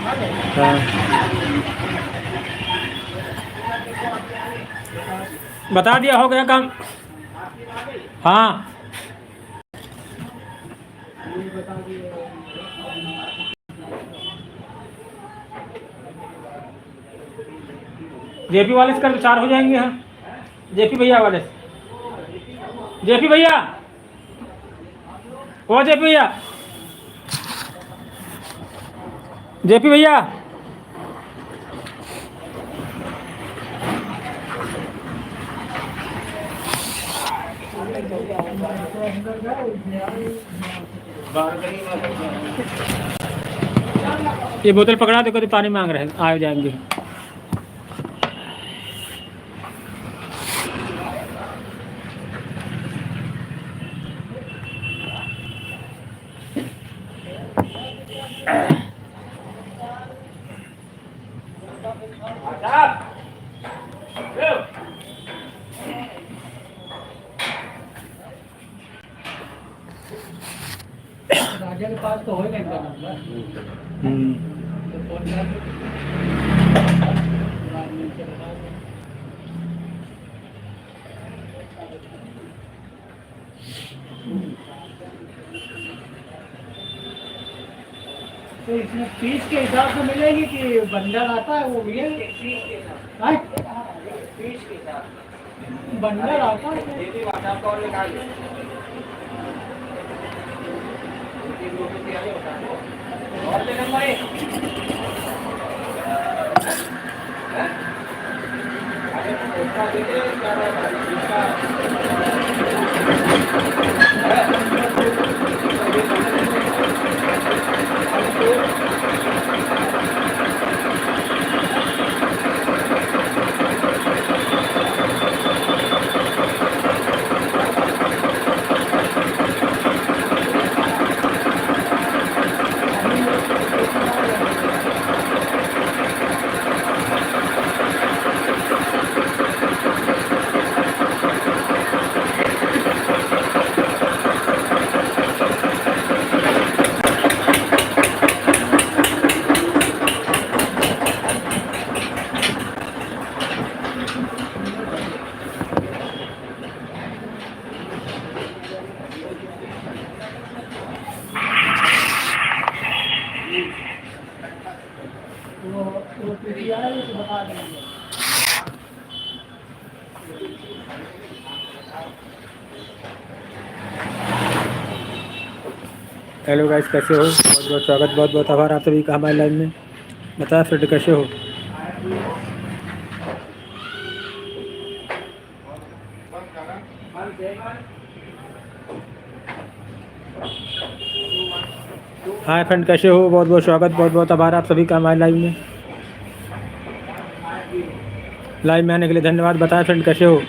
हाँ बता दिया, हो गया काम। हाँ जेपी वाले से कर 4 हो जाएंगे। हाँ जेपी भैया वाले से। जेपी भैया, ओ जेपी भैया, जेपी भैया, ये बोतल पकड़ा देखो तो पानी मांग रहे हैं, आ जाएंगे। राजा के पास तो होगा इनका नंबर। तो इसमें फीस के हिसाब से मिलेगी कि बंडल आता है वो मिलेगी? फीस के हिसाब बंडल आता है। हेलो गाइस, कैसे हो? बहुत बहुत स्वागत, बहुत बहुत आभार आप सभी का हमारे लाइव में। बताया फ्रेंड कैसे हो? हाय फ्रेंड कैसे हो? बहुत बहुत स्वागत, बहुत बहुत आभार आप सभी का हमारे लाइव में। लाइव में आने के लिए धन्यवाद। बताया फ्रेंड कैसे हो?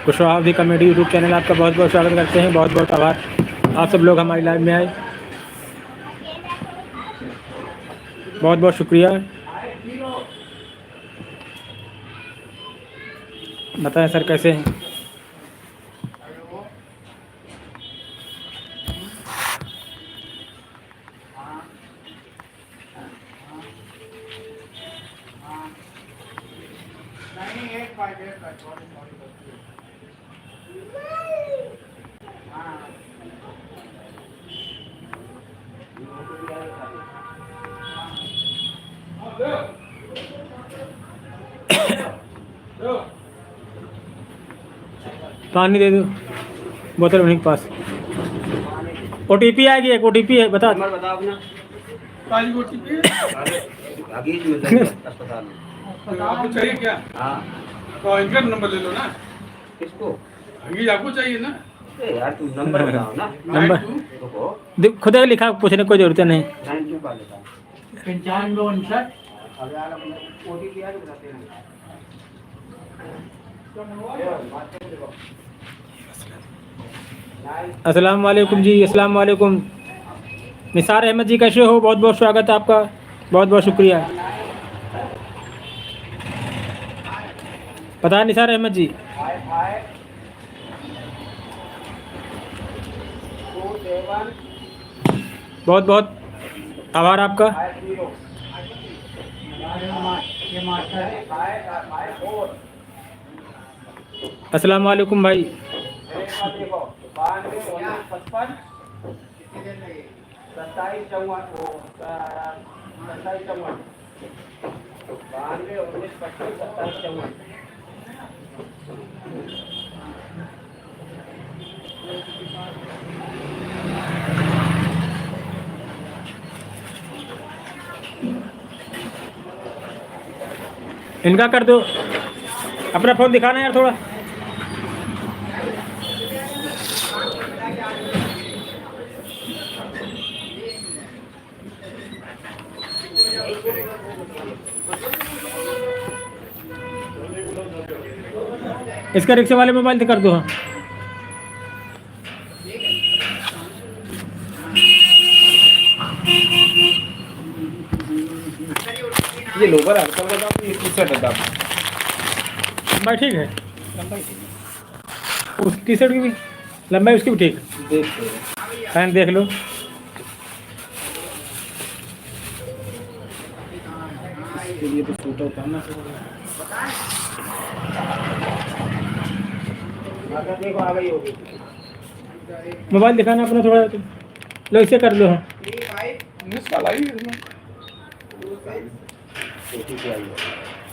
कुशवाहा भी कॉमेडी यूट्यूब चैनल आपका बहुत बहुत स्वागत करते हैं। बहुत बहुत आभार आप सब लोग हमारी लाइव में आए, बहुत बहुत शुक्रिया। बताएं सर कैसे हैं? पानी दे दो बोतल उन्हीं के पास। OTP आएगी, एक OTP है, बता। बताओ अपना। काली OTP अस्पताल में आपको चाहिए क्या? हाँ तो इनका नंबर ले लो ना। किसको? आपको चाहिए ना यार, तुम नंबर बताओ ना। नंबर खुद ही लिखा, पूछने की कोई जरूरत नहीं। 9559। अस्सलाम वालेकुम जी, अस्सलाम वालेकुम। निसार अहमद जी कैसे हो? बहुत बहुत स्वागत है आपका, बहुत बहुत शुक्रिया। पता है निसार अहमद जी, बहुत बहुत आभार आपका। अस्सलाम वालेकुम भाई। इनका कर दो, अपना फ़ोन दिखाना यार थोड़ा। इसका रिक्शे वाले मोबाइल से कर दो। हाँ ये लोअर हल्का लगा, ये टी शर्ट है भाई ठीक है, उस टी शर्ट की भी लंबाई उसकी भी ठीक है। देखते हैं, पैंट देख लो। इसके लिए तो सूट होता है ना। देखो आ गई होगी। मोबाइल दिखाना अपना थोड़ा, तो लो इसे कर लो। हाँ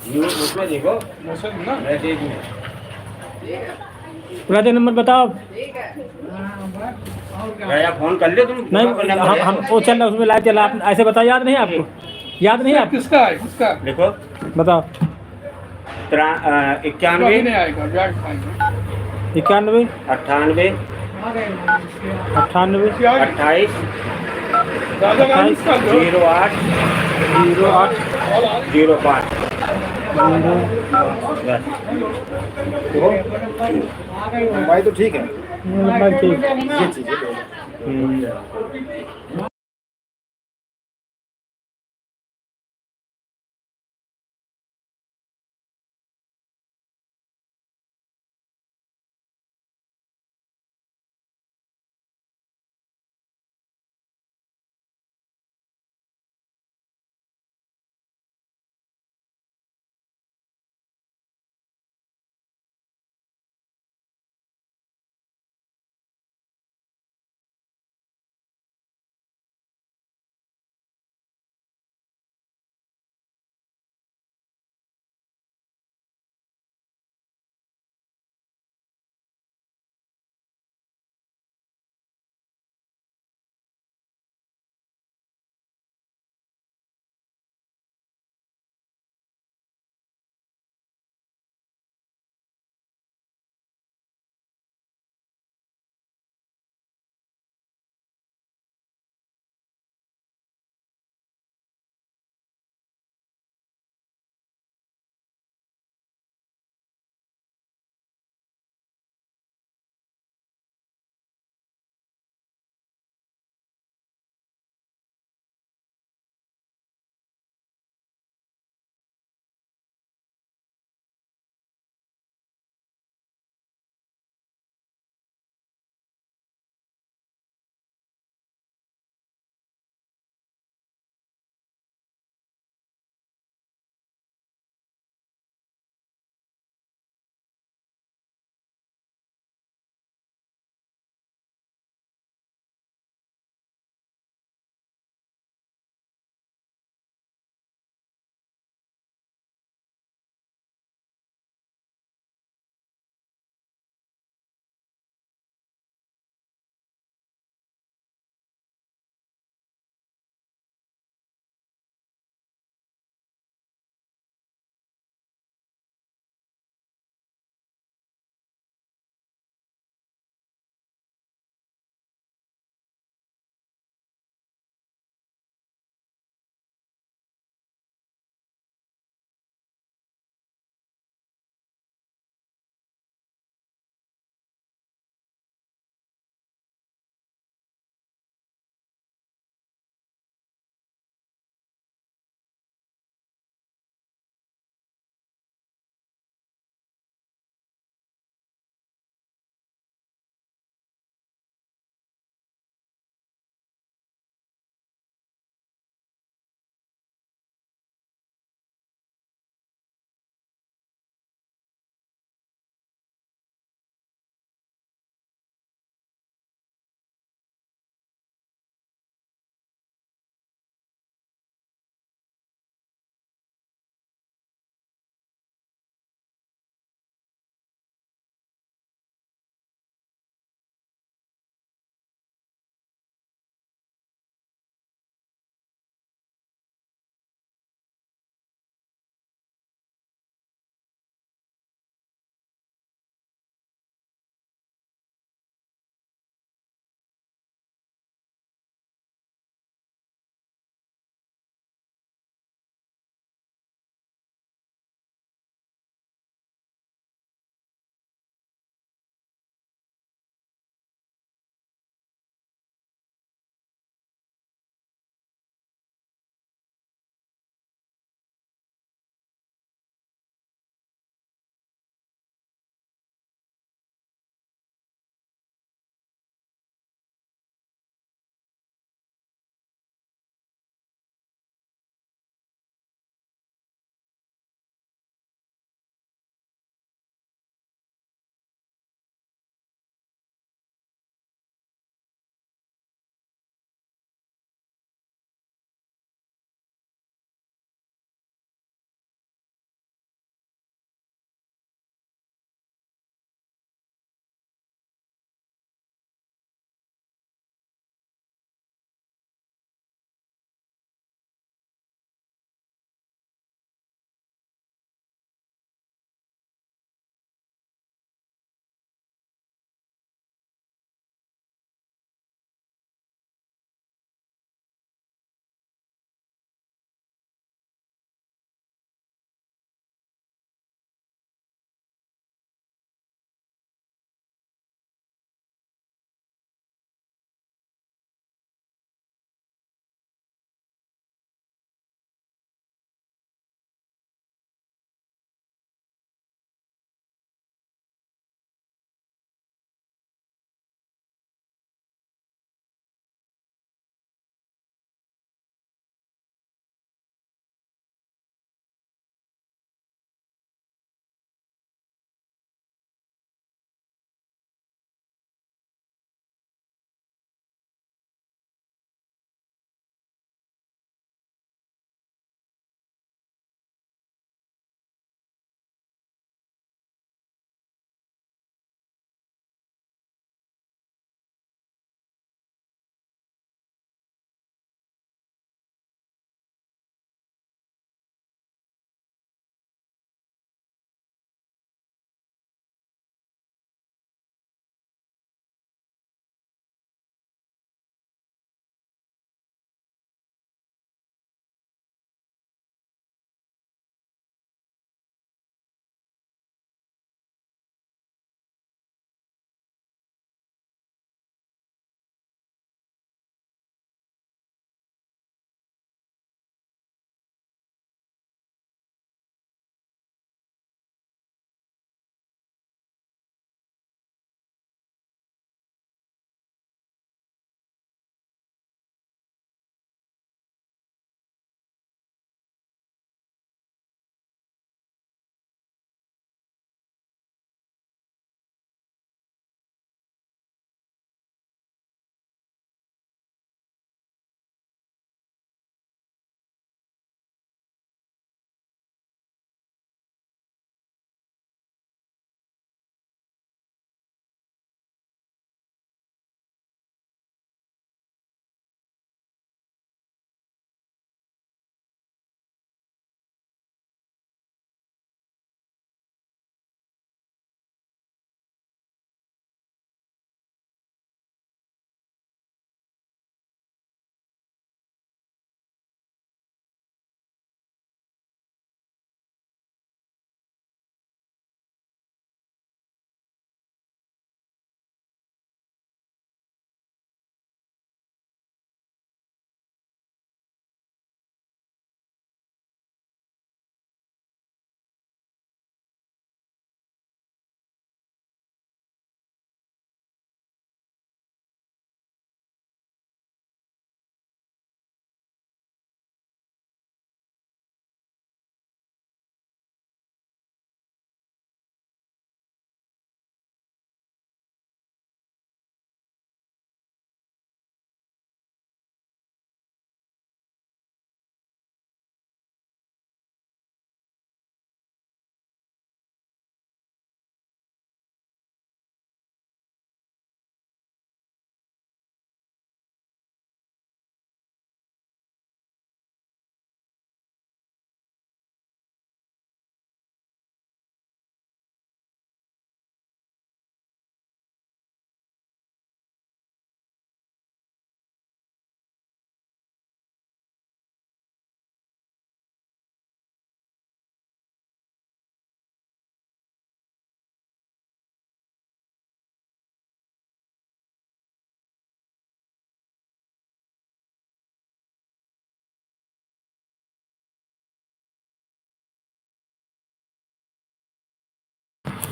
उसमें देखो ना, पूरा दे नंबर बताओ। फोन कर ले तुम। नहीं हम वो चल रहा उसमें लाइव चला, आप ऐसे बताओ, याद नहीं आपको? याद नहीं आपको? किसका है, किसका देखो बताओ। 91 नहीं आएगा, ब्याज खाएंगे। 91 98 98 28 दादा नाम इसका 08 08 05 भाई तो ठीक है। ठीक। ये चीज़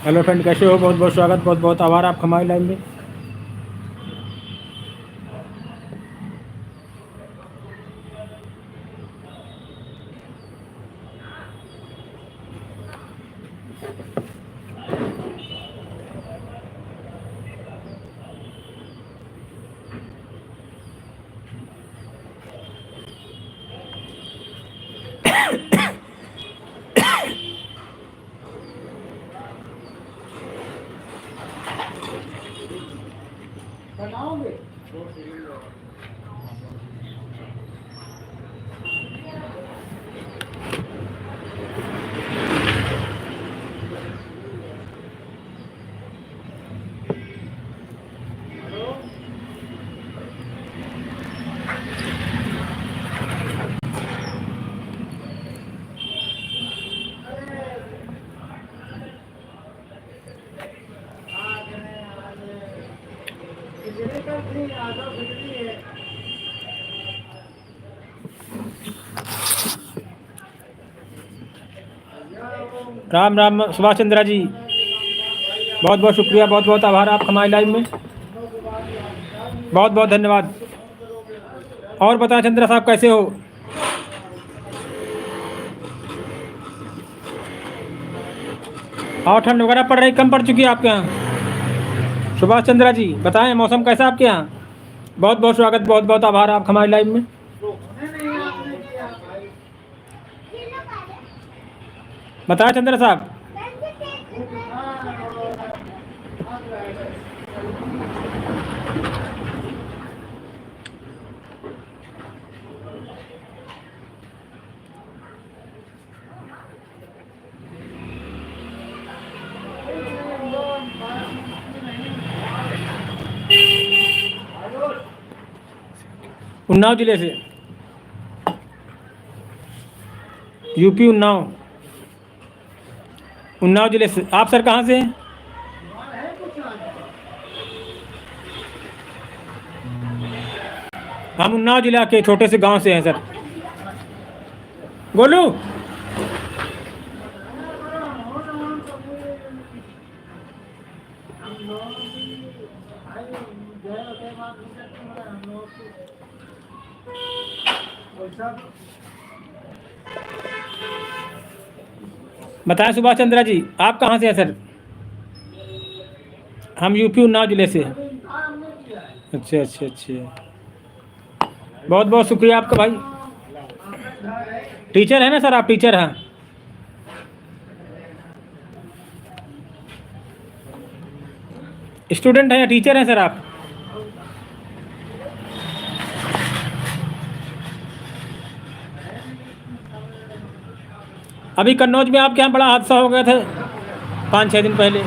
हेलो फ्रेंड, कैसे हो? बहुत बहुत स्वागत, बहुत बहुत आभार आपका हमारी लाइन में। राम राम सुभाष चंद्रा जी, बहुत बहुत शुक्रिया, बहुत बहुत आभार आपका हमारी लाइन में। बहुत बहुत धन्यवाद। और बताएं चंद्रा साहब, कैसे हो? और ठंड वगैरह पड़ रही, कम पड़ चुकी है आपके यहाँ? सुभाष चंद्रा जी बताएं, मौसम कैसा है आपके यहाँ? बहुत बहुत स्वागत, बहुत बहुत आभार आपका हमारी लाइन में। बताएं चंद्रा साहब। उन्नाव जिले से, यूपी उन्नाव, उन्नाव जिले से। आप सर कहाँ से हैं? हम उन्नाव जिला के छोटे से गांव से हैं सर। गोलू, बताएं सुभाष चंद्रा जी, आप कहाँ से हैं सर? हम यूपी उन्नाव जिले से। अच्छा अच्छा अच्छा, बहुत बहुत शुक्रिया आपका भाई। टीचर है ना सर आप? टीचर हैं? स्टूडेंट हैं या टीचर हैं सर आप? अभी कन्नौज में आपके यहाँ बड़ा हादसा हो गया था 5-6 दिन पहले।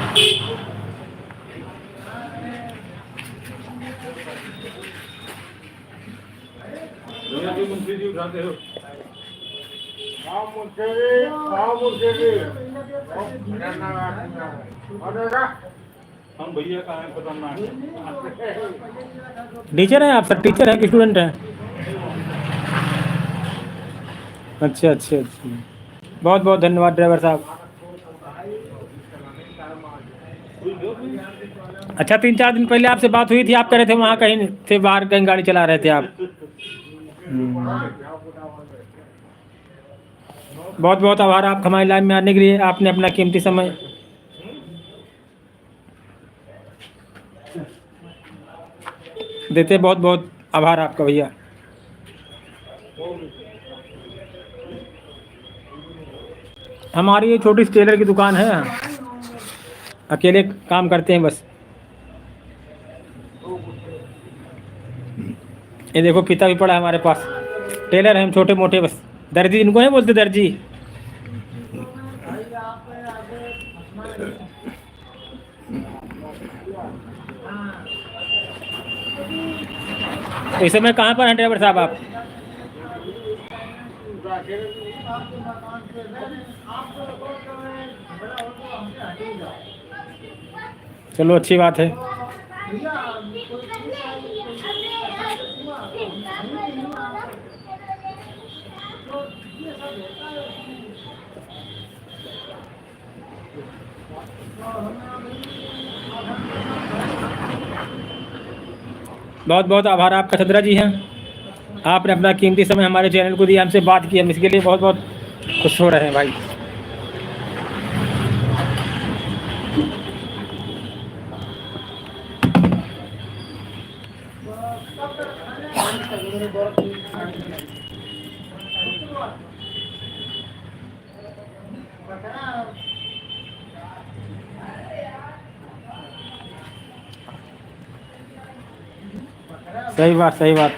हम भैया का है खतरनाक। टीचर हैं आप सर? टीचर हैं कि स्टूडेंट हैं? अच्छा अच्छा अच्छा, बहुत बहुत धन्यवाद ड्राइवर साहब। अच्छा, 3-4 दिन पहले आपसे बात हुई थी, आप कह रहे थे वहाँ कहीं थे, बाहर कहीं गाड़ी चला रहे थे आप। बहुत बहुत आभार आप हमारी लाइन में आने के लिए, आपने अपना कीमती समय देते, बहुत बहुत आभार आपका भैया। हमारी ये छोटी सी टेलर की दुकान है, अकेले काम करते हैं बस। ये देखो फीता भी पड़ा है हमारे पास। टेलर हैं हम छोटे मोटे बस, दर्जी जिनको है बोलते दर्जी। इस समय कहाँ पर हैं ड्राइवर साहब आप? चलो अच्छी बात है। बहुत बहुत आभार आपका चंद्रा जी हैं, आपने अपना कीमती समय हमारे चैनल को दिया, हमसे बात की, हम इसके लिए बहुत बहुत खुश हो रहे हैं भाई। सही बात, सही बात,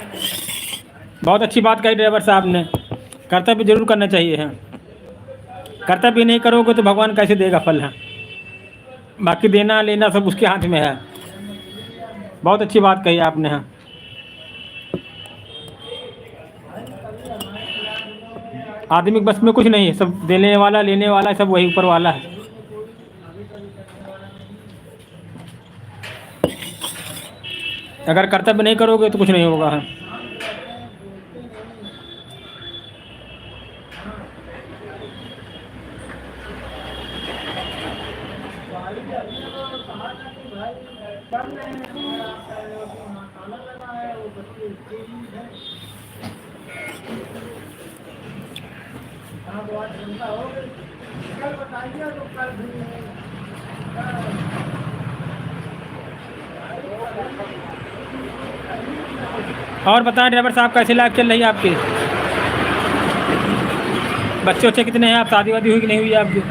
बहुत अच्छी बात कही ड्राइवर साहब ने। कर्तव्य जरूर करना चाहिए है, कर्तव्य नहीं करोगे तो भगवान कैसे देगा फल है, बाकी देना लेना सब उसके हाथ में है। बहुत अच्छी बात कही आपने। हाँ, आदमी के बस में कुछ नहीं है, सब देने वाला लेने वाला सब वही ऊपर वाला है। अगर कर्तव्य नहीं करोगे तो कुछ नहीं होगा। हाँ, और बताएं ड्राइवर साहब, कैसी लाइफ चल रही है आपकी? बच्चे बच्चे कितने हैं? आप शादी वादी हुई कि नहीं हुई है आपकी?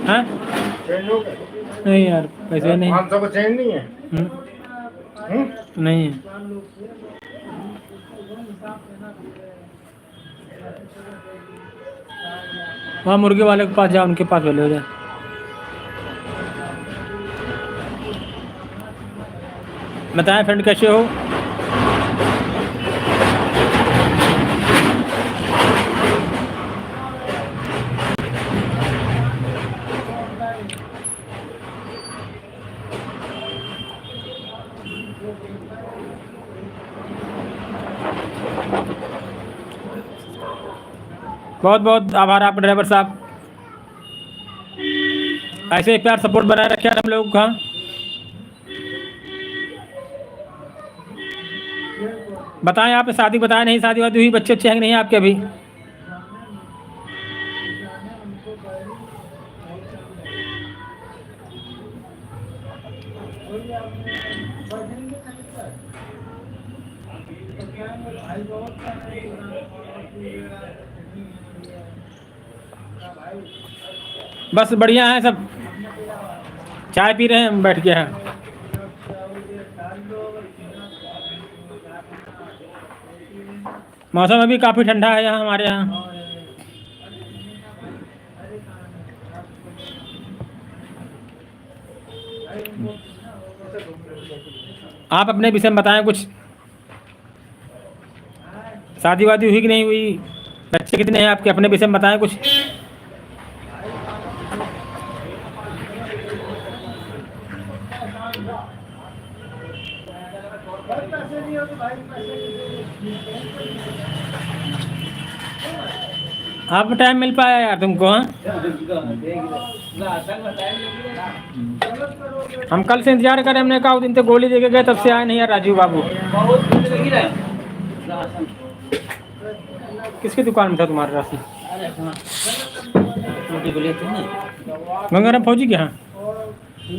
हाँ? नहीं यार, पैसे नहीं। 500 का चेंज नहीं है? नहीं है। वहाँ मुर्गे वाले के पास जाओ, उनके पास ले जाए। बताएं फ्रेंड, कैसे हो? बहुत बहुत आभार आपका ड्राइवर साहब, ऐसे ही प्यार सपोर्ट बनाए रखे हम लोग का। बताएं आप, शादी बताएं नहीं, शादी वादी हुई, बच्चे अच्छे हैं कि नहीं आपके अभी? बस बढ़िया है सब, चाय पी रहे हैं बैठ के। हैं मौसम अभी काफ़ी ठंडा है यहाँ हमारे यहाँ। आप अपने विषय में बताएं कुछ, शादी वादी हुई कि नहीं हुई, बच्चे कितने हैं आपके? अपने विषय में बताएं कुछ। आप टाइम मिल पाया यार तुमको? हाँ, हम कल से इंतजार करें, हमने कहा उस दिन तो गोली देके गए, तब से आए नहीं यार राजू बाबू। किसकी दुकान में था तुम्हारा राशन? गंगाराम फौजी के यहाँ?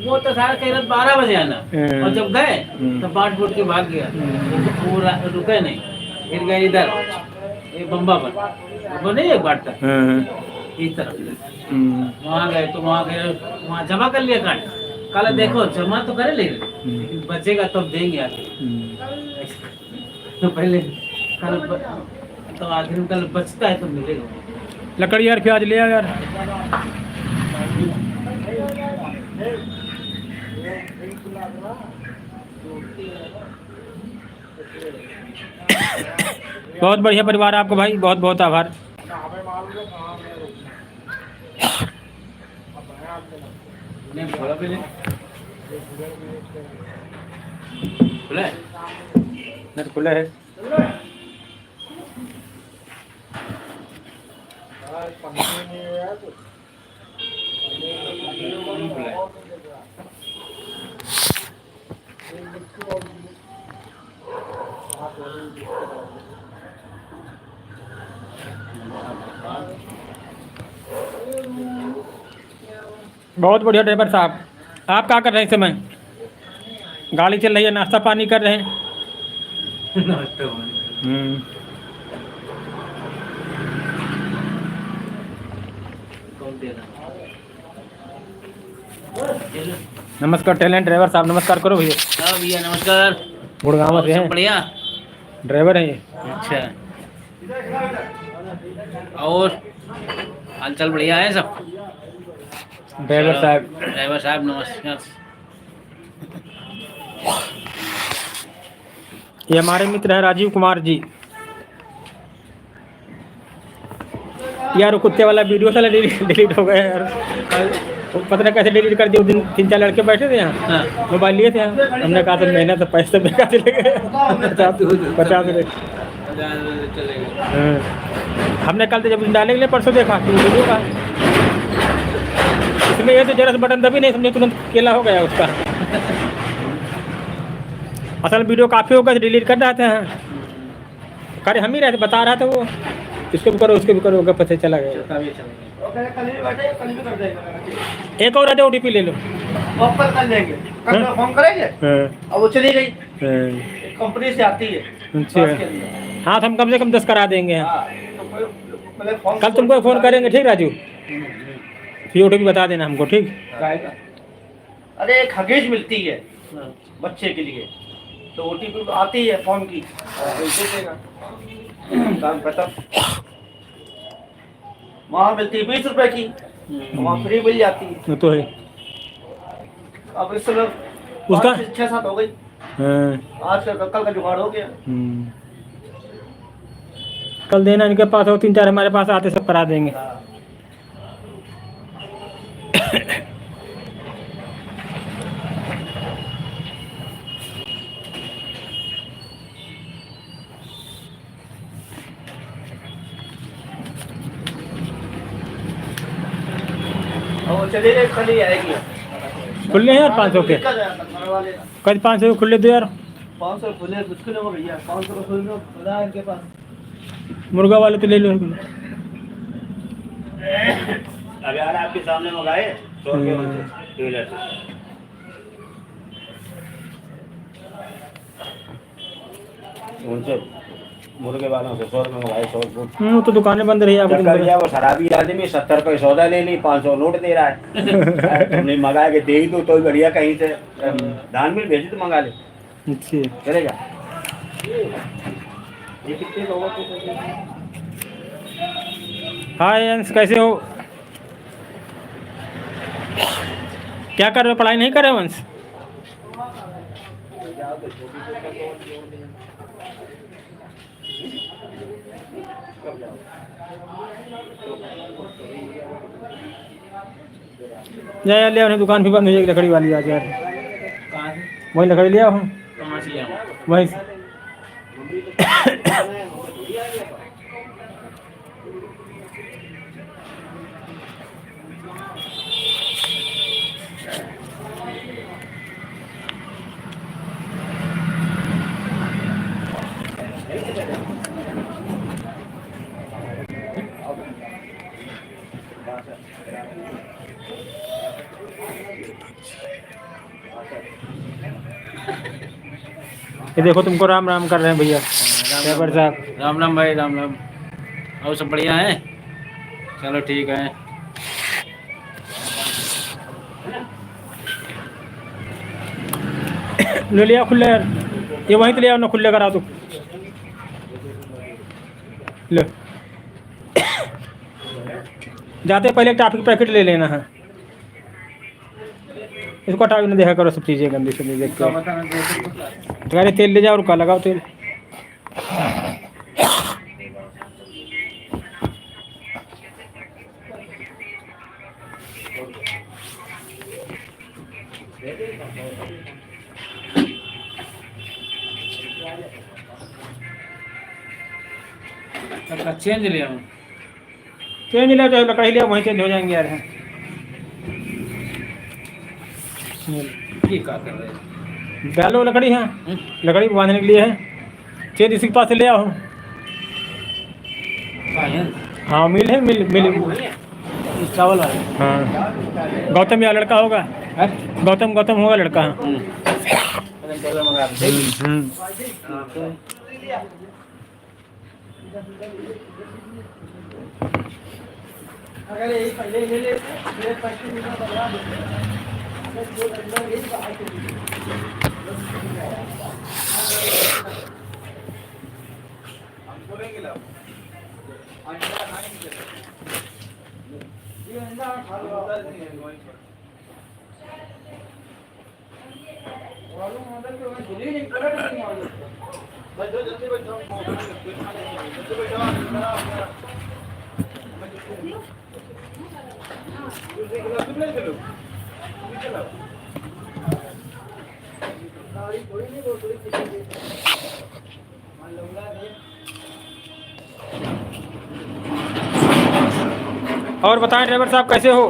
वो तो सारा कह रहा 12 बजे आना, और जब गए तो बाट फूट के भाग गया, पूरा रुके नहीं, फिर गए इधर ये बम्बा पर, वो नहीं एक बाट तक इस तरफ वहाँ गए, तो वहाँ गए, वहाँ जमा कर लिया कार्ड। कल देखो जमा तो करे लेकिन बचेगा तब देंगे आके, तो पहले तो आखिर में कल बचता है तो मिलेगा। लकड़ी यार प्याज ले आ यार। बहुत बढ़िया परिवार आपको भाई, बहुत बहुत आभार। नहीं बोला भी नहीं। खुला है? नहीं तो खुला है। नहीं खुला है। बहुत बढ़िया ड्राइवर साहब। आप क्या कर रहे हैं इस समय? गाड़ी चल रही है, नाश्ता पानी कर रहे हैं? कौन दे रहा? नमस्कार टैलेंट ड्राइवर साहब, नमस्कार करो भैया। हाँ भैया नमस्कार। गुड़गांव से सब हैं, बढ़िया। ड्राइवर हैं ये। अच्छा और हालचाल बढ़िया है सब? ड्राइवर साहब ड्राइवर साहब नमस्कार। ये हमारे मित्र हैं राजीव कुमार जी। यार वो कुत्ते वाला वीडियो साला डिलीट हो गया यार। पता नहीं कैसे डिलीट कर दिया। उस दिन 3-4 लड़के बैठे थे यहाँ, हाँ। मोबाइल लिए थे यहाँ। हमने कहा था मेहनत तो पैसे बेकार चले गए 50 रुपये। चलेगा। हाँ। हमने कल तो जब डालने के लिए परसों देखा कि वीडियो का इसमें ये तो जरा सा बटन दबी नहीं, समझे तुरंत केला हो गया उसका। असल वीडियो काफ़ी होगा तो डिलीट कर रहा था। करे हम ही रहते, बता रहा था वो इसको भी करो उसको भी करो, होगा पता चला गया। एक और आधे OTP ले लो। ऑफर कर लेंगे, कल फोन करेंगे। अब वो चली गई, कंपनी से आती है। अच्छा हाँ, तो हम कम से कम 10 करा देंगे। हाँ, तो पहले फोन कल तुमको फ़ोन करेंगे, ठीक राजू? फिर OTP बता देना हमको, ठीक? अरे एक हगीज मिलती है बच्चे के लिए, तो OTP आती है फोन की, काम खत्म। वहाँ मिलती है 20 रुपए की, वहाँ फ्री मिल जाती है। वो तो है। अब इस समय उसका 6-7 हो गई। आज कल का जुगाड़ हो गया। कल देना इनके पास हो, 3-4 हमारे पास आते सब करा देंगे। और चलिए एक खाली आएगी। खुले हैं यार 500 के। कल 500 खुले दो यार। 500 खुले मुश्किल हो भैया, 500 का खुले बता इनके पास। मुर्गा वाले तो ले लो। अब यार आपके सामने मंगाए 100 रुपये टेलर से। उनसे मुर्गे वालों से 100 रुपये मंगाए, 100 फुट। वो तो दुकानें बंद रही आपको। वो शराबी आदमी 70 रुपये सौदा ले ली, 500 नोट दे रहा है। तुमने मंगा के दे ही दो तो बढ़िया, कहीं से धान मिल भेजी तो मंगा ले, अच्छी चलेगा। ये कितने का हुआ? हाय अंश, कैसे हो? क्या कर रहे हो? पढ़ाई नहीं कर रहे हो अंश? जा यार, ले दुकान भी बंद हो जाएगी लकड़ी वाली आज यार। कहाँ से? वही लकड़ी ले आओ हम, कहाँ से लिया? वही। ये देखो तुमको राम राम कर रहे हैं भैया ड्राइवर साहब। राम राम भाई, राम राम। और सब बढ़िया है? चलो ठीक है। ले लिया खुले यार, ये वहीं तो ले आओ ना, खुले करा दो। लो, जाते पहले एक टॉफी का पैकेट ले लेना है। इसको हटा के ना देखा करो सब चीज़ें गंदी सब्जी देख क्या के। बताना दो तो अरे तेल ले जाओ और का लगाओ तेल। सबका चेंज ले आऊँ। चेंज ले जाओ, लकड़ी ले वहीं चेंज हो जाएंगे यार। हैं ये क्या कर रहे हैं? डालो लकड़ी है, लकड़ी बांधने के लिए है। चेंज इसी के पास से ले आओ। कहाँ है? हाँ मिल है, मिल मिल। इस चावल वाले। हाँ गौतम या लड़का होगा। हैं? गौतम गौतम होगा लड़का। मैंने डॉलर मंगा दिए। अगर यही पहले ले ले मेरे पैसे में बता और बताएं ड्राइवर साहब कैसे हो?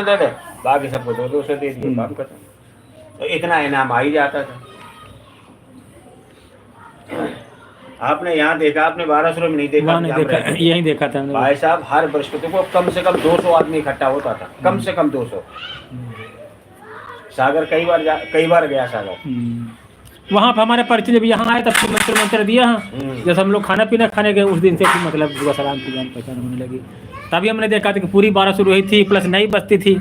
दे दे, बाकी सबको 200 दे दिए, काम खत्म। तो इतना इनाम आ ही जाता था। आपने यहाँ देखा, आपने 1200 में नहीं देखा? वहाँ नहीं देखा, यही देखा था हमने। भाई साहब हर बृहस्पति को कम से कम 200 आदमी इकट्ठा होता था, कम से कम 200। सागर कई बार गया सागर। वहाँ पर हमारे परिचय जब यहाँ आए तब मंत्र दिया। हाँ, जैसे हम लोग खाना पीना खाने गए उस दिन से फिर मतलब दुआ सलाम की जान पहचान होने लगी। तभी हमने देखा था कि पूरी 12 शुरू हुई थी, प्लस नई बस्ती थी।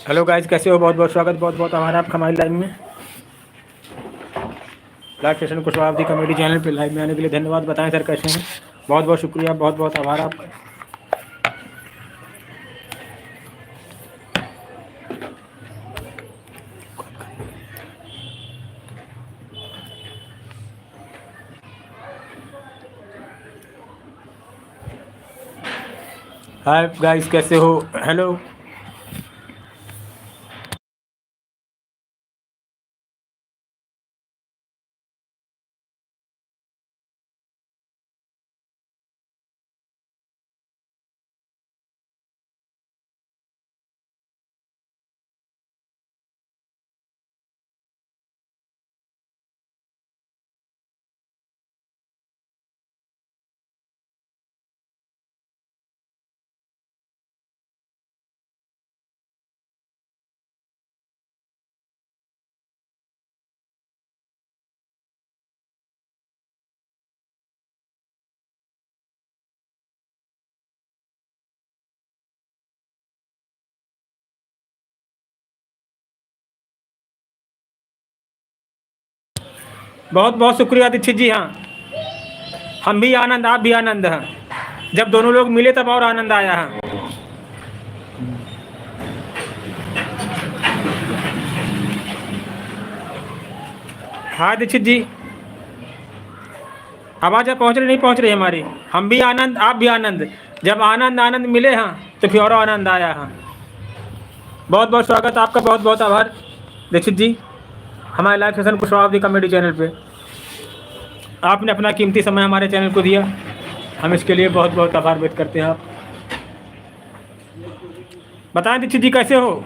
हेलो गाइस, कैसे हो? बहुत बहुत स्वागत, बहुत बहुत आभार आपका हमारी लाइव में। Live session Kushwaha comedy channel पे लाइव में आने के लिए धन्यवाद। बताएं सर कैसे हैं? बहुत बहुत शुक्रिया, बहुत बहुत आभार आपका। हाय गाइस, कैसे हो? हेलो। बहुत बहुत शुक्रिया दीक्षित जी। हाँ, हम भी आनंद, आप भी आनंद हैं। जब दोनों लोग मिले तब और आनंद आया है। हाँ दीक्षित जी, आवाज़ पहुँच रही नहीं? पहुँच रही हमारी। हम भी आनंद, आप भी आनंद। जब आनंद आनंद मिले हाँ तो फिर और आनंद आया। हाँ, बहुत बहुत स्वागत आपका, बहुत बहुत आभार दीक्षित जी हमारे live session Kushwaha comedy channel पे। आपने अपना कीमती समय हमारे चैनल को दिया, हम इसके लिए बहुत बहुत आभार व्यक्त करते हैं। आप बताएं दीक्षित जी कैसे हो?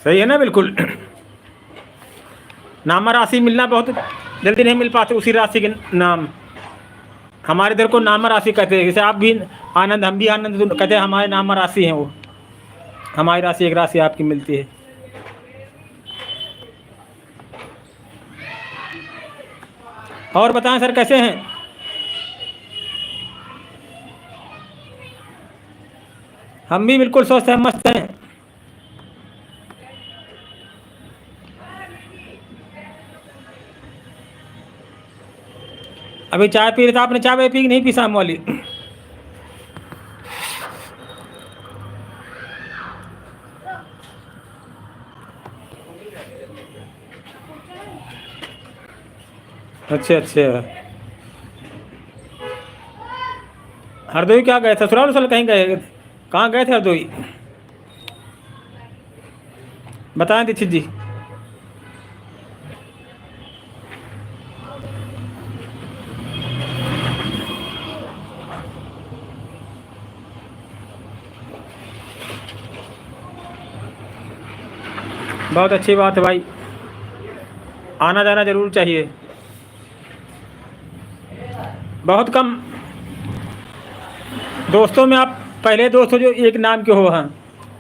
सही है ना? बिल्कुल। नामा राशि मिलना बहुत जल्दी नहीं मिल पाते, उसी राशि के नाम। हमारे इधर को नामा राशि कहते हैं। जैसे आप भी आनंद, हम भी आनंद कहते हैं, हमारे नामा राशि हैं वो। हमारी राशि एक राशि आपकी मिलती है। और बताएं सर कैसे हैं? हम भी बिल्कुल स्वस्थ हैं, मस्त हैं। अभी चाय पी रहे थे, आपने चाय वाय पी नहीं पी शाम वाली? अच्छा अच्छा, हरदोई क्या गए थे? ससुराल उसल कहीं गए? कहाँ गए थे हरदोई? बताएं दीक्षित जी। बहुत अच्छी बात है भाई, आना जाना जरूर चाहिए। बहुत कम दोस्तों में आप पहले दोस्त हो जो एक नाम के हो। हाँ,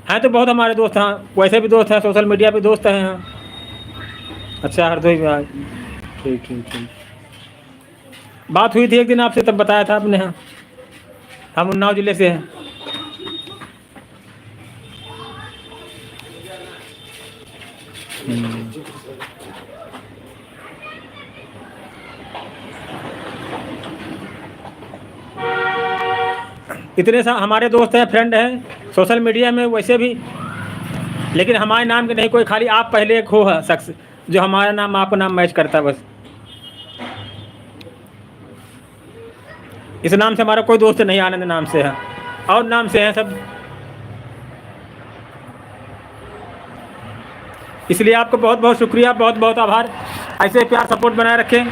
हैं तो बहुत हमारे दोस्त। हाँ, वैसे भी दोस्त हैं, सोशल मीडिया पे दोस्त हैं। हाँ, अच्छा हरदोई में आज। ठीक ठीक ठीक। बात हुई थी एक दिन आपसे, तब बताया था आपने। हाँ, हम उन्नाव जिले से हैं। इतने सा हमारे दोस्त हैं, फ्रेंड हैं सोशल मीडिया में वैसे भी, लेकिन हमारे नाम के नहीं कोई, खाली आप पहले एक हो शख्स जो हमारा नाम आपका नाम मैच करता है बस। इस नाम से हमारा कोई दोस्त नहीं, आनंद नाम से है, और नाम से हैं सब। इसलिए आपको बहुत बहुत शुक्रिया, बहुत बहुत आभार। ऐसे प्यार सपोर्ट बनाए रखें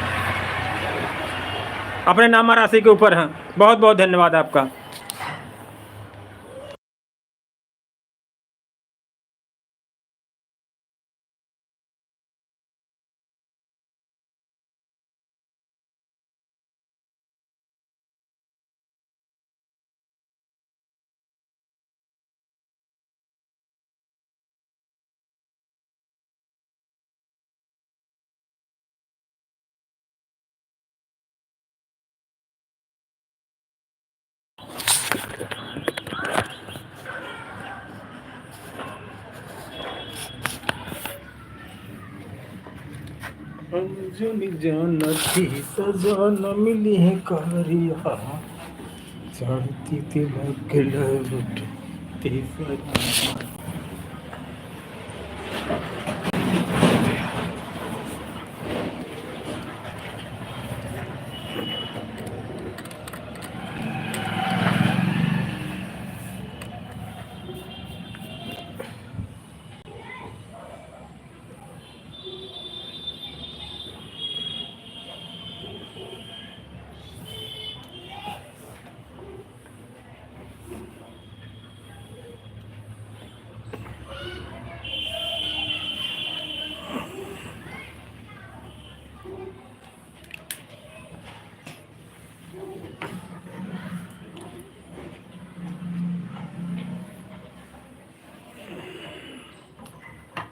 अपने नामा राशि के ऊपर। हैं, बहुत बहुत धन्यवाद आपका। अंजलि जानती सजा न मिली है कारिया, चढ़ती तिलक लौटती सजा।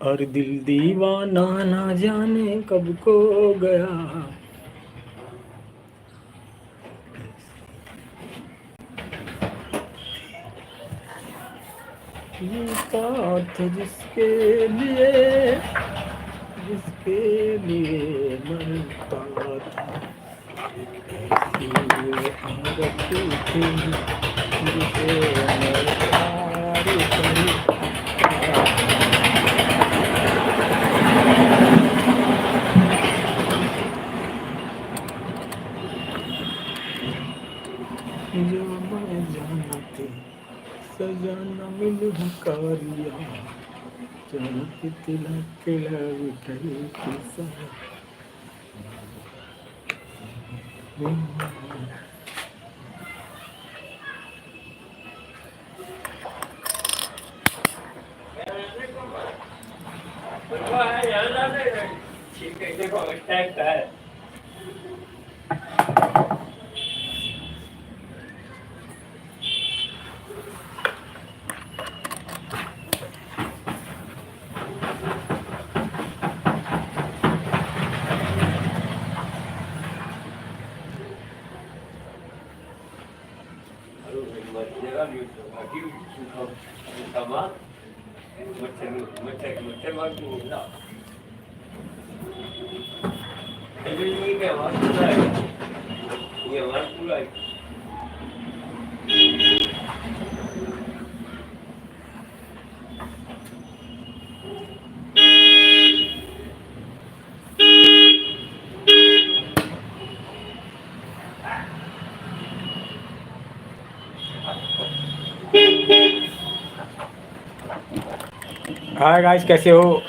और दिल दीवाना ना जाने कब को गया, ये साथ जिसके लिए मरता था, ऐसी आदत थी जिसे मैं प्यार करता। जो मैं जानती सजा न मिल कारिया, चढ़ती तिलक लौटती सजा। हाय गाइस, कैसे हो?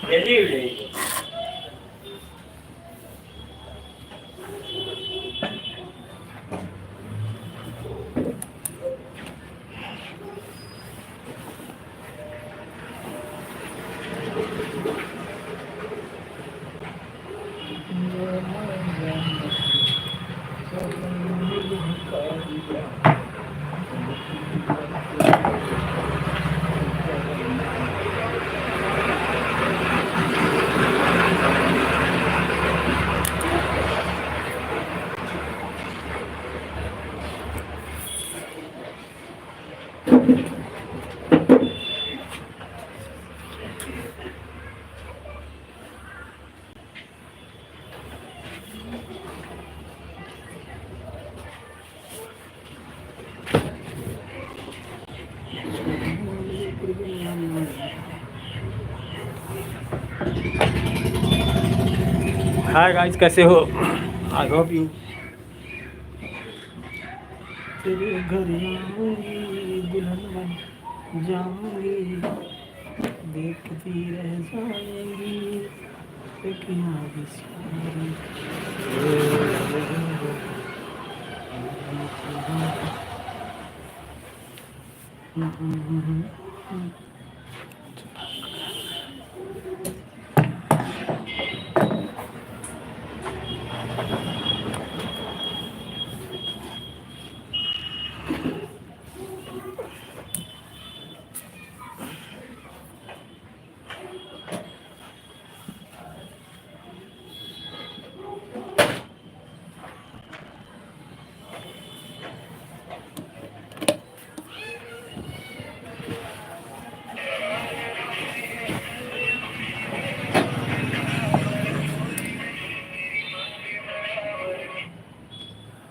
हाय गाइस, कैसे हो? I hope you. तेरे घर आऊंगी, दुल्हन बन जाऊंगी, देखती रह जाएंगी, एक याद सारी।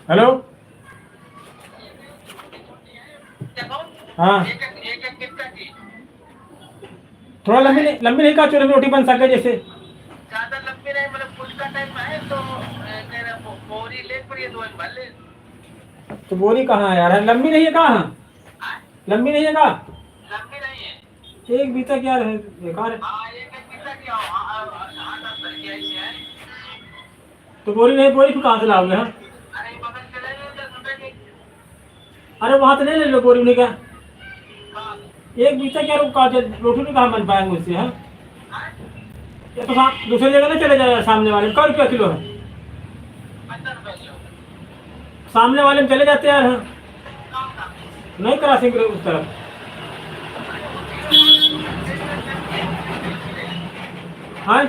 हेलो। हाँ, थोड़ा लंबी नहीं, का चोरी में रोटी बन सके जैसे। ज्यादा लंबी नहीं, मतलब कुछ का टाइम है तो तेरा बोरी ले पड़ी है, दो भर ले। तो बोरी कहाँ है यार? लंबी नहीं है कहाँ? लंबी नहीं है कहाँ? लंबी नहीं है। एक बीता क्या है बेकार है। हाँ, एक एक कितना क्या हो? हाँ, 10 की ऐसी है। तो बोरी नहीं, बोरी फिर कहाँ से लाओगे? हाँ, अरे बगल चले जाओ, 10 रुपए की। अरे वहाँ तो नहीं ले लो बोरी नहीं का। हाँ, एक बीता क्या रोटी नहीं कहाँ बन पाएंगे उससे? हाँ, हाँ, ये तो दूसरी जगह नहीं चले जाए। सामने वाले में 1 रुपया किलो है। 15 रुपए किलो। सामने वाले में चले जाते हैं यार। हाँ, कम दाम। नहीं क्रॉसिंग उस तरफ। हाँ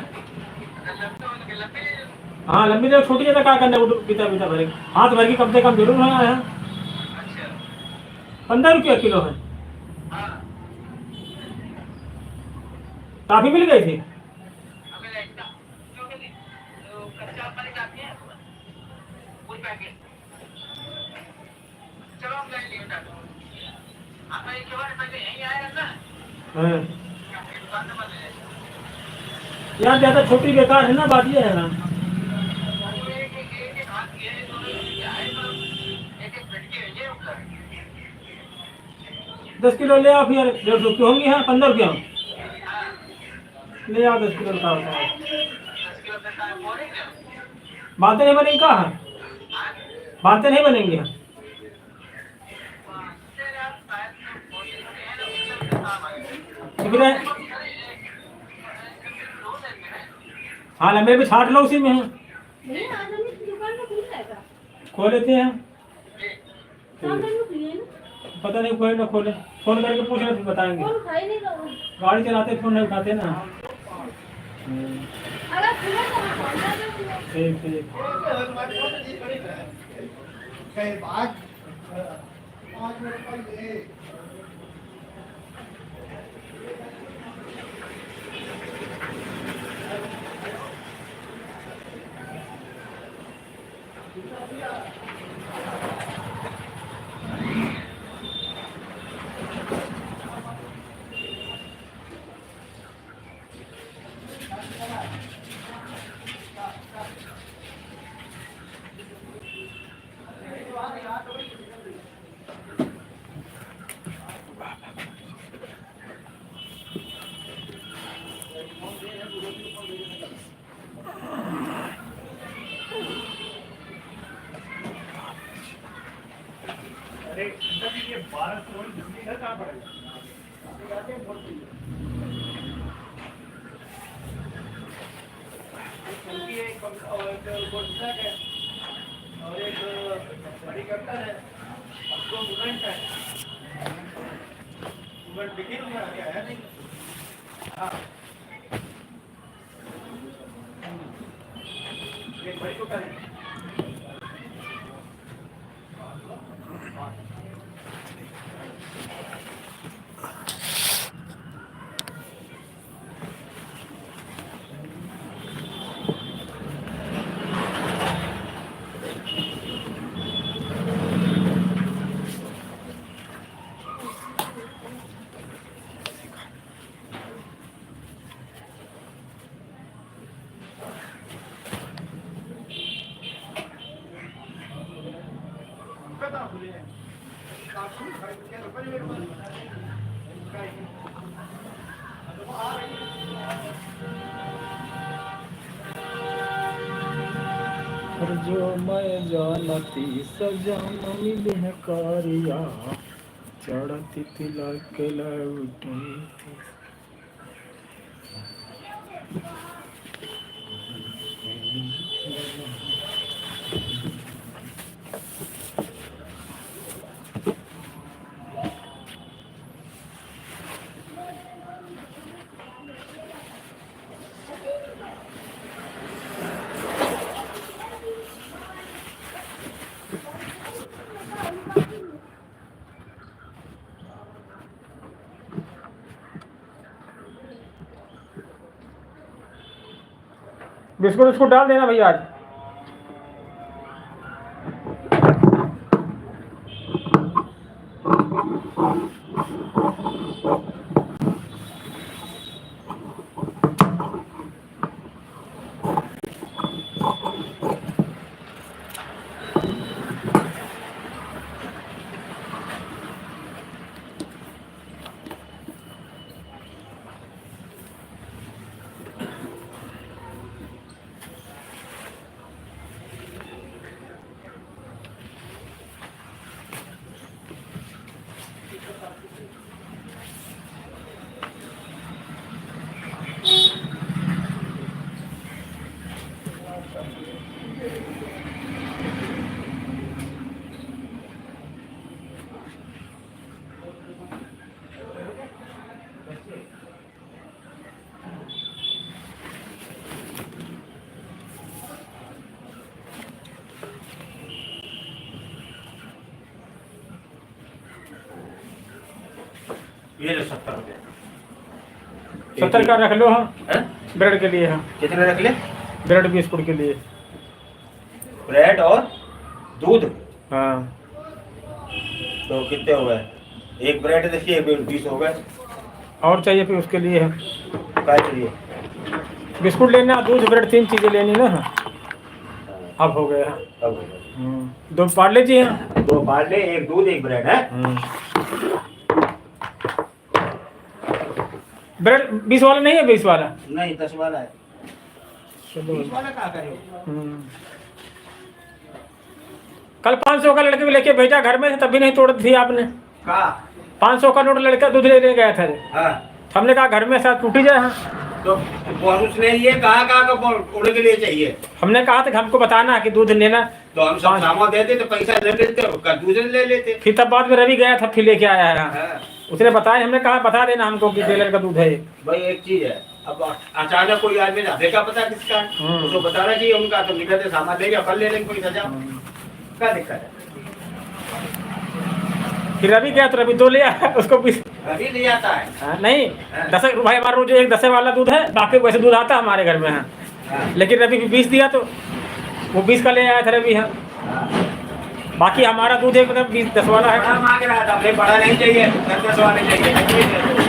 हाँ, लंबी जगह छोटी जगह क्या करना है? वो बीता बीता भरेगी, हाथ भर की कम से कम जरूर है यहाँ। अच्छा। 15 रुपया किलो है। हाँ, काफी मिल गई थी। हमें लगता क्यों नहीं? तो कच्चा वाली जाती है फुल पैकेट। चलो हम ले लिए उठा। आप एक के बाद पहले यहीं आए ना, हाँ दुकान में बदले। यार, ज्यादा छोटी बेकार है ना, बात ये है ना। वो एक हाथ की है, दोनों की है, तो एक एक फटके है ये ऊपर। 10 किलो ले आओ फिर। 150 की होंगी। हाँ, 15 रुपया हाँ, ले आओ। 10 किलो का होता है। 10 किलो तक का बोरी ना। बातें नहीं बनेंगी कहाँ? बातें नहीं बनेंगी। हाँ, तेरा पैर तो बोरी है ना, उससे काम आएगा। तो फिर हाँ, लंबे भी छाट लो उसी में। है भैया आज हम इस दुकान को खुल जाएगा। खोल लेते हैं। शाम तक में खुली है ना? पता नहीं खोले ना खोले, फोन करके पूछ रहे फिर बताएंगे। कौन खाई नहीं रहा? गाड़ी चलाते फोन नहीं उठाते ना। अगर खुला तो हम कौन सा खुला? ठीक ठीक। और एक बड़ी कट्टर है, अब 2 मूवमेंट है। मूवमेंट दिखी तुम्हें आगे आया नहीं? हाँ, एक बड़ी कट्टर है। और जो मैं जानती सजन मिले कारिया चढ़ती तिलक लौटी थी। बिस्कुट उसको डाल देना भैया आज। ये लो 70 रुपये। 70 का रख लो। हाँ हैं? ब्रेड के लिए। हाँ कितने रख ले? ब्रेड बिस्कुट के लिए। ब्रेड और दूध। हाँ तो कितने हो गए? एक ब्रेड देखिए 20 हो गए। और चाहिए फिर उसके लिए। क्या चाहिए? बिस्कुट लेना, दूध, ब्रेड, 3 चीजें लेनी ना। अब हो गया। अब हो गए। 2 पार्ले जी हैं। 2 पार्ले, एक दूध, एक ब्रेड है। ब्रेड 20 वाला नहीं है? 20 वाला नहीं 10 वाला है। चलो। 20 वाला क्या करें? कल 500 का लड़के को लेके भेजा घर में, तभी नहीं तोड़ दी आपने। का 500 का नोट लड़का दूध लेने गया था। हाँ हमने कहा घर में साथ टूटी जाए। हाँ तो उसने ये कहा का उड़ के लिए चाहिए। हमने कहा था कि हमको बताना कि दूध लेना। तो हम सब सामान देते तो पैसा ले लेते, दूध ले लेते। फिर तब बाद में रवि गया था, फिर लेके आया है। हाँ। उसने बताया, हमने कहा बता देना हमको कि टेलर का दूध है। भाई एक चीज है, अब अचानक कोई आदमी ढाबे का पता किसका है, उसको बताना चाहिए उनका। तो निकलते सामान देंगे, फल ले लेंगे, पैसा जाओ। क्या दिक्कत है? फिर रवि गया तो रवि 2 ले आया, उसको 20 अभी नहीं आता है। नहीं 10 भाई हमारा रोज एक 10 वाला दूध है, बाकी वैसे दूध आता है हमारे घर में। हाँ लेकिन रवि 20 दिया तो वो 20 का ले आया था रवि। हाँ बाकी हमारा दूध एक 10 वाला है। बड़ा मांग रहा था, बड़ा नहीं चाहिए, 10 वाले चाहिए।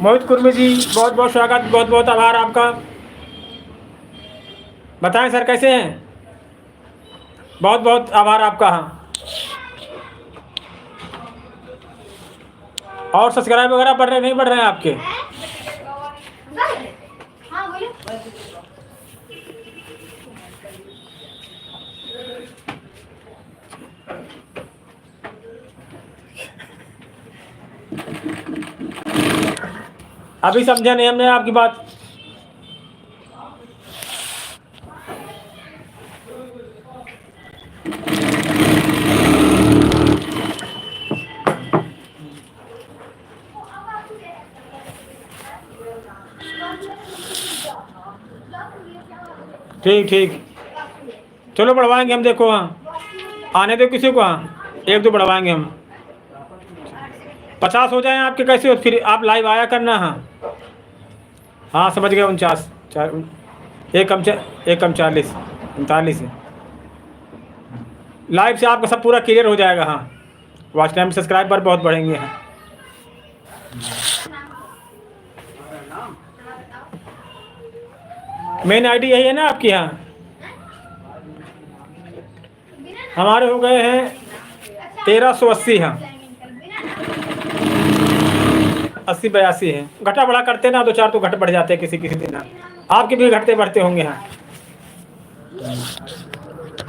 मोहित कुर्मी जी, बहुत बहुत स्वागत, बहुत बहुत आभार आपका। बताएं सर कैसे हैं? बहुत बहुत आभार आपका। हाँ, और सब्सक्राइब वगैरह बढ़ रहे नहीं बढ़ रहे हैं आपके? हाँ बोलो। अभी समझा नहीं हमने आपकी बात। ठीक ठीक, चलो बढ़वाएंगे हम, देखो। हाँ, आने दो किसी को। हाँ, एक दो बढ़वाएंगे हम। 50 हो जाए आपके, कैसे हो? फिर आप लाइव आया करना। हाँ हाँ, समझ गए। 49 चार, एक कम 40, 39 है। लाइव से आपका सब पूरा क्लियर हो जाएगा। हाँ, वॉच टाइम, सब्सक्राइबर बहुत बढ़ेंगे। हाँ, मेन आईडी यही है ना आपकी? यहाँ हमारे हो गए हैं 1380। हाँ, 80 82 है। घटा बढ़ा करते ना, 2 4 तो घट बढ़ जाते हैं किसी किसी दिन। हाँ, आपके भी घटते बढ़ते होंगे। हाँ,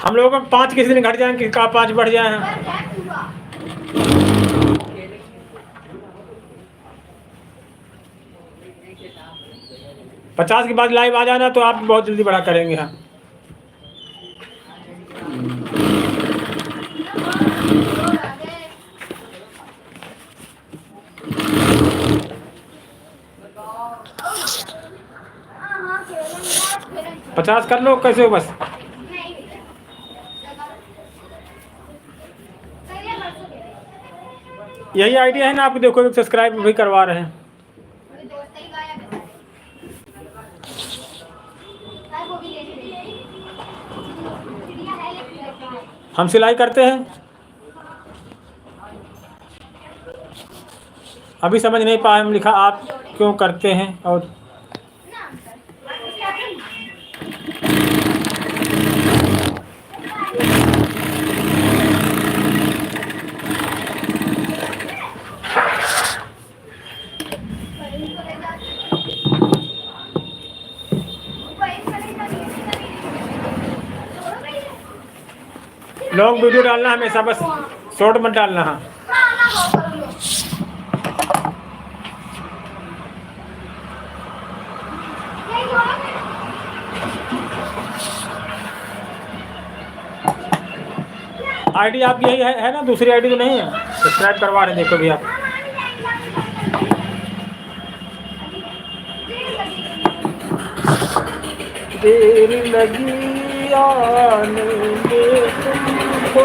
हम लोगों को 5 किसी दिन घट जाएंगे, किसी का 5 बढ़ जाए। हाँ, 50 के बाद लाइव आ जाना, तो आप बहुत जल्दी बढ़ा करेंगे। हाँ, हाँ खेलेंगे। 50 कर लो, कैसे हो? बस यही आइडिया है ना आपको? देखो, सब्सक्राइब भी करवा रहे हैं। हम सिलाई करते हैं। अभी समझ नहीं पाए हम, लिखा आप क्यों करते हैं। और लॉन्ग वीडियो डालना हमेशा, बस शॉर्ट मत डालना। हाँ, आईडी आपकी यही है ना? दूसरी आईडी तो नहीं है? सब्सक्राइब करवा रहे हैं, देखो भी आप। देर लगी आने में तुमको,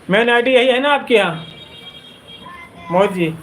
मेन आईडी यही है ना आपके यहाँ मोहित जी?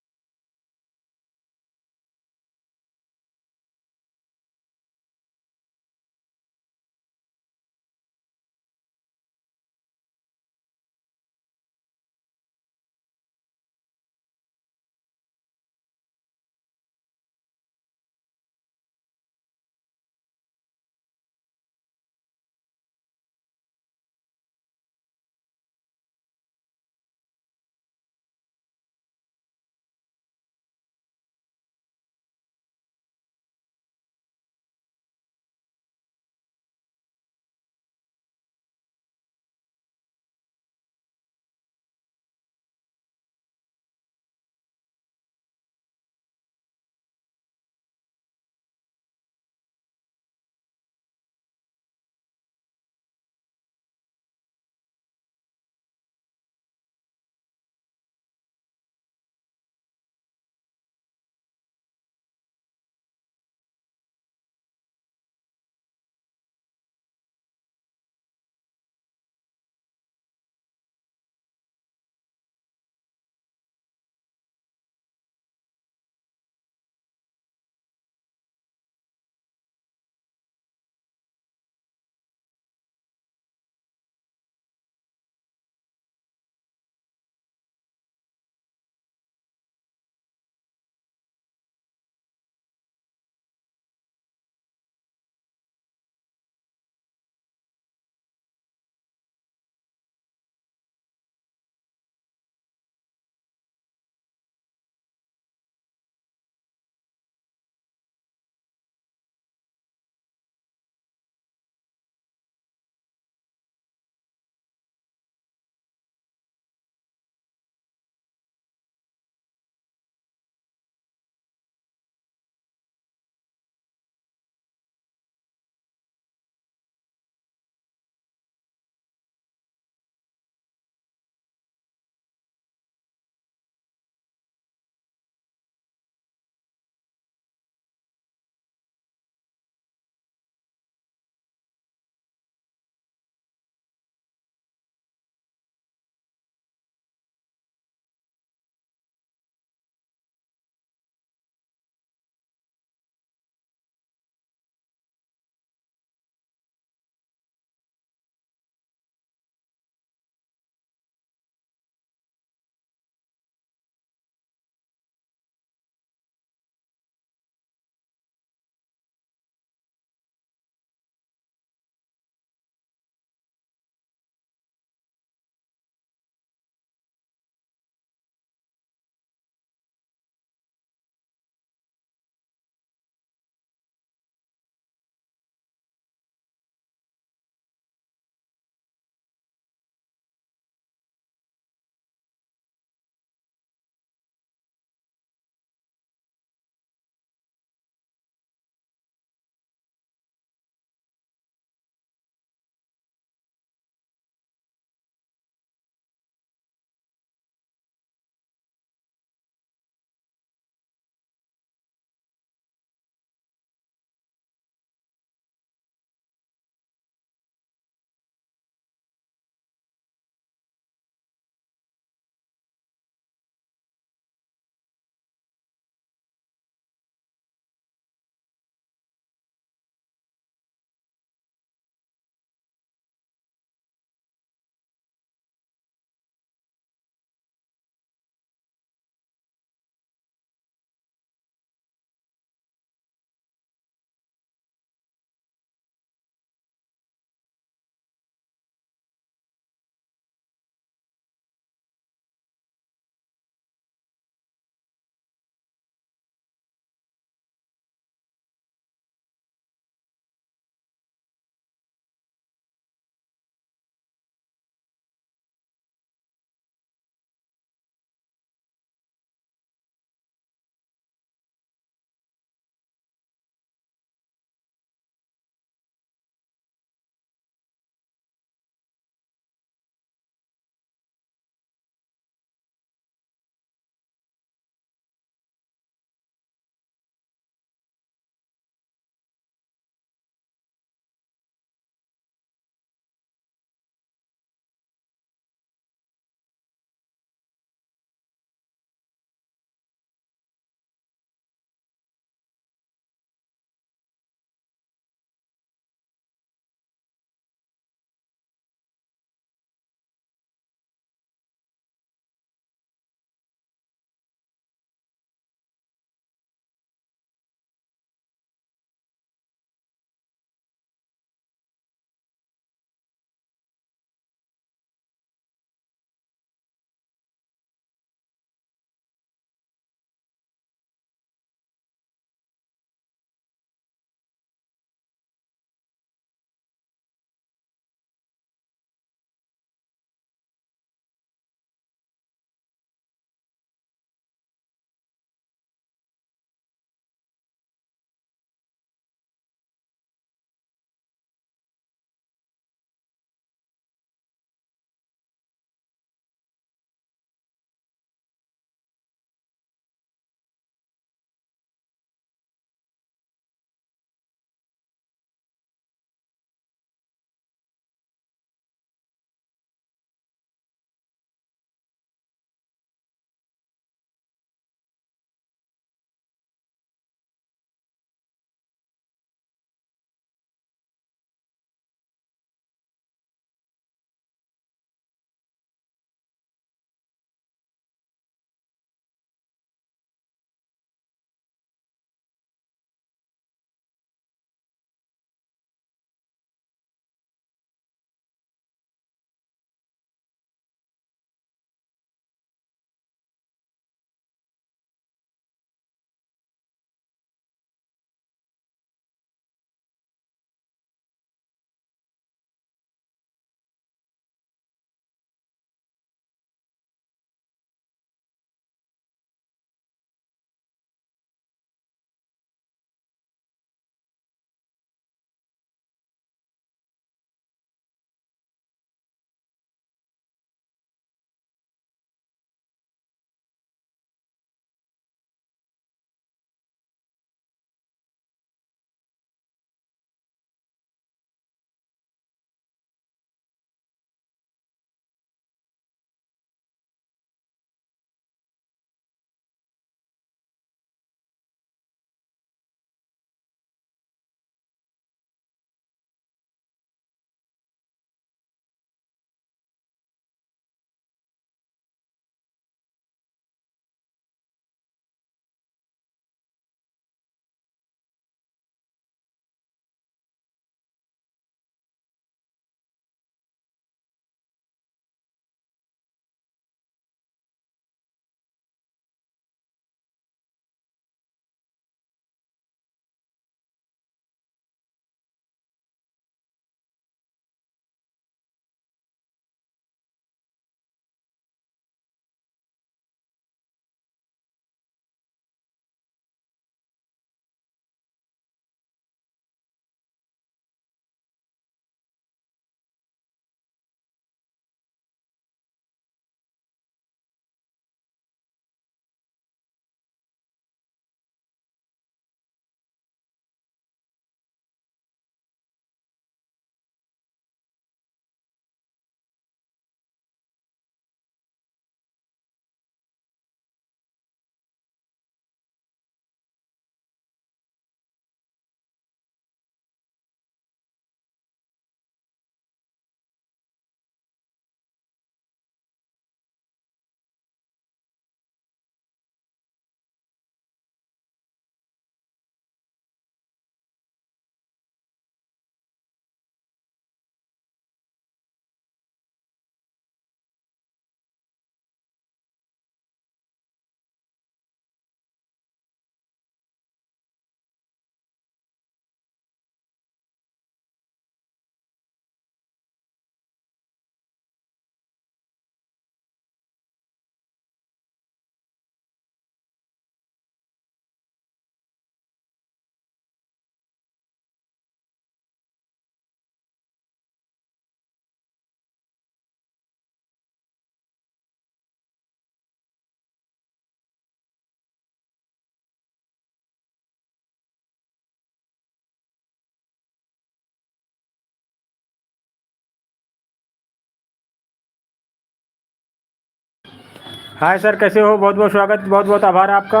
हाय सर, कैसे हो? बहुत बहुत स्वागत, बहुत बहुत आभार आपका।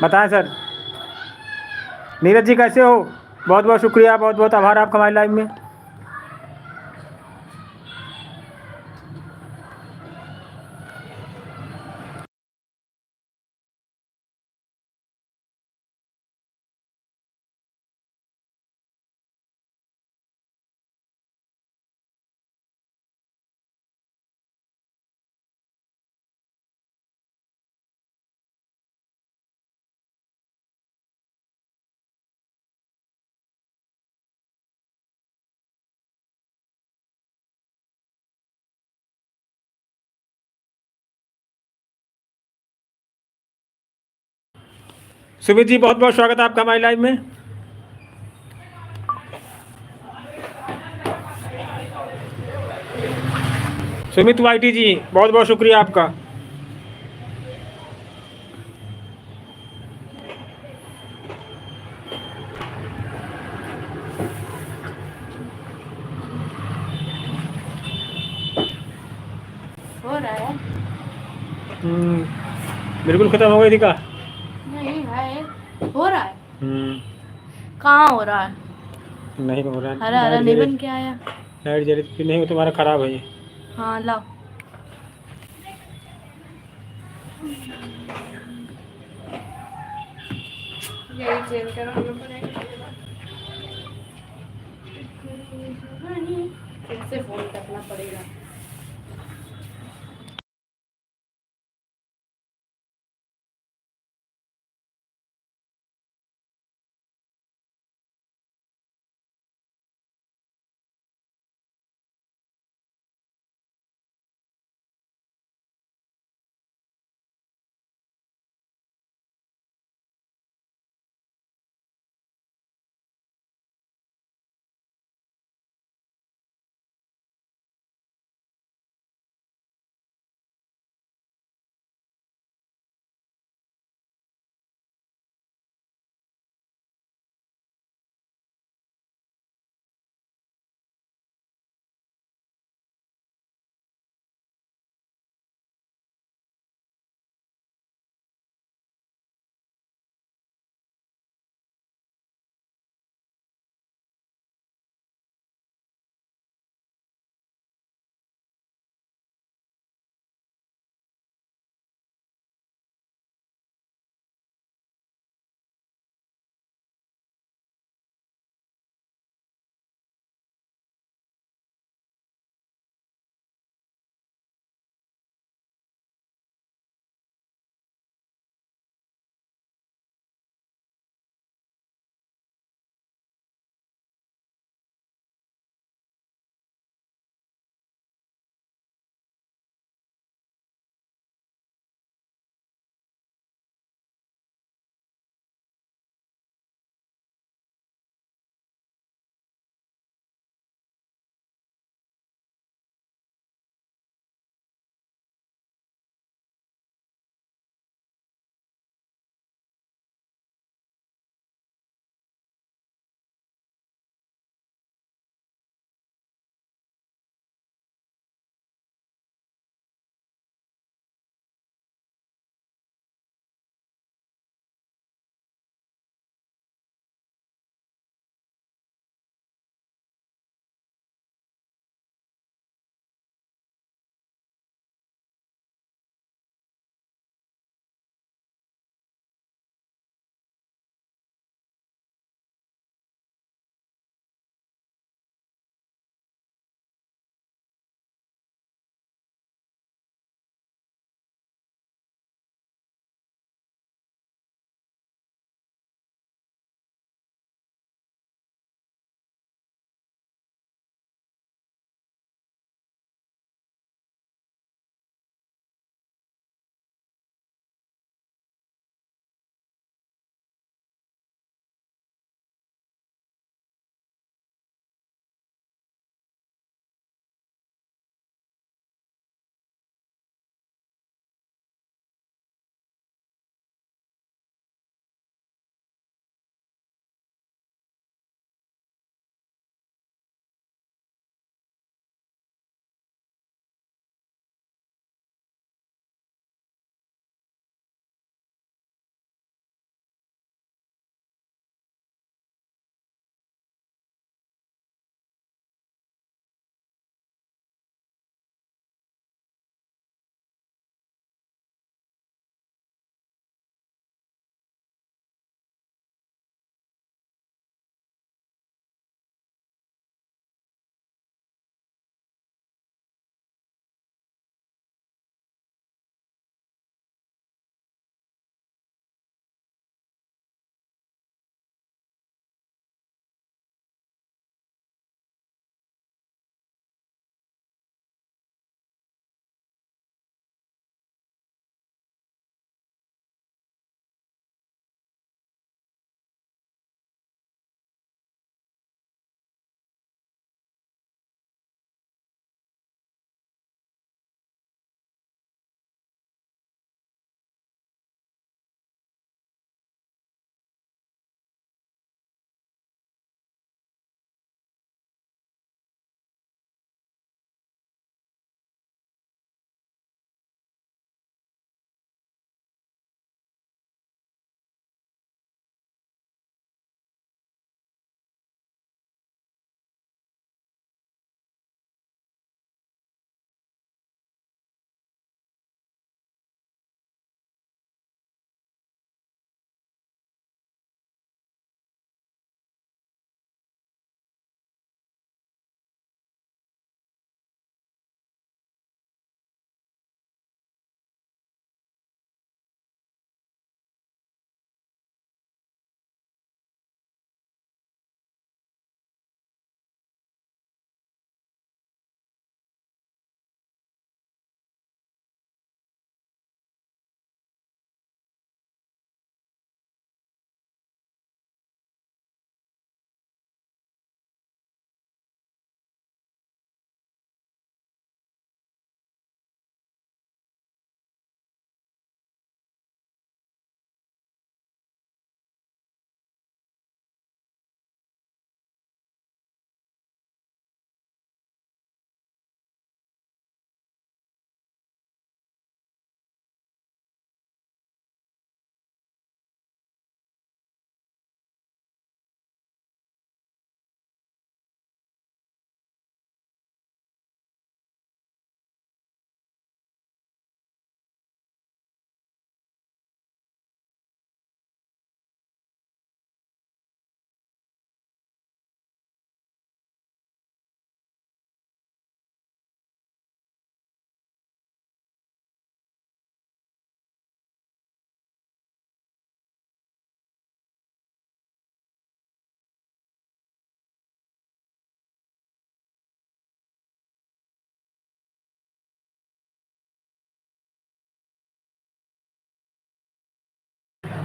बताएं सर। नीरज जी कैसे हो? बहुत बहुत शुक्रिया, बहुत बहुत आभार आपका हमारे लाइव में। सुमित जी बहुत बहुत स्वागत है आपका हमारे लाइव में। सुमित वाईटी जी बहुत बहुत शुक्रिया आपका। हो रहा है? बिल्कुल खत्म हो गई थी का। नहीं है, हो रहा है। हम्म, कहाँ हो रहा है? नहीं हो रहा। हरा हरा लाइट नहीं जले, बन के आया। लाइट जले तो नहीं, वो तुम्हारा खराब है ये। हाँ लाओ। यही चेंज करवाना पड़ेगा। फिर से फोन करना पड़ेगा।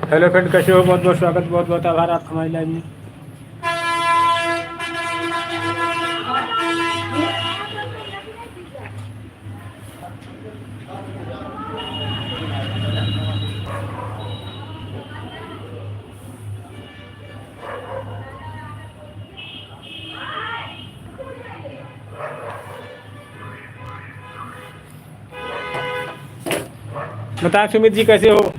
हेलो फ्रेंड, कैसे हो? बहुत बहुत स्वागत, बहुत बहुत आभार आपका हमारी लाइव में। बताएं सुमित जी, कैसे हो?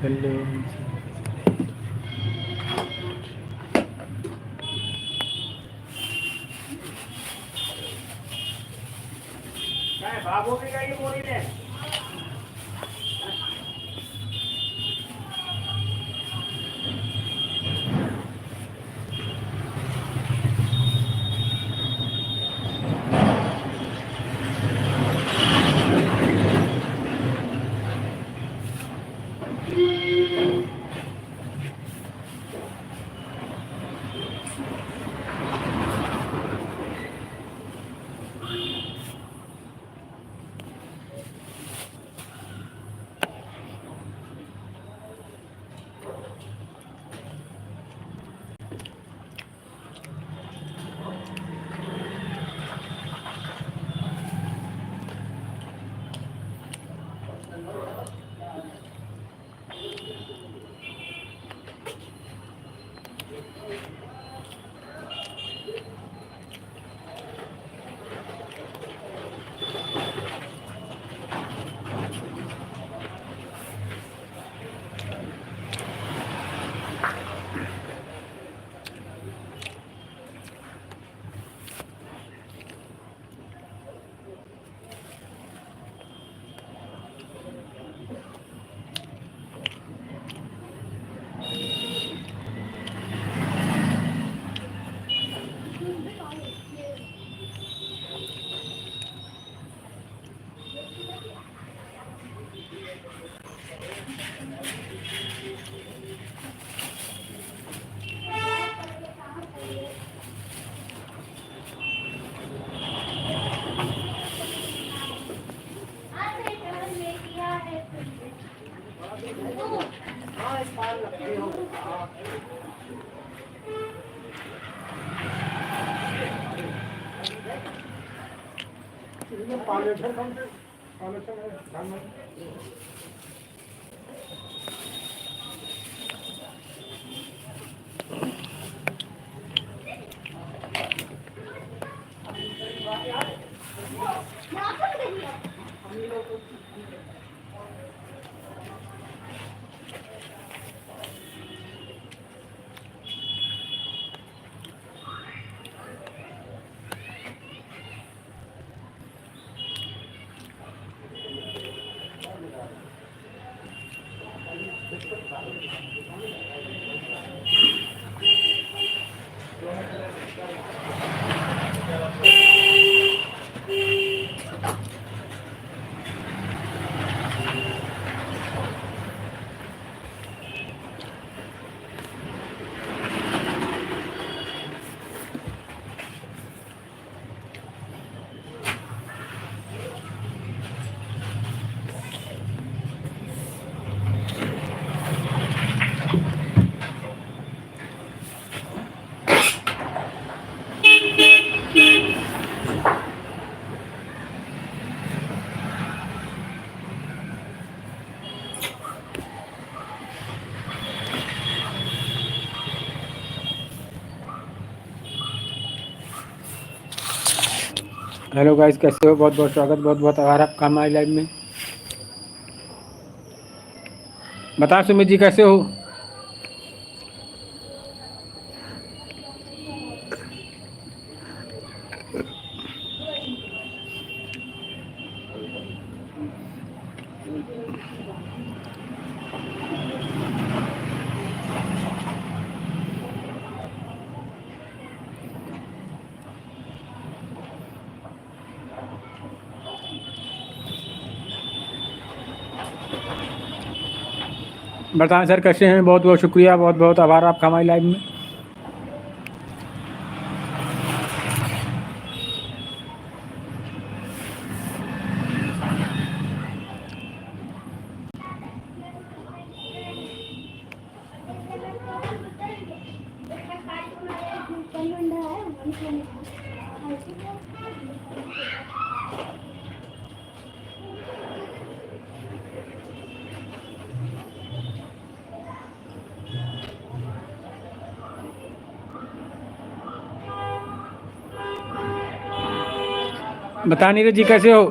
हेलो बाबू की गाड़ी बोली ने हेलो गाइस, कैसे हो? बहुत बहुत स्वागत, बहुत बहुत आभार आपका हमारी लाइव में। बताएं सुमित जी, कैसे हो? बताएं सर, कैसे हैं? बहुत बहुत शुक्रिया, बहुत बहुत आभार आपका हमारी लाइव में। बता नीरज जी कैसे हो?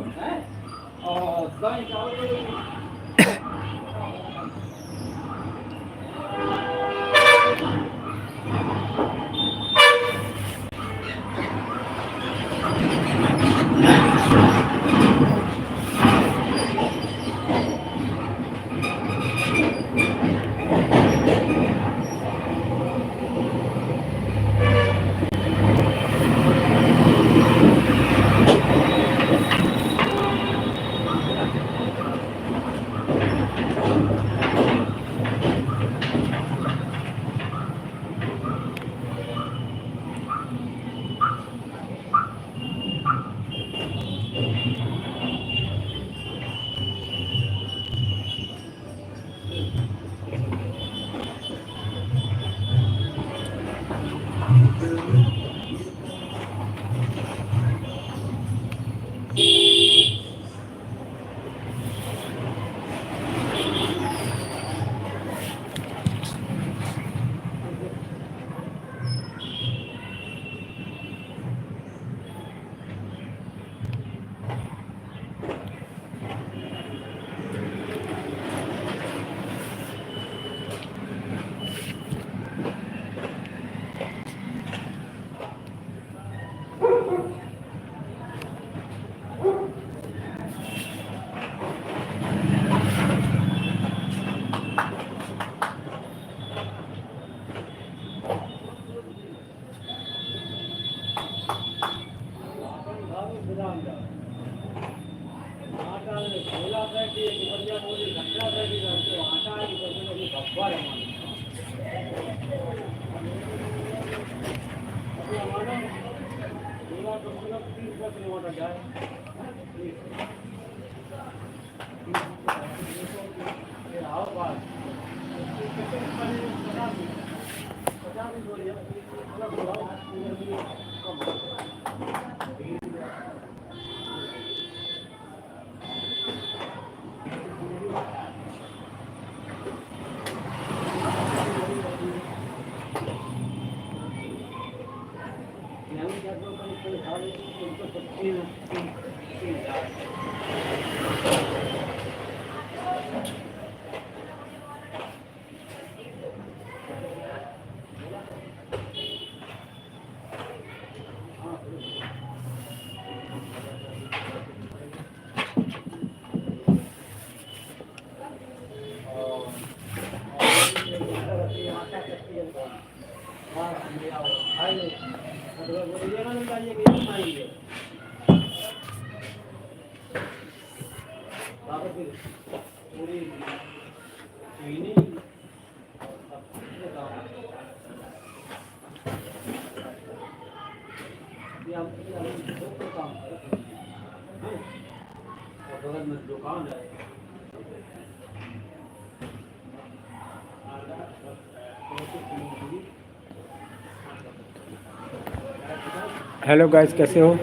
हेलो गाइस, कैसे हो?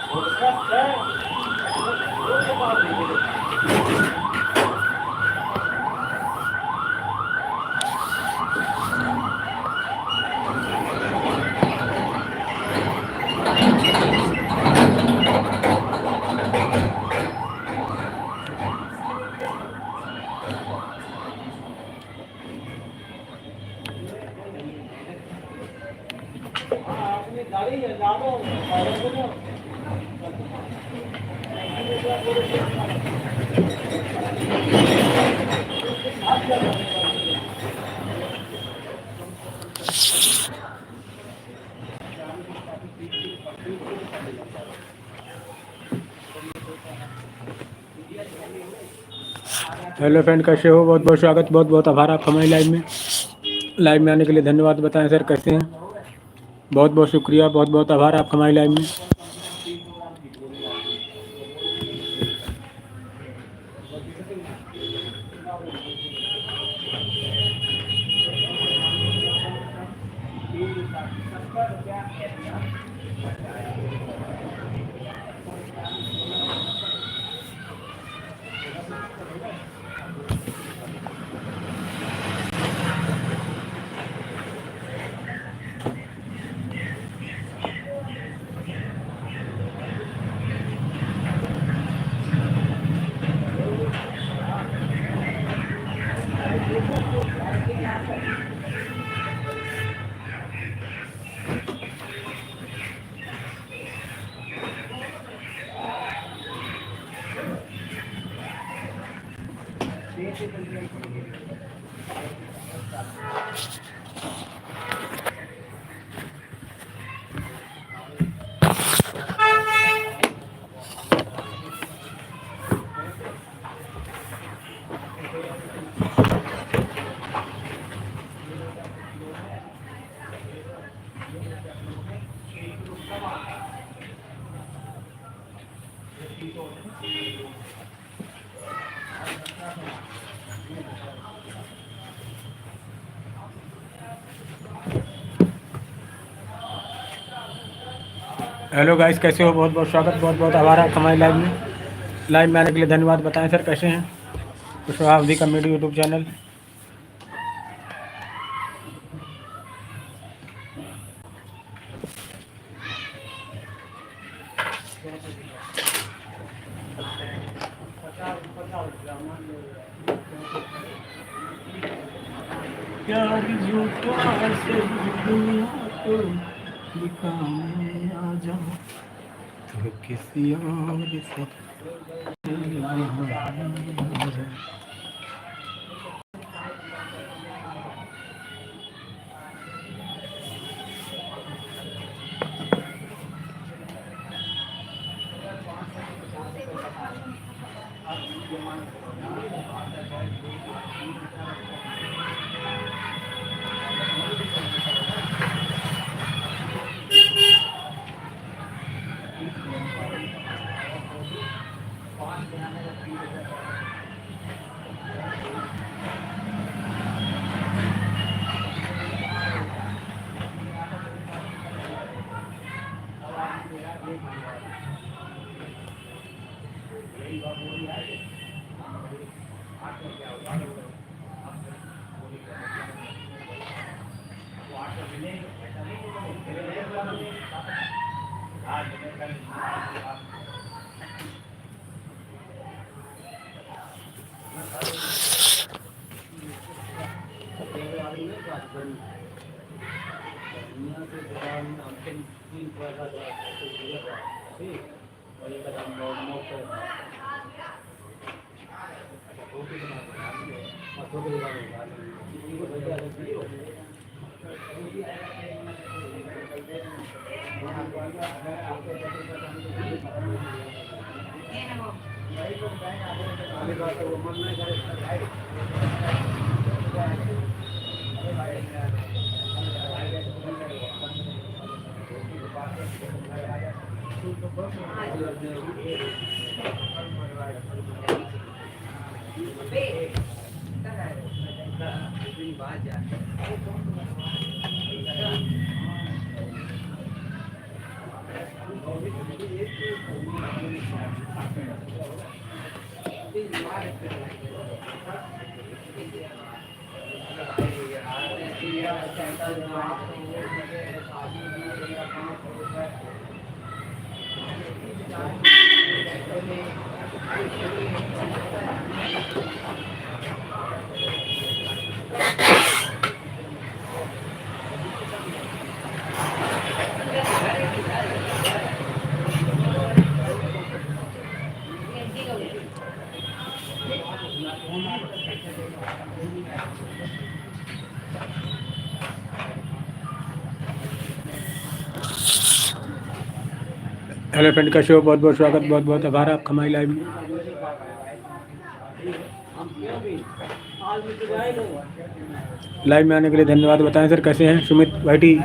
हेलो फ्रेंड, कैसे हो? बहुत बहुत स्वागत, बहुत बहुत आभार आपका हमारी लाइव में आने के लिए। धन्यवाद। बताएं सर कैसे हैं? बहुत बहुत शुक्रिया, बहुत बहुत आभार आपका हमारी लाइव में। हेलो गाइस, कैसे हो? बहुत बहुत स्वागत, बहुत बहुत आभार आपका हमारी लाइव में आने के लिए। धन्यवाद। बताएं सर कैसे हैं? कुशवाहा अवधी कॉमेडी यूट्यूब चैनल। आ जाओ तो किसी और से हेलो फ्रेंड, का शो बहुत बहुत स्वागत, बहुत बहुत आभार आपका हमारी लाइव में। लाइव में आने के लिए धन्यवाद। बताएं सर कैसे हैं सुमित भाईटी?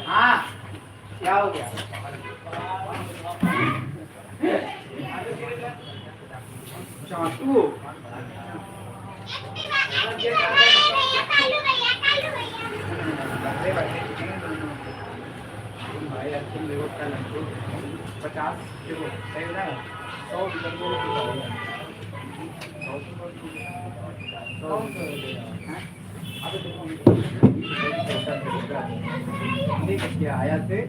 हाँ क्या हो गया? चाकू भाई अच्छे लेवल का लंचो 50 किलो सही ना 100 किलो आया थे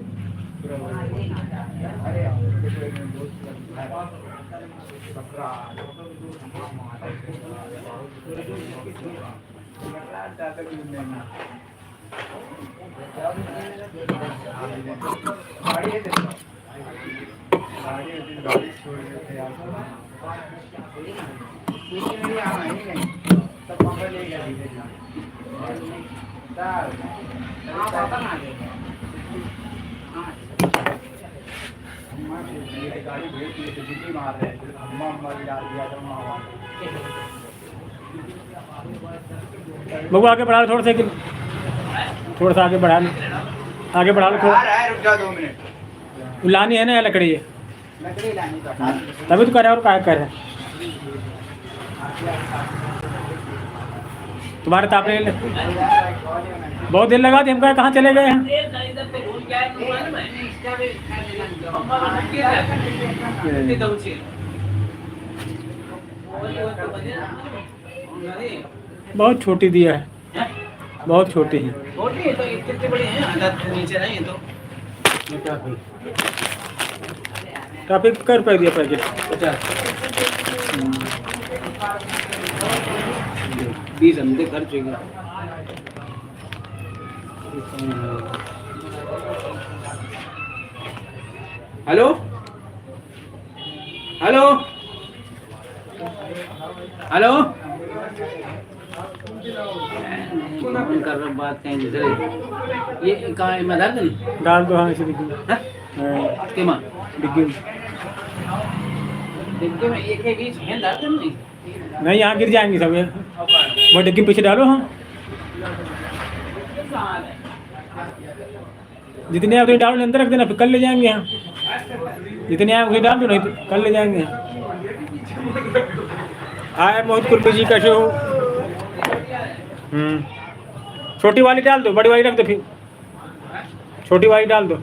अरे गाड़ी भेज दी मार रहे बबू आगे बढ़ा लो थोड़ा सा, थोड़ा सा आगे बढ़ा लो, आगे बढ़ा लो थोड़ा। रुक जाओ 2 मिनट। लानी है ना या लकड़ी है? लकड़ी लानी तो तभी तो करे और क्या करे तुम्हारे तापने बहुत देर लगा दी। हम कहाँ चले गए हैं? बहुत छोटी दिया है, बहुत छोटी है। ट्रैफिक कर पे दिया पैकेट 20 हमने खर्च हो गया। हेलो हेलो हेलो कौन कर रहा बात कहीं दूसरे? ये कहाँ है? मैं डाल दो। हाँ इसे डिग्गी में। के माँ डिग्गी में डिग्गी में एक एक बीच है डाल नहीं। नहीं, यहाँ गिर जाएंगी सब। वो डिग्गी पीछे डालो। हाँ जितने आप डाल अंदर रख देना, फिर कल ले जाएंगे यहाँ। जितने आप डाल दो, नहीं तो कल ले जाएंगे यहाँ। आए मोहित कुर्मी जी, कैसे हो? छोटी वाली डाल दो, बड़ी वाली रख दो, फिर छोटी वाली डाल दो।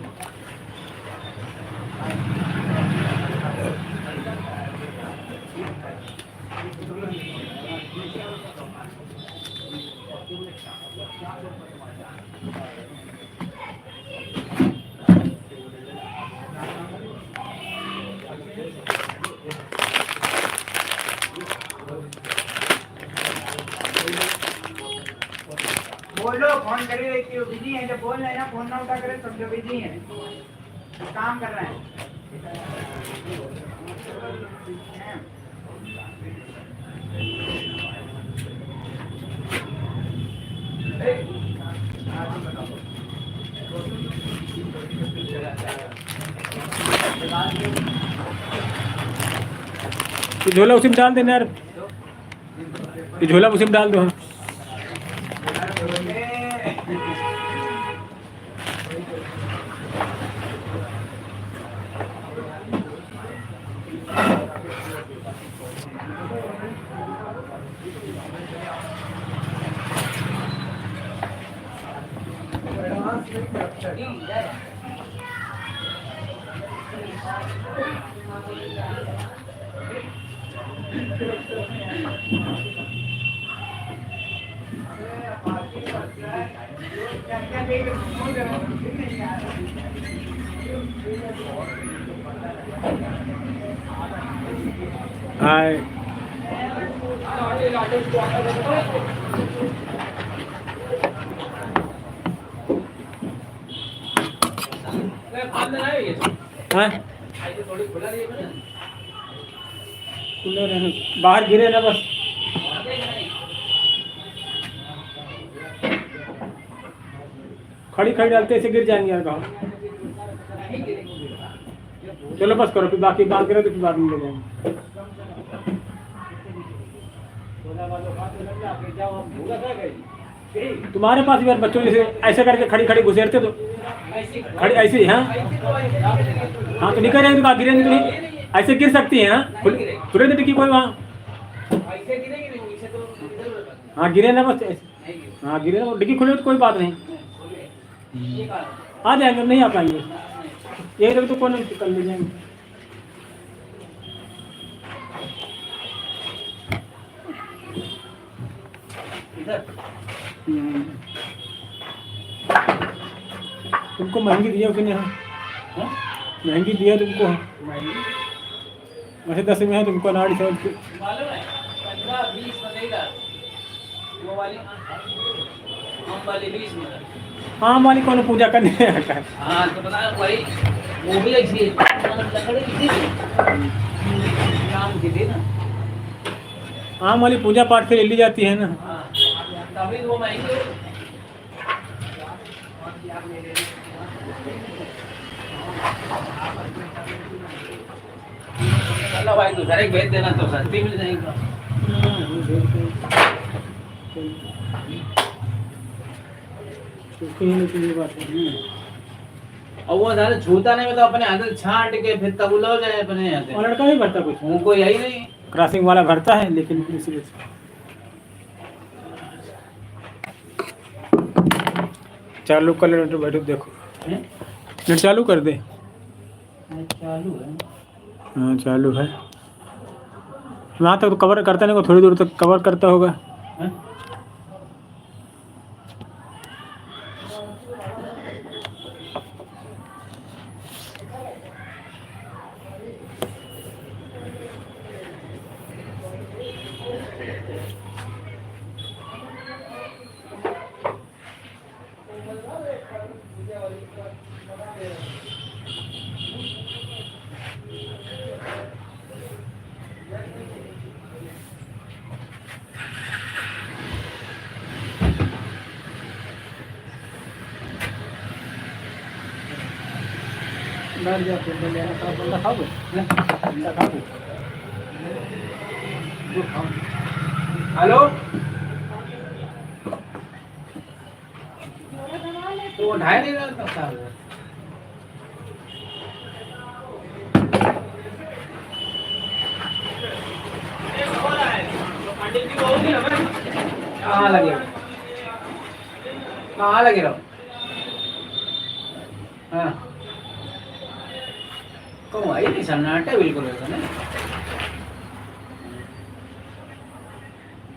बोलो, फोन करी रहती हो, बिजी है, जब बोल रहे हैं ना फोन ना उठा करे समझो बिजी है, काम कर रहे हैं। ये झोला उसी में डाल देना यार, ये झोला उसी में डाल दो। हाँ, आए हाँ, कूलर है, बाहर गिरे ना बस। खड़ी खड़ी डालते ऐसे गिर जाएंगे यार गाँव। चलो बस करो, फिर बाकी काम करो तो फिर बाद में ले जाएंगे। तुम्हारे पास भी यार बच्चों जैसे ऐसे करके खड़ी खड़ी घुसेरते तो खड़ी ऐसे ही। हाँ हाँ, तो निकल जाएंगे तो गिरेंगे तो नहीं, ऐसे गिर सकती हैं। हाँ, खुले तो टिकी कोई वहाँ। हाँ गिरे ना बस ऐसे। हाँ गिरे ना, डिक्की खुले तो कोई बात नहीं, आ जाएंगे। नहीं आ पाएंगे, यही लोग तो कौन कर ले जाएंगे। तुमको महंगी दिया उसने? हाँ, महंगी दिया तुमको। वैसे 10 में है तुमको, 950 की। मालूम है 15-20 बनेगा वो वाली, हम वाली 20 में। हाँ, मालिक कौन पूजा करने आता है। हाँ तो बता भाई, वो भी ऐसी लकड़ी की थी, काम की थी ना। हाँ मालिक, पूजा पाठ के लिए ली जाती है ना। हाँ तभी वो महंगी। चलो भाई, तू डायरेक्ट भेज देना तो सस्ती मिल जाएगी। और वो सारे छूता नहीं, तो अपने हाथ छांट के फिर तब उलाओ जाए अपने यहाँ। और लड़का नहीं भरता कुछ, उनको यही नहीं। क्रॉसिंग वाला भरता है, लेकिन इसी वजह से। चालू कर ले, बैठो देखो। नेट चालू कर दे। चालू है। हाँ चालू है। वहाँ तक तो कवर करता नहीं, को थोड़ी दूर तक कवर करता होगा। हेलो, तो वो ढाई नहीं रहा था। कहाँ लगे हो? कहाँ लगे रहो? हाँ कहूँ आई नहीं सन्नाटा बिल्कुल ऐसा ना।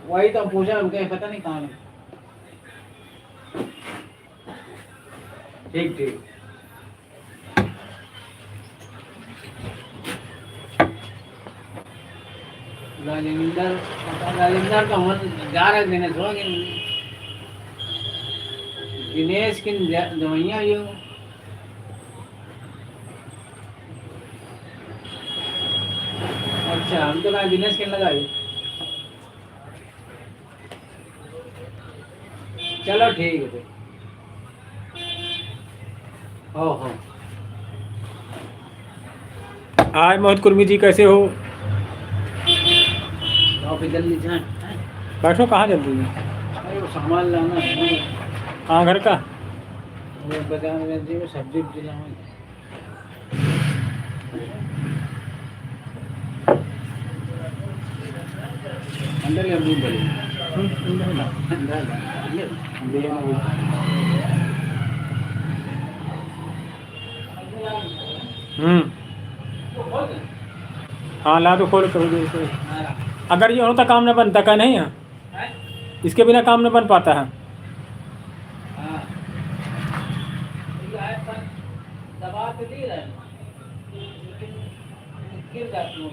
वही तो पूछा उनका पता नहीं कहाँ लगे। ठीक ठीक राजेंद्र का मन जा रहा है दिनेश हो कि दिनेश की दवाइयाँ ये अच्छा हम तो कहा दिनेश के लगाई। चलो ठीक है फिर। हो हाय मोहित कुर्मी जी, कैसे हो? तो फिर जल्दी जाए। बैठो, कहाँ जल्दी है? अरे वो सामान लाना है हाँ, घर का। वो बाजार जी में सब्जी लाना अंदर या दूध भरी हाँ ला दो, खोल कर दो। अगर ये होता काम न बनता का नहीं है, इसके बिना काम न बन पाता है। दबा तो दी रहे गिर जाती हूँ।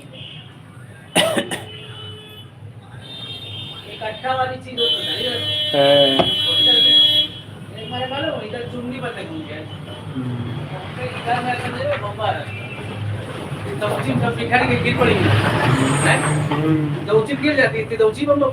इकट्ठा वाली चीज होती है हमारे मालूम इधर चुन्नी पर तक घूम गया इधर मैं समझे बम्बार दौची सब बिखर के गिर पड़ी है। दौची गिर जाती थी दौची बम्बा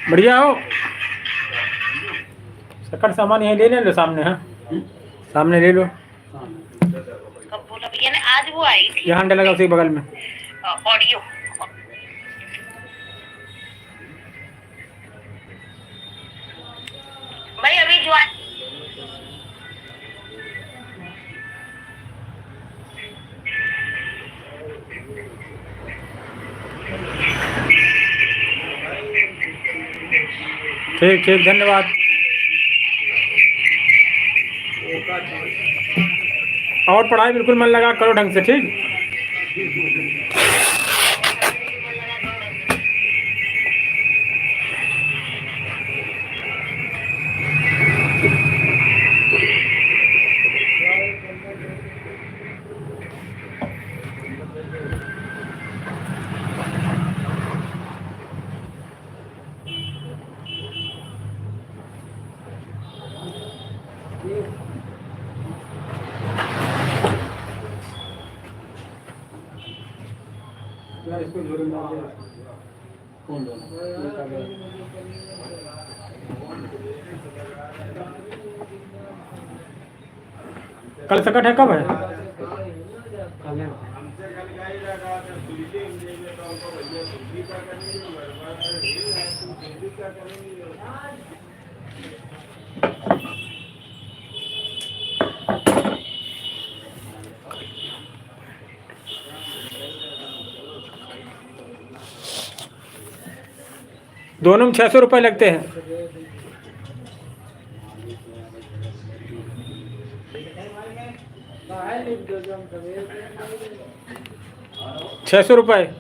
बढ़िया हो सकट सामान यहीं ले लो सामने। हाँ सामने ले लो। कब बोला भैया ने? आज वो आई थी यहाँ डला उसी बगल में। ऑडियो। भाई अभी जो ठीक ठीक धन्यवाद। और पढ़ाई बिल्कुल मन लगा करो ढंग से। ठीक कल सकट है कब है? दोनों में 600 रुपये लगते हैं। 600 रुपये।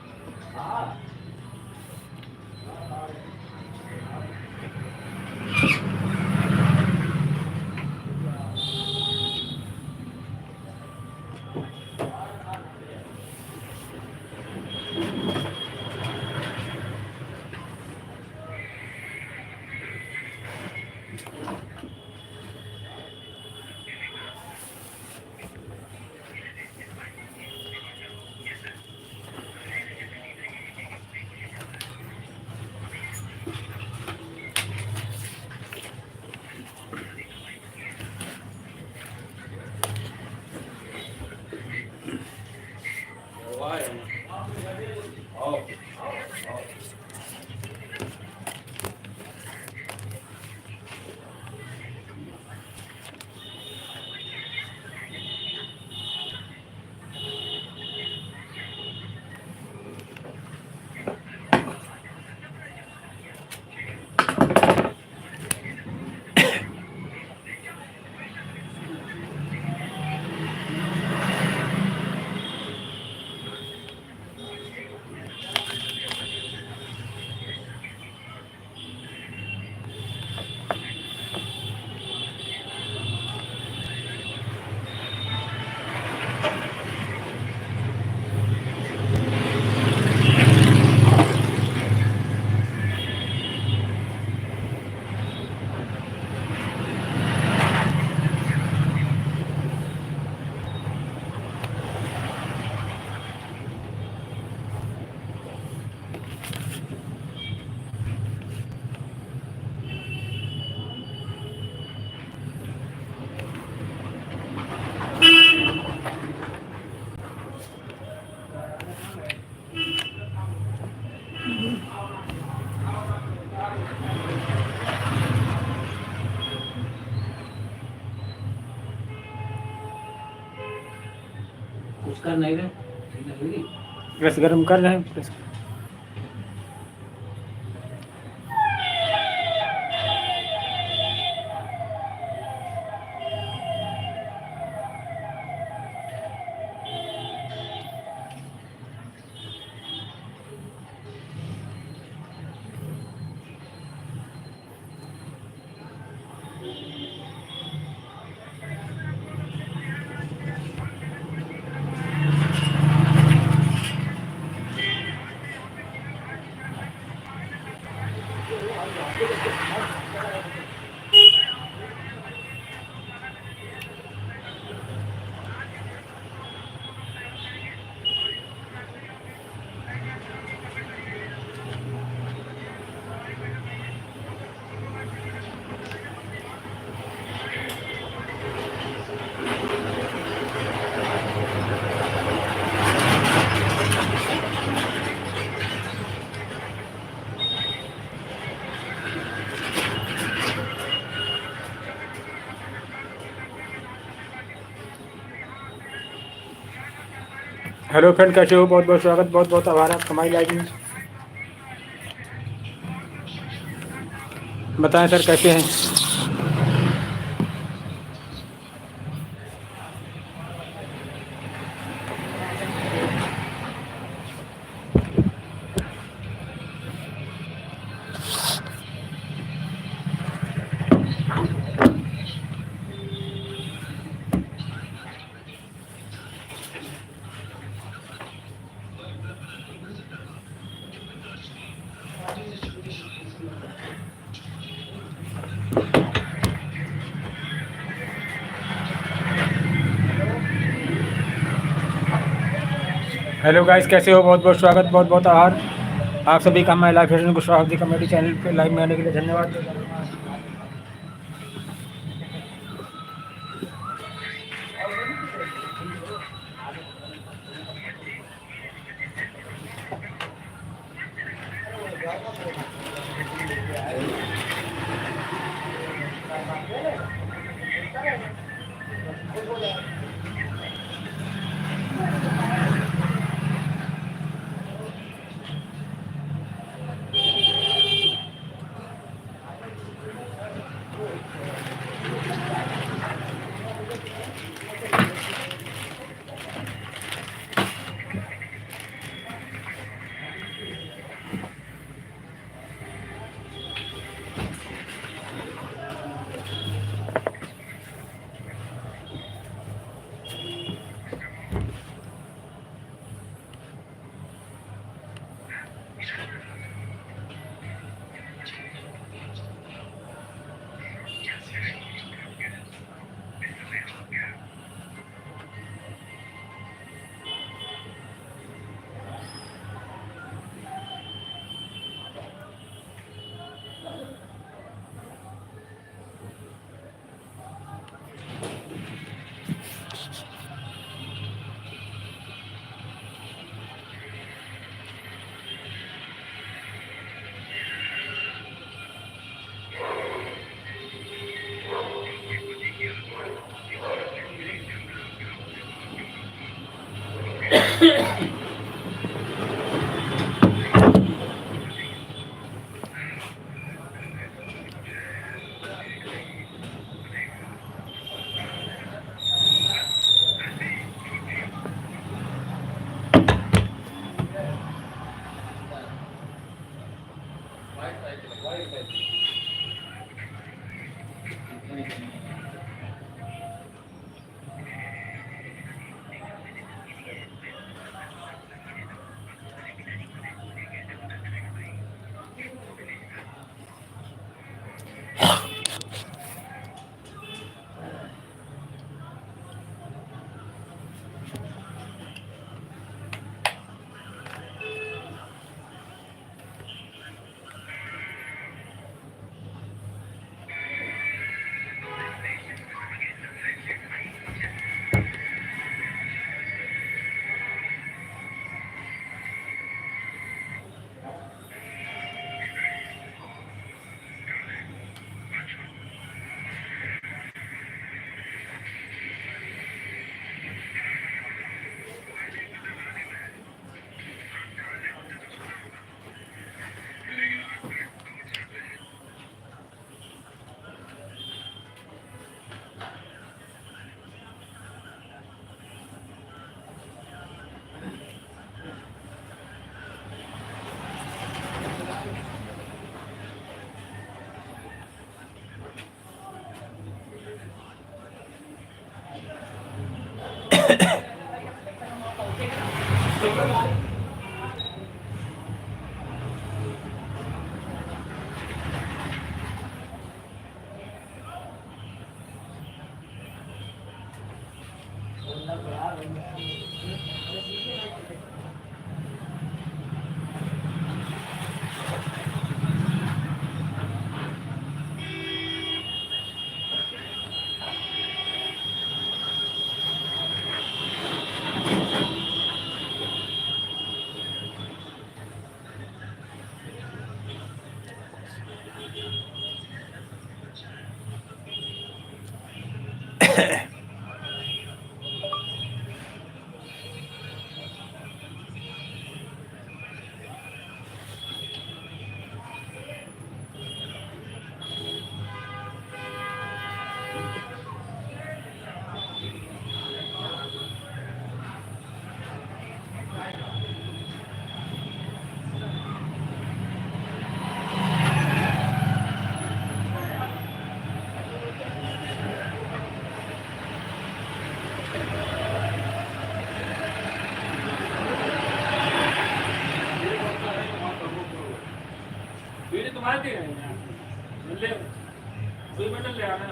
उसका नहीं रहे गैस गर्म कर रहे हैं। हेलो फ्रेंड, कैसे हो? बहुत बहुत स्वागत, बहुत बहुत आभार आप हमारी लाइव में। बताएं सर कैसे हैं? हेलो गाइस, कैसे हो? बहुत बहुत स्वागत, बहुत बहुत आभार आप सभी का हमारे live fashion Kushwaha committee channel पे लाइव में आने के लिए धन्यवाद। माहिती आहे दुई मिनट ले आना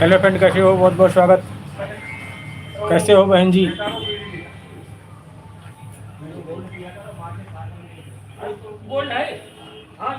हेलो फ्रेंड, कैसे हो? बहुत बहुत स्वागत। कैसे हो बहन जी? गोल्ड है? हाँ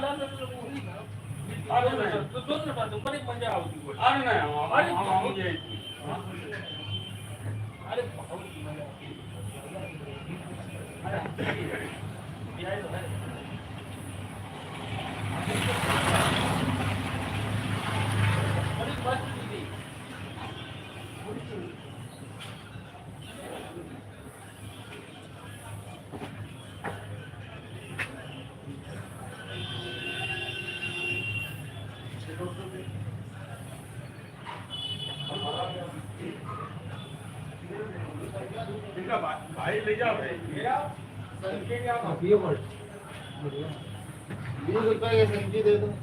भाई ले जाओ भाई। 20 रुपए की सब्जी दे दो।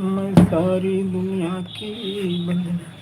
मैं सारी दुनिया की बंदना।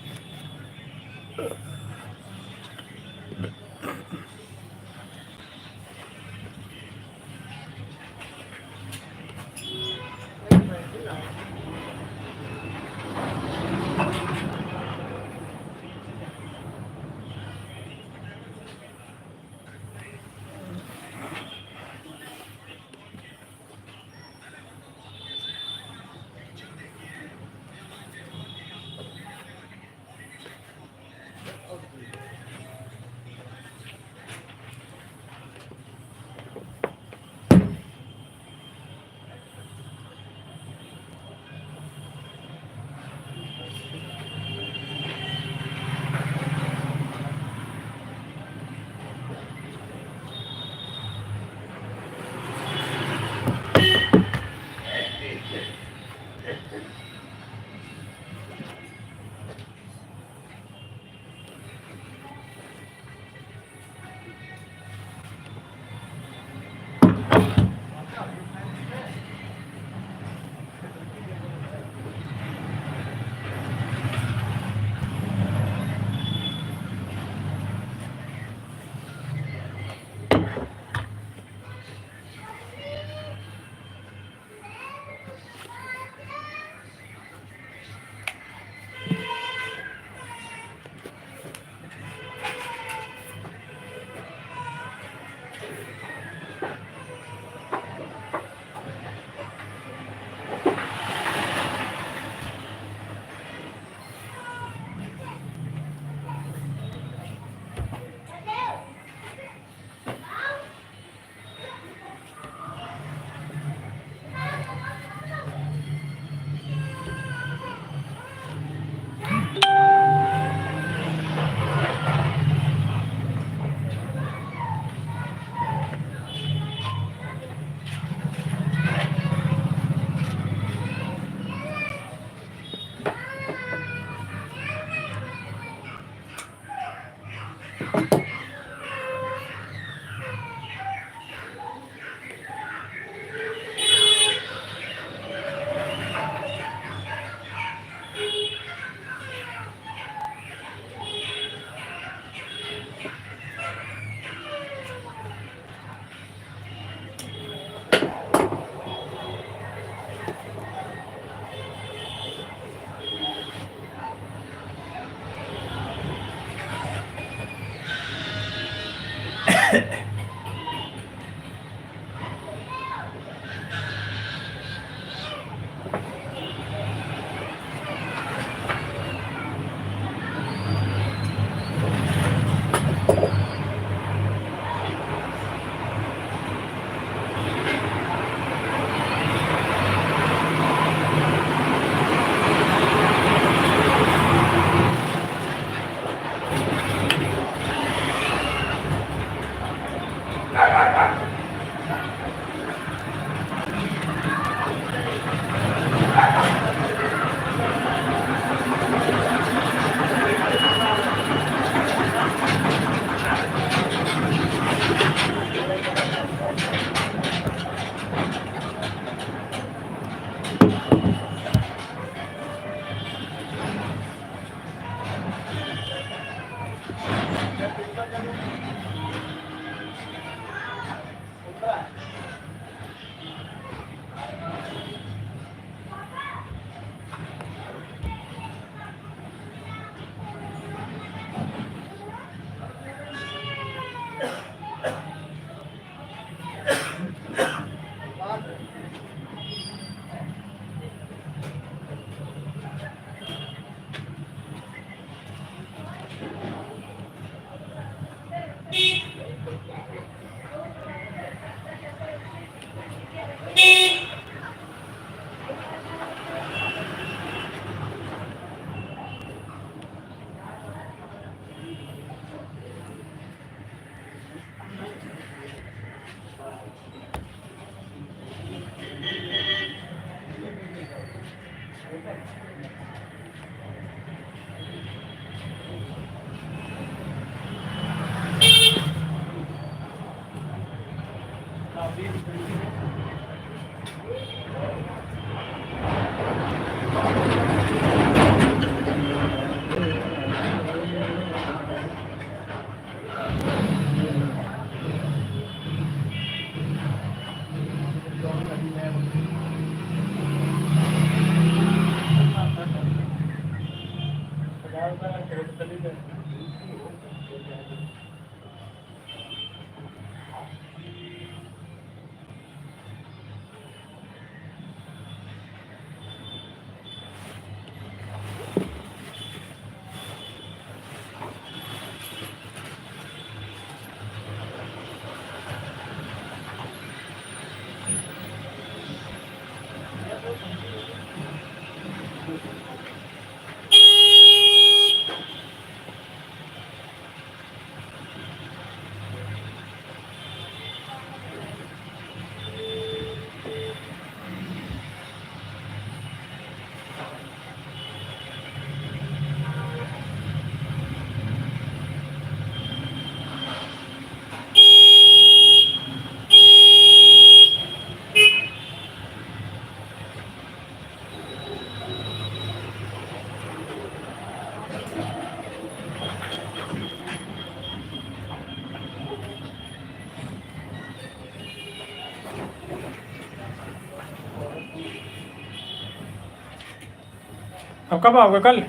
अब कब आओगे कल?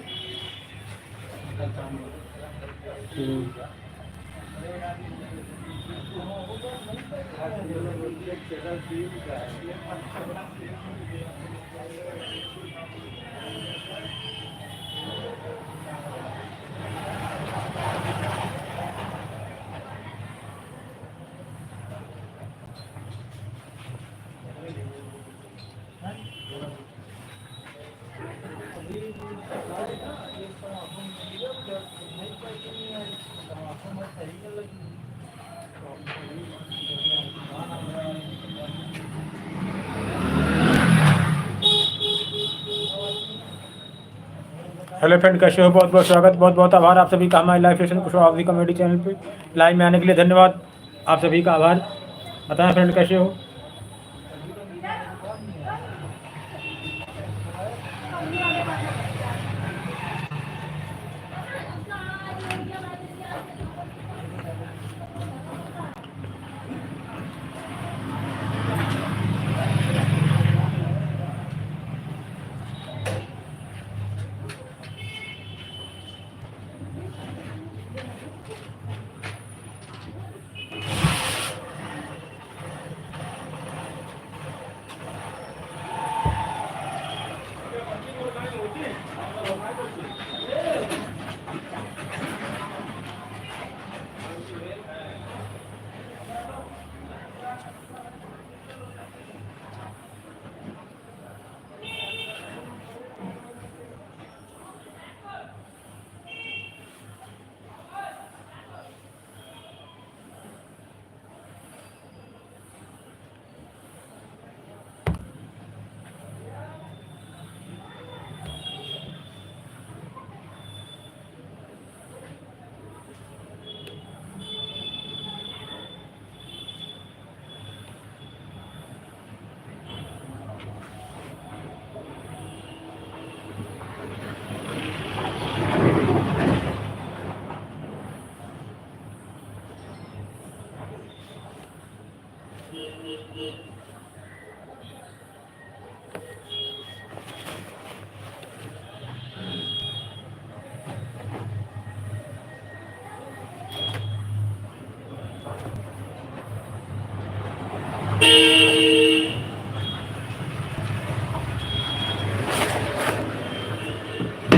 हेलो फ्रेंड, कैसे हो? बहुत बहुत स्वागत, बहुत बहुत आभार आप सभी का हमारे लाइव सेशन कुशवाहा अवधी कॉमेडी चैनल पे लाइव में आने के लिए धन्यवाद। आप सभी का आभार। बताएं फ्रेंड कैसे हो?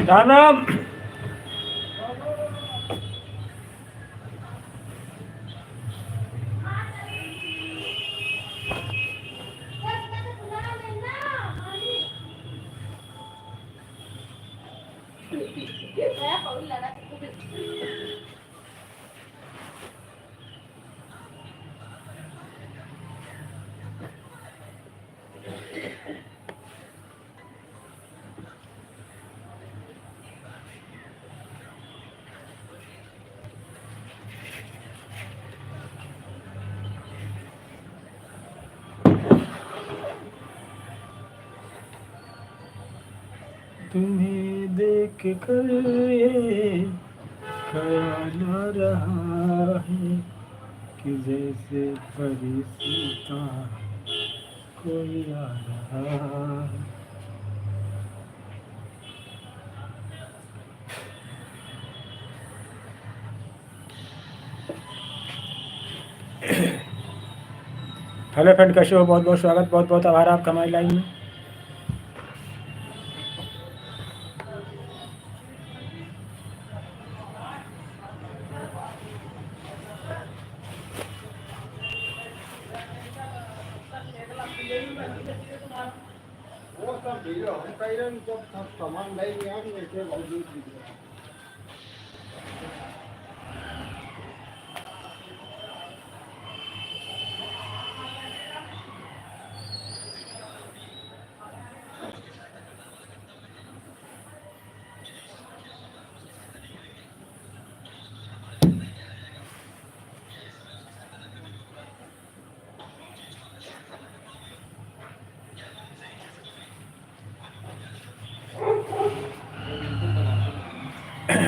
राम राम। तुम्हें देख कर ये ख्याल आ रहा है कि जैसे फरिश्ता कोई आ रहा है। हेलो फ्रेंड, कैसे हो? बहुत बहुत स्वागत, बहुत बहुत आभार आपका हमारी लाइव में।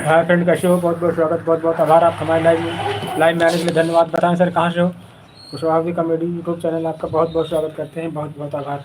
हाँ फ्रेंड, कैसे हो? बहुत बहुत स्वागत, बहुत बहुत आभार आपका हमारे लाइव में आने के लिए धन्यवाद। बताएं सर कहाँ से हो? कुशवाहा भी कॉमेडी यूट्यूब चैनल, आपका बहुत बहुत स्वागत करते हैं, बहुत बहुत आभार।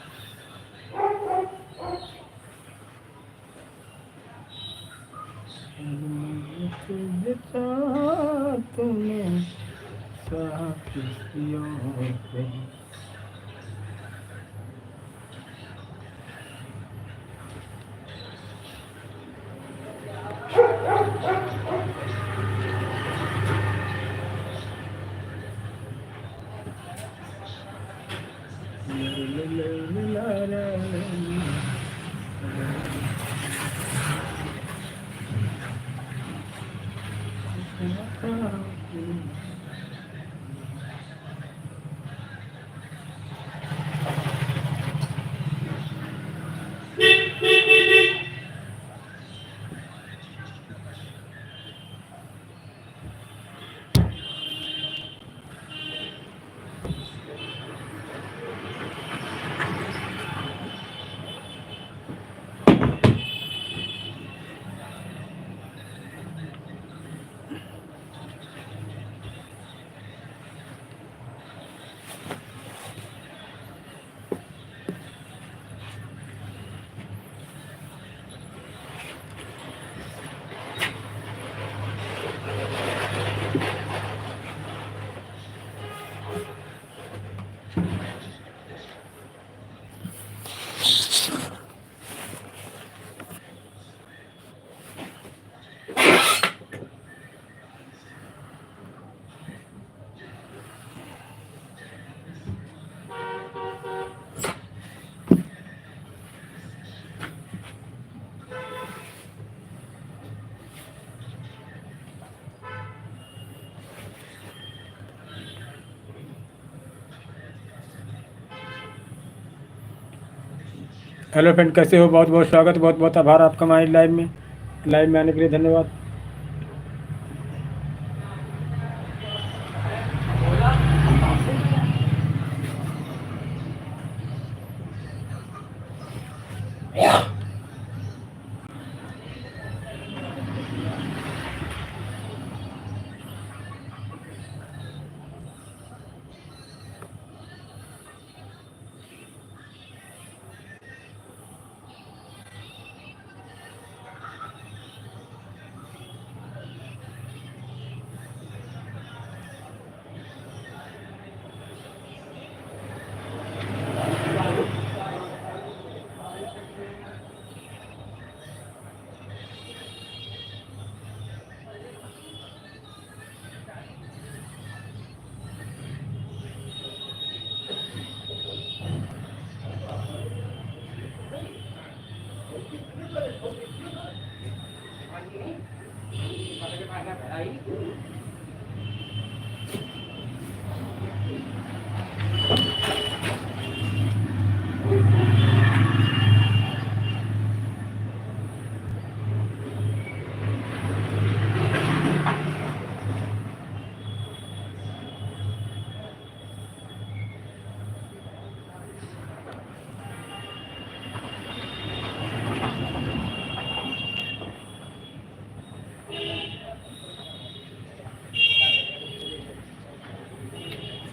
हेलो फ्रेंड, कैसे हो? बहुत बहुत स्वागत, बहुत बहुत आभार आपका हमारी लाइव में आने के लिए धन्यवाद।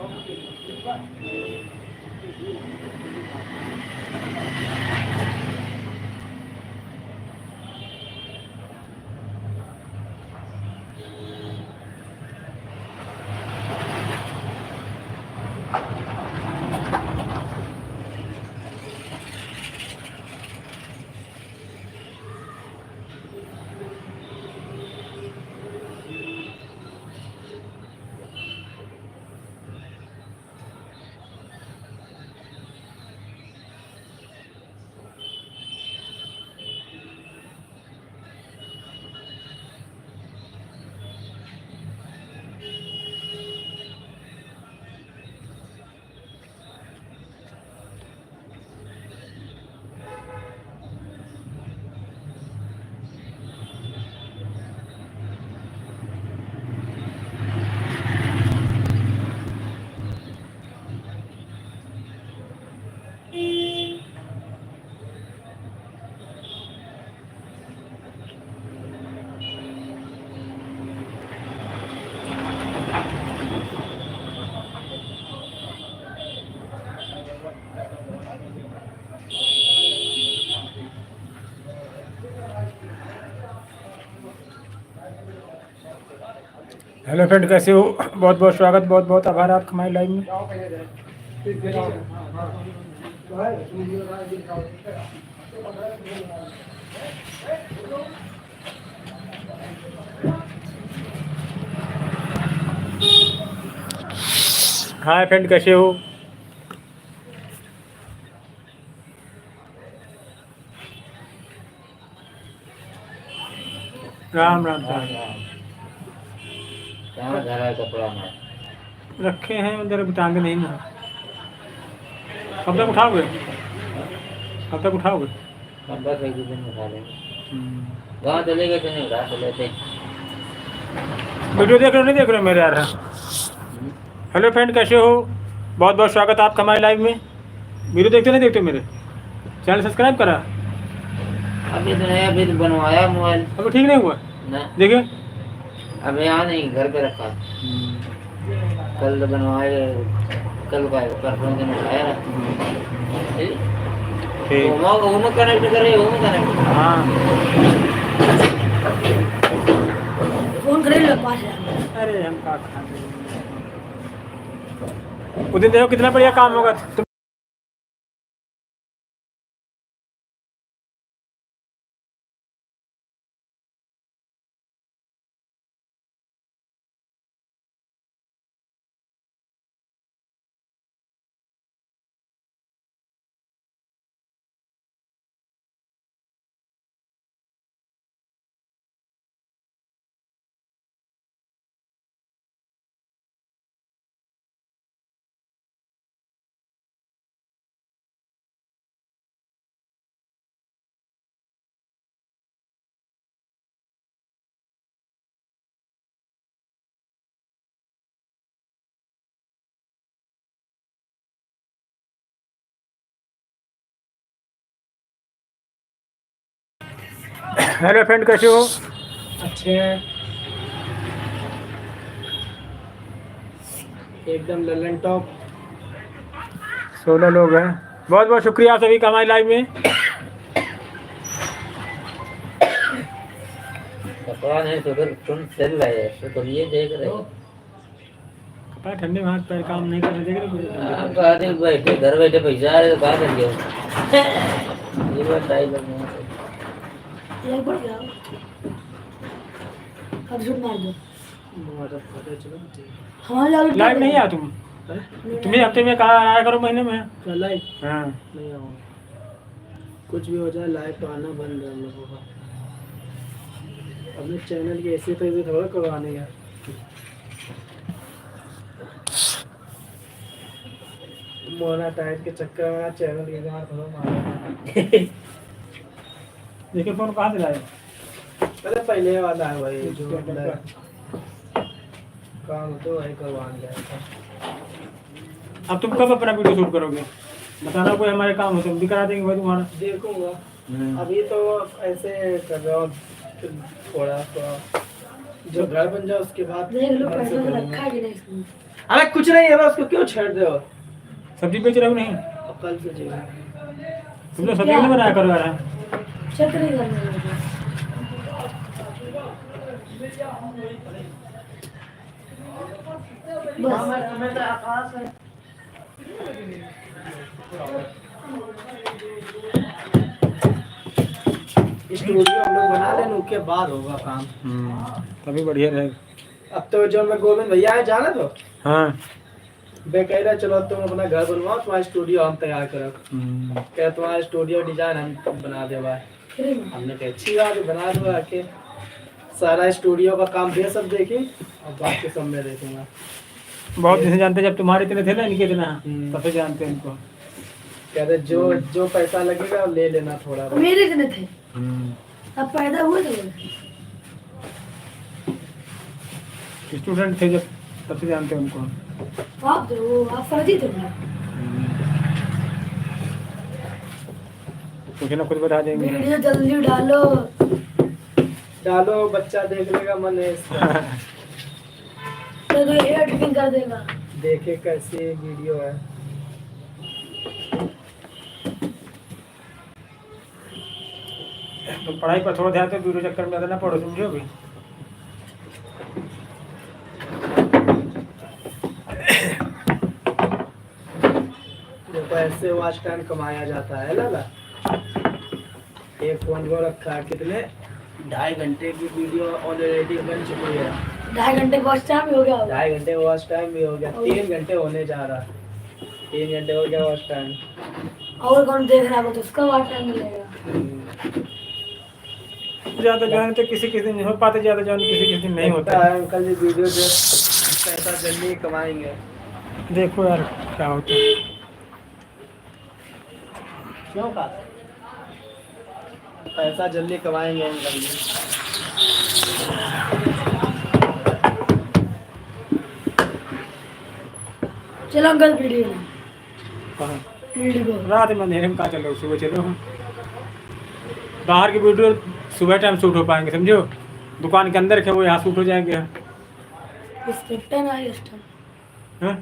हेलो फ्रेंड, कैसे हो? बहुत बहुत स्वागत, बहुत बहुत आभार आपका हमारे लाइव में। हाय फ्रेंड, कैसे हो? राम राम राम। कहाँ धरा है कपड़ा में? रखे हैं उधर, अभी टांगे नहीं ना। कब तक उठाओगे? कब तक उठाओगे? हम बस एक दो दिन में उठा लेंगे। वहाँ चले गए थे, नहीं उठा तो लेते। वीडियो देख रहे हो नहीं देख रहे हो मेरे यार? हेलो फ्रेंड, कैसे हो? बहुत बहुत स्वागत आपका हमारे लाइव में। वीडियो देखते नहीं देखते मेरे? चैनल सब्सक्राइब करा? अभी तो नहीं, अभी तो बनवाया मोबाइल। अभी ठीक नहीं हुआ? ना, देखिए अब यहाँ नहीं, घर पे रखा। कल तो बनवाए, कल का परसों दिन उठाया ना। ठीक। वो में कनेक्ट करे, वो में कनेक्ट। हाँ, फोन करे लो पास। अरे हम का उस दिन देखो कितना बढ़िया काम होगा। तुम हेलो फ्रेंड, कैसे हो? अच्छे हैं, एकदम ललन टॉप। 16 लोग हैं। बहुत बहुत शुक्रिया आप सभी का हमारे लाइव में। कपड़ा नहीं तो फिर तुम चल रहे हैं, तो ये देख रहे हो। कपड़ा ठंडे में हाथ पैर काम नहीं कर रहे, देख रहे हो? कहा थे बैठे घर बैठे पैसा आ रहे तो कहा कर दिया। ये बात टाइम लगना लाइव नहीं आ तुम? तुम्हें हफ्ते में कहा आया करो, महीने में। लाइव हाँ, नहीं आऊँगा, कुछ भी हो जाए लाइव तो आना बंद है हम लोगों का। अपने चैनल के ऐसे तैसे थोड़ा करवाने यार। मोनेटाइज के चक्कर में चैनल के जहाँ थोड़ा मारा। देखिए फोन कहाँ से लाए? अरे पहले वाला है भाई, जो काम तो वही करवाने जाएगा। अब तुम कब अपना वीडियो शूट करोगे? बताना, कोई हमारे काम हो तो हम भी करा देंगे भाई तुम्हारा। देखूंगा, अभी तो ऐसे कर रहा हूँ, थोड़ा थोड़ा जो घर बन जाए उसके बाद घर से करूंगा। अरे कुछ नहीं है, उसको क्यों छेड़ रहे हो? सब्जी बेच रहे हो नहीं? अब कल से चाहिए। तुम लोग सब्जी नहीं बनाया करो यार। चटनी करनी है। बस स्टूडियो हम लोग बना लेना, उसके बाद होगा काम। तभी बढ़िया रहेगा। अब तो जो मैं गोविंद भैया है जाना तो हाँ। वे कह रहे चलो तुम अपना घर बनवाओ, तुम्हारा स्टूडियो हम तैयार करो। क्या तुम्हारा स्टूडियो डिजाइन हम बना दे भाई। हमने कहा अच्छी बात है, बना दो आके। सारा स्टूडियो का काम दे सब देखी और बाकी सब मैं देखूंगा। बहुत दिन से जानते हैं, जब तुम्हारे इतने थे ना इनके इतना, हम्म। तब से जानते हैं इनको। कहते जो पैसा लगेगा ले लेना थोड़ा बहुत। मेरे इतने थे, अब पैदा हुए थे। स्टूडेंट थे जब, तब से जानते हैं उनको। आप तो आप फर्जी थे। कुछ ना कुछ बता देंगे। वीडियो जल्दी डालो। डालो, बच्चा देख लेगा, मन है इसका। तो एडिटिंग कर देगा। देखे कैसी वीडियो है। तो पढ़ाई पर थोड़ा ध्यान दो, वीडियो चक्कर में ज़्यादा ना पढ़ो, समझो भी। देखो ऐसे वॉच टाइम कमाया जाता है लाला। एक फोन को रखा है, कितने 2.5 घंटे की वीडियो ऑलरेडी बन चुकी है। 2.5 घंटे वॉच टाइम भी हो गया होगा। 2.5 घंटे वॉच टाइम भी हो गया, 3 घंटे होने जा रहा है। 3 घंटे हो गया वॉच टाइम। और कौन देख रहा है तो उसका वॉच टाइम मिलेगा। ज़्यादा जान तो किसी किसी नहीं हो पाते, ज़्यादा जान किसी किसी नहीं होता है अंकल जी, वीडियो जो पैसा जल्दी कमाएंगे। देखो यार क्या होता है। क्यों का पैसा जल्दी कमाएंगे अंकल जी। चलो अंकल वीडियो में। कहाँ? वीडियो रात में अंधेरे में कहाँ चलो, सुबह चलो। बाहर की वीडियो सुबह टाइम शूट हो पाएंगे, समझो। दुकान के अंदर के वो यहाँ शूट हो जाएंगे। स्क्रिप्ट है ना इस टाइम। हाँ?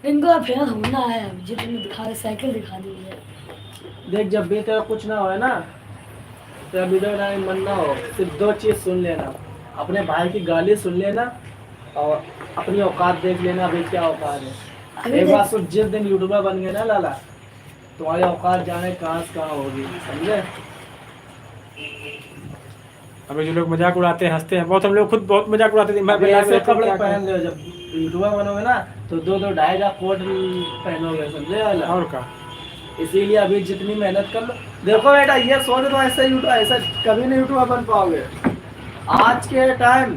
इनको फेमस होना है, जितने दिखा रहे साइकिल दिखा दी है। देख, जब भी तेरा कुछ ना हो ना, तेरा वीडियो बनाने में मन ना हो, सिर्फ 2 चीज सुन लेना। अपने भाई की गाली सुन लेना और अपनी औकात देख लेना, अभी क्या औकात है। एक बात सुन, जिस दिन यूट्यूबर बन गए ना लाला, तुम्हारी औकात जाने कहाँ से कहाँ होगी, समझे। अभी जो लोग मजाक उड़ाते हैं, हंसते हैं बहुत, हम लोग खुद बहुत मजाक उड़ाते थे। मैं अभी बिना ऐसे मेरे कपड़े क्या पहन रहे हो, जब यूट्यूबर बनोगे ना तो 2-2 2.5 कोट पहनोगे, समझे वाला। और का इसीलिए अभी जितनी मेहनत कर लो। देखो बेटा, ये सोच दो ऐसे यूट्यूब, ऐसा कभी नहीं यूट्यूबर बन पाओगे आज के टाइम।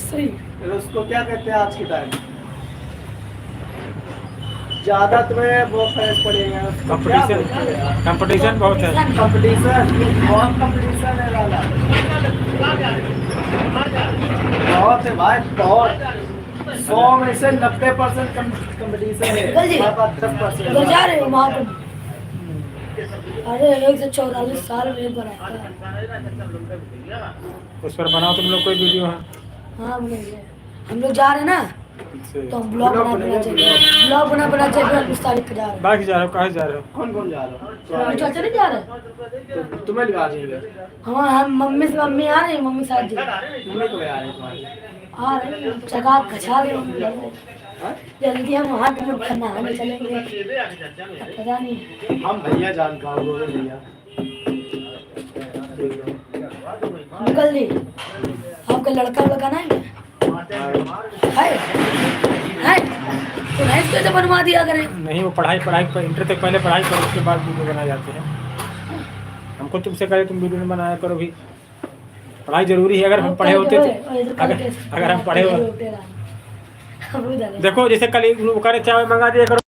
सही। उसको क्या कहते हैं आज के टाइम, ज्यादा तुम्हें वो फर्क पड़ेगा। कंपटीशन बहुत है। कंपटीशन बहुत कंपटीशन है वाला, बहुत है भाई, बहुत। 100 में से 90% कंपटीशन है, हमारे पास 10%। तो जा रहे हो वहाँ पे। अरे 144 साल में बनाया। उस पर बनाओ तुम लोग कोई वीडियो। हाँ हम लोग जा रहे हैं ना, तो हम ब्लॉग बना चाहिए। ब्लॉग बना चाहिए। 20 तारीख को जा रहे हैं। बाकी जा रहे हो, कहाँ जा रहे हो? कौन कौन जा रहा हम चाचा नहीं जा रहे। हो? तुम्हें लगा देंगे। हम मम्मी आ रही है, मम्मी साथ जी तुम्हें तो आ रहे तुम्हारे। आ रहे हैं। चका खचा रहे जल्दी हम वहाँ पे नहाने चलेंगे। पता नहीं हम भैया जान पाओगे भैया। अंकल जी, आपका लड़का ना है तो भैंस कैसे बनवा दिया करें। नहीं, वो पढ़ाई पर इंटर तक पहले पढ़ाई करो, उसके बाद वीडियो बनाए जाते हैं। हमको तुमसे कहे तुम वीडियो नहीं बनाया करो भी, पढ़ाई जरूरी है। अगर हम पढ़े होते अगर हम पढ़े हो, देखो जैसे कल वो करे चावल मंगा दिया करो।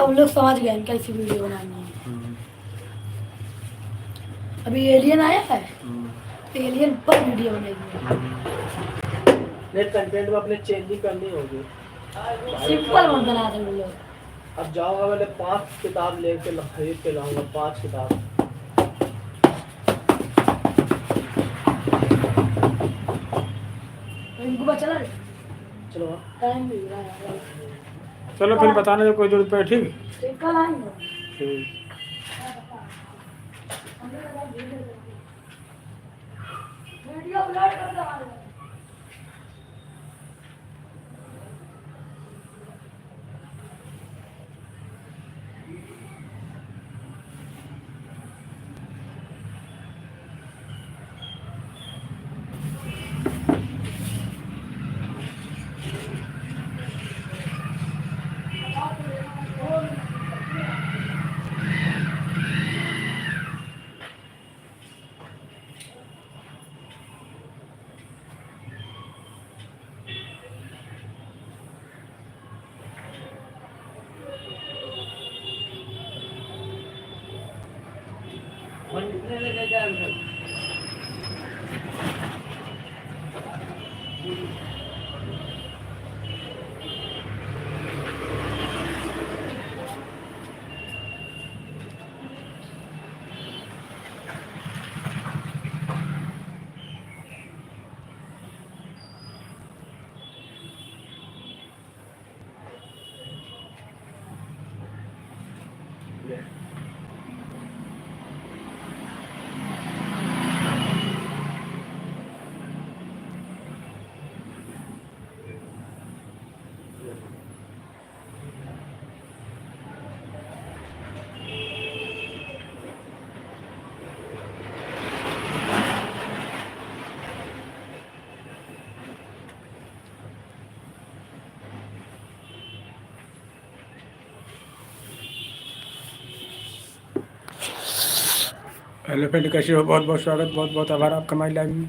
अब लोग समझ गए हैं कैसी वीडियो बनानी है। अभी एलियन आया है, एलियन पर वीडियो बनेगी। नहीं, कंटेंट में अपने चेंज भी करनी होगी। सिंपल मत बना रहे वो लोग। अब जाऊंगा मैंने 5 किताब लेके खरीद के लाऊंगा, 5 किताब। इनको बचा ला चलो टाइम भी हो रहा है। चलो फिर बताने की कोई जरूरत पड़े, ठीक। ठीक, कल आएंगे। ठीक। वीडियो अपलोड कर दो। हेलो फ्रेंड, कैसे हो? बहुत बहुत स्वागत, बहुत बहुत आभार आपका हमारी लाइव में।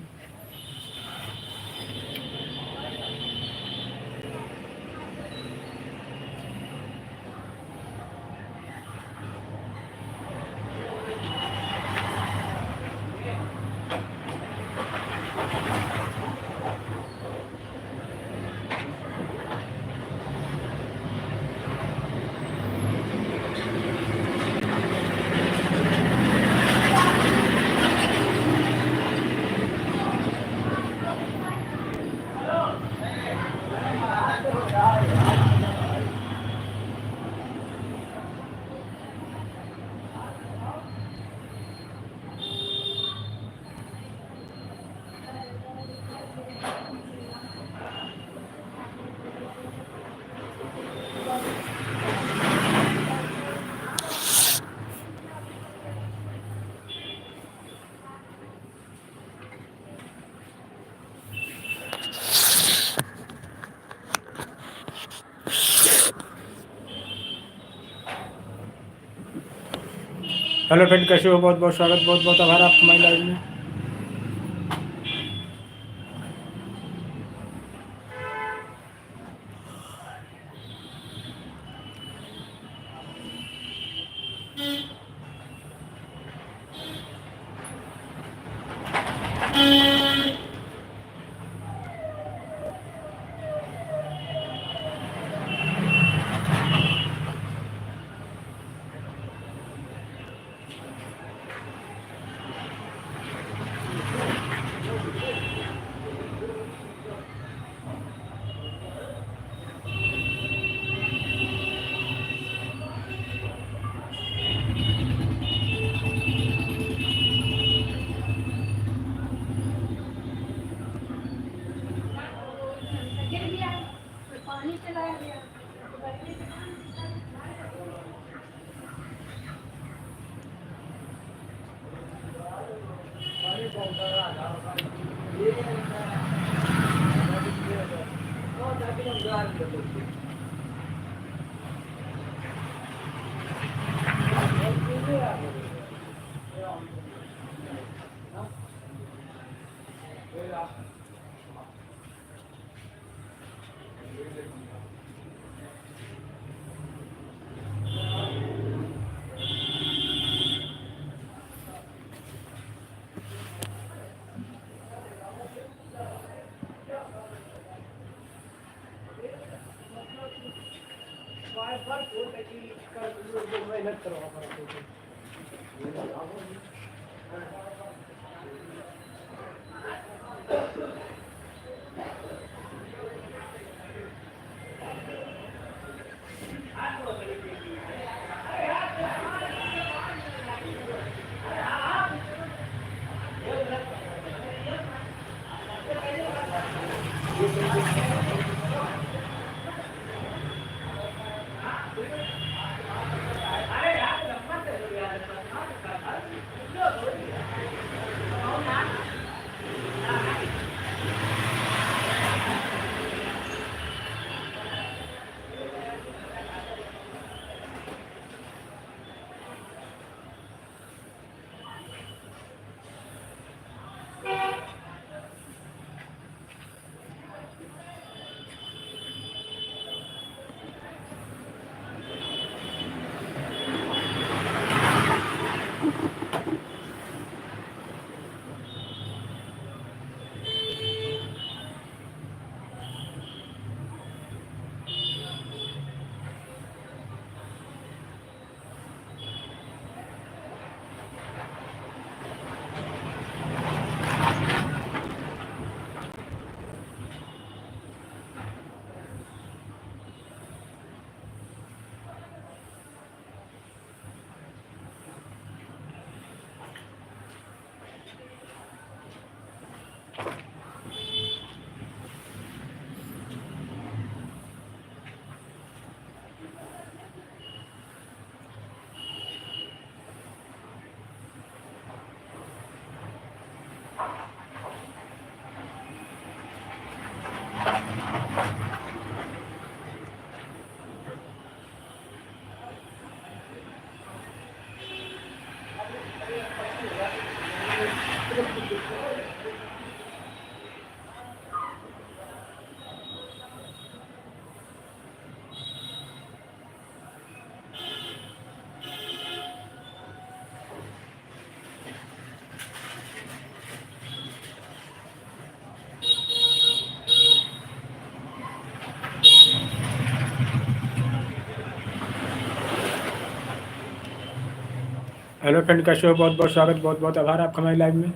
हेलो फ्रेंड, कैसे हो? बहुत बहुत स्वागत, बहुत बहुत आभार आपका हमारी लाइव में। पानी चलाया गया। हेलो फ्रेंड, कैसे हो? बहुत बहुत स्वागत, बहुत बहुत आभार आपका हमारी लाइव में।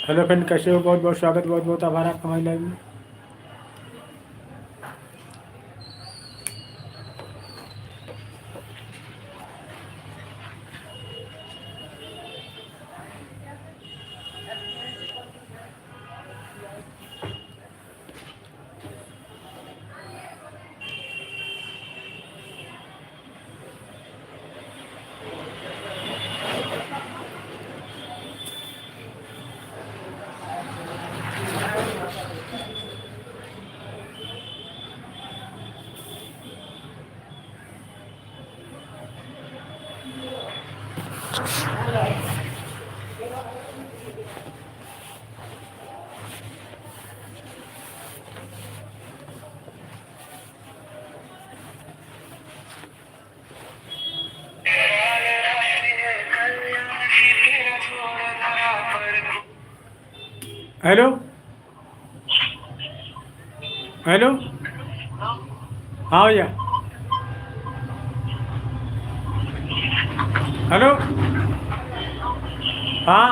हेलो फ्रेंड, कैसे हो? बहुत बहुत स्वागत, बहुत बहुत आभार आपका हमारी लाइव में। हेलो हेलो, हाँ भैया, हेलो, हाँ,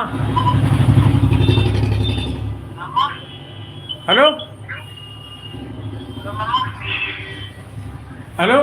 हेलो, हेलो,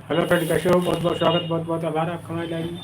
हेलो फ्रेंड, कैसे हो? बहुत बहुत स्वागत, बहुत बहुत आभार आपका हमारी लाइव में।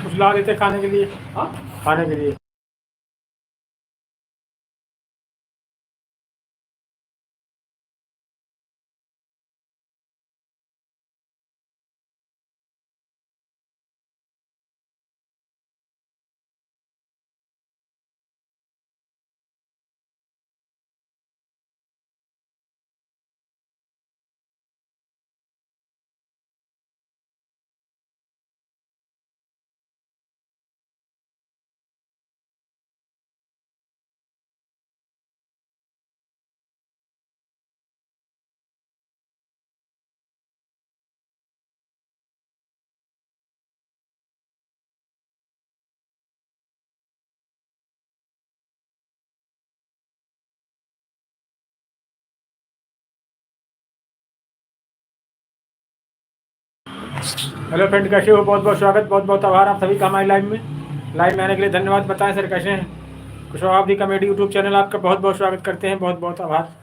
कुछ ला देते खाने के लिए। हाँ? खाने के लिए हेलो फ्रेंड, कैसे हो? बहुत बहुत स्वागत, बहुत बहुत आभार आप सभी का हमारी लाइव में आने के लिए धन्यवाद। बताएं सर कैसे हैं? कुशवाहा दी कॉमेडी यूट्यूब चैनल आपका बहुत बहुत स्वागत करते हैं, बहुत बहुत आभार।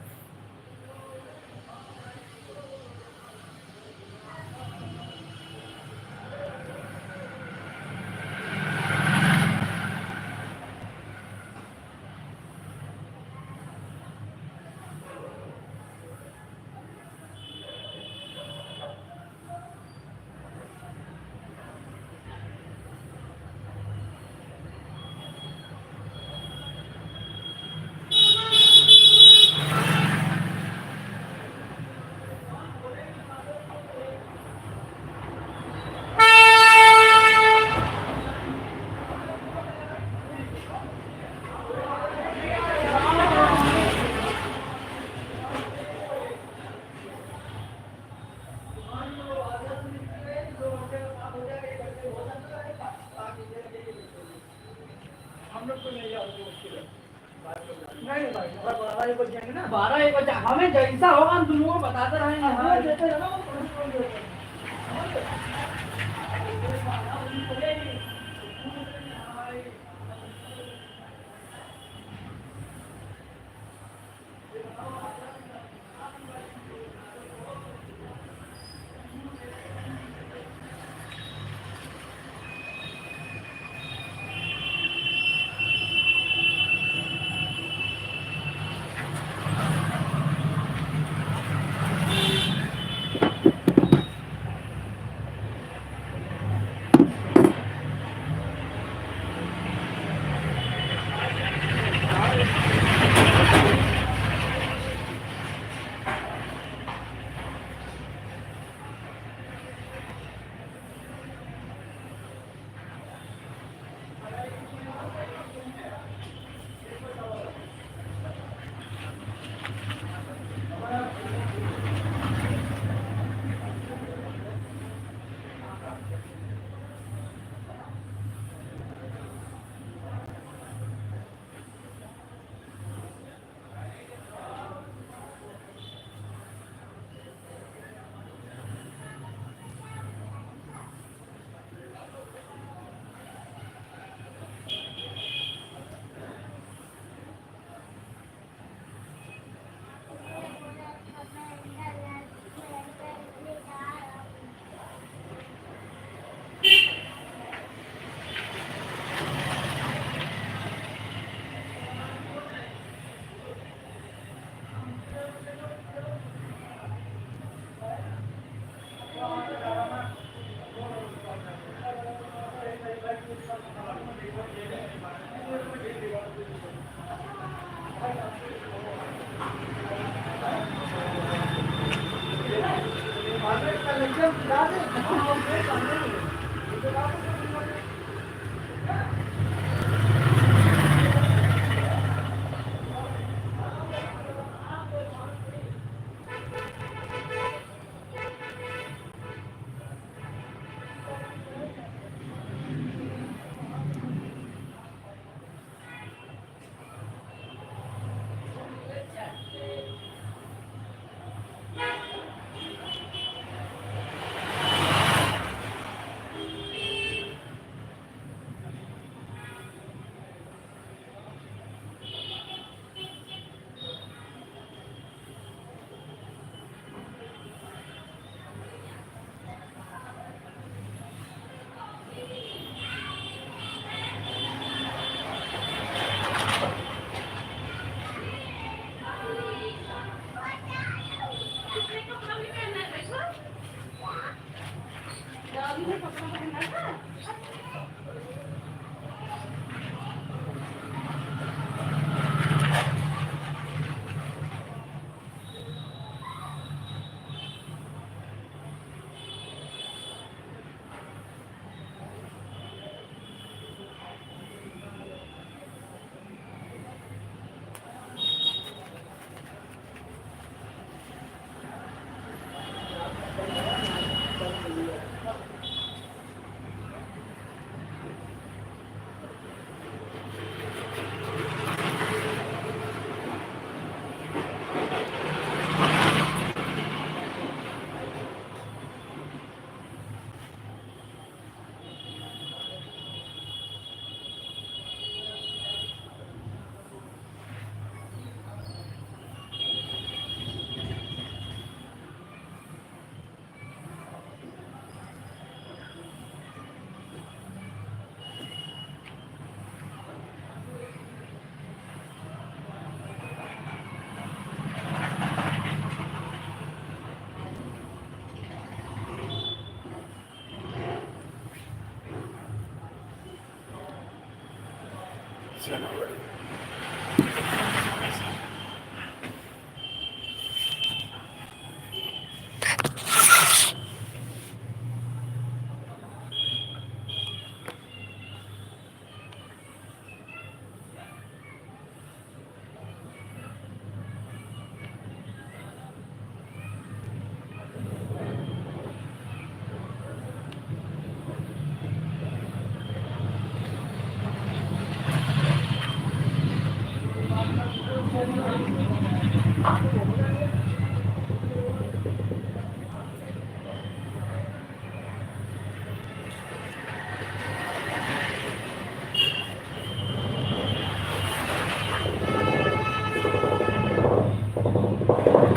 बारह एक बजे हमें जैसा होगा हम दोनों को बताते रहेंगे।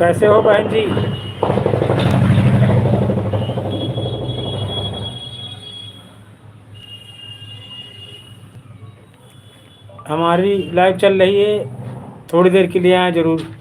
कैसे हो बहन जी? हमारी लाइव चल रही है, थोड़ी देर के लिए आए ज़रूर।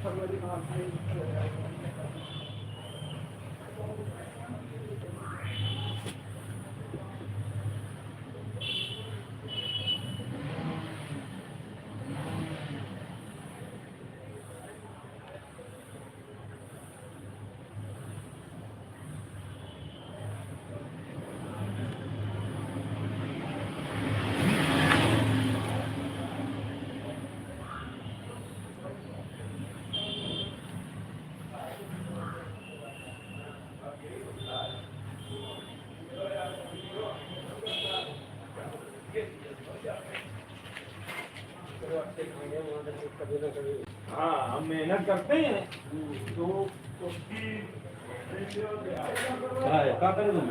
हाँ, हम मेहनत करते हैं तो उसकी क्या करें तुम?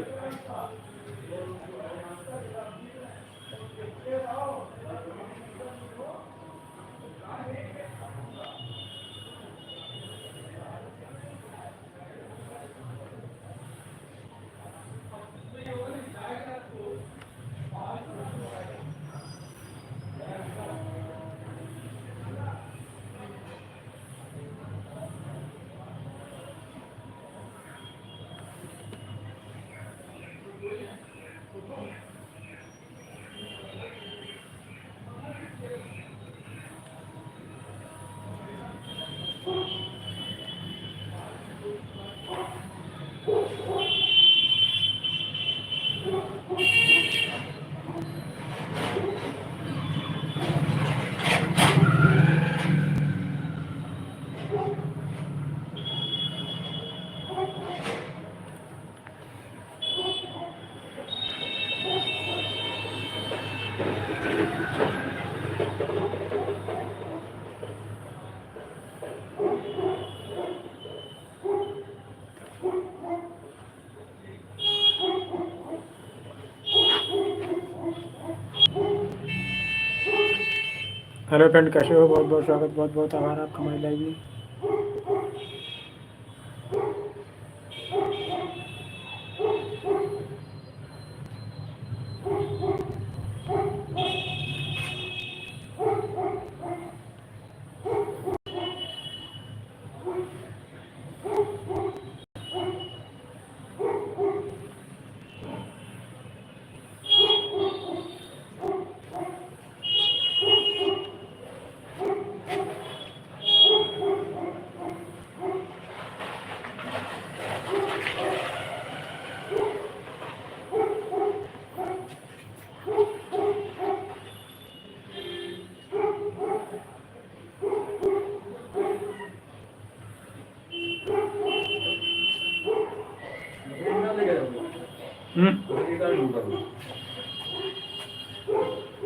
हेलो फ्रेंड, कैसे हो? बहुत बहुत स्वागत, बहुत बहुत आभार आपका हमारी लाइव में।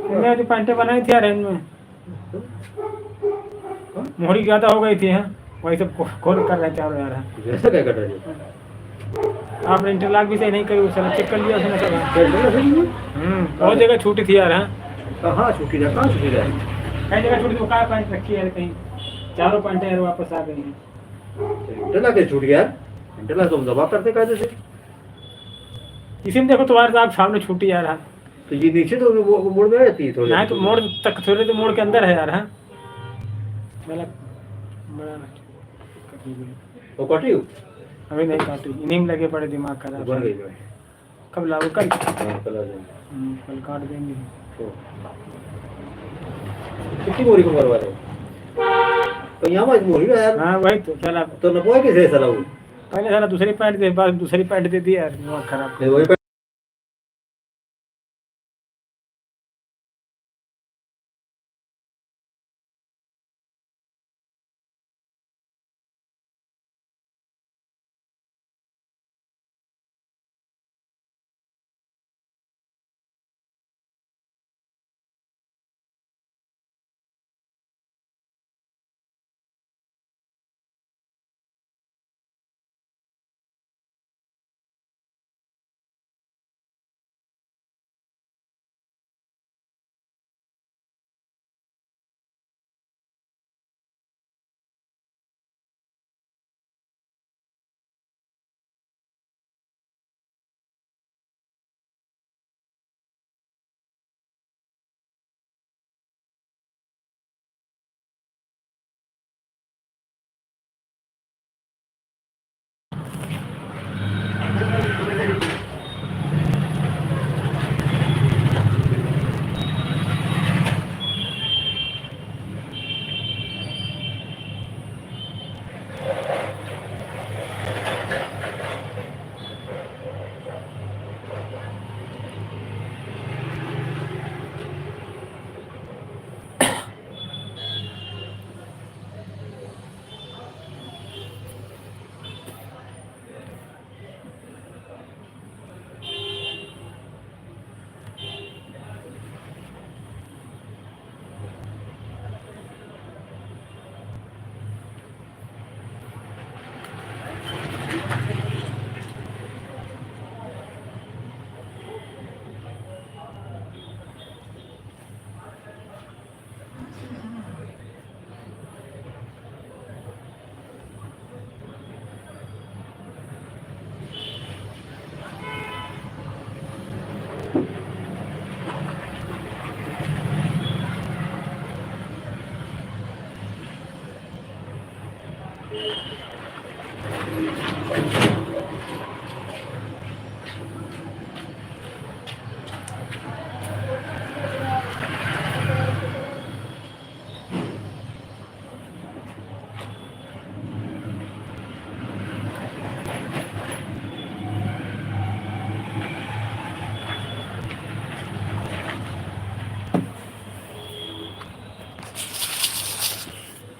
मैंने जो पैंटें बनाई थी यार इनमें मोहरी ज़्यादा हो गई थी, हैं वही सब खोल कर रहे चारों यार। ऐसा क्या कर रहे हो? आपने इंटरलॉक भी सही नहीं करी, उसने चेक कर लिया उसने सब। बहुत जगह छूटी थी यार। हाँ, कहाँ छुट्टी जाए? कहाँ छुट्टी जाए? कई जगह छूटी, तो कहाँ पैंट रखी है कहीं, चारों पैंटें यार वापस आ गई हैं। इंटरलॉक कैसे छूट गया? इंटरलॉक तो हम दबा करते कायदे से। इसी में देखो तुम्हारे साथ सामने छूटी यार। हाँ, तो ये नीचे तो वो मोड़ में रहती है थोड़ी। नहीं तो मोड़ तक, थोड़े तो मोड़ के अंदर है यार। हाँ, मतलब बड़ा वो कटी हो? अभी नहीं काटी, इन्हीं में लगे पड़े, दिमाग खराब। बन गई जो है। कब लागू कल? हाँ, कल आ जाएंगे। कल काट देंगे। तो कितनी बोरी को मरवा रहे हो? तो यहाँ मत बोरी यार। हाँ वही तो चला, तो नपोए कैसे साला वो? पहले साला दूसरी पैंट दे, बाद दूसरी पैंट दे दी यार, दिमाग खराब। वही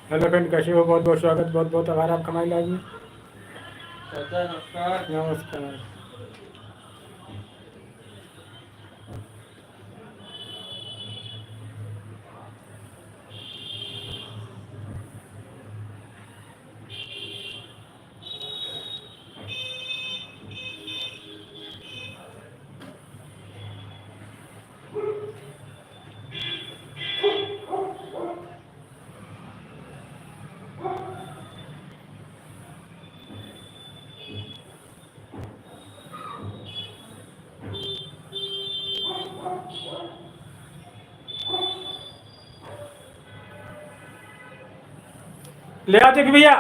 हेलो फ्रेंड, कैसे हो? बहुत बहुत स्वागत, बहुत बहुत आभार आपका हमारी लाइव में। चाचा नमस्कार। नमस्कार। ले आते कि भैया?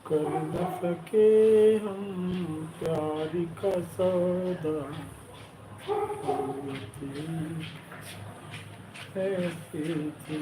कर न सके हम प्यार का सौदा, ऐसी थी।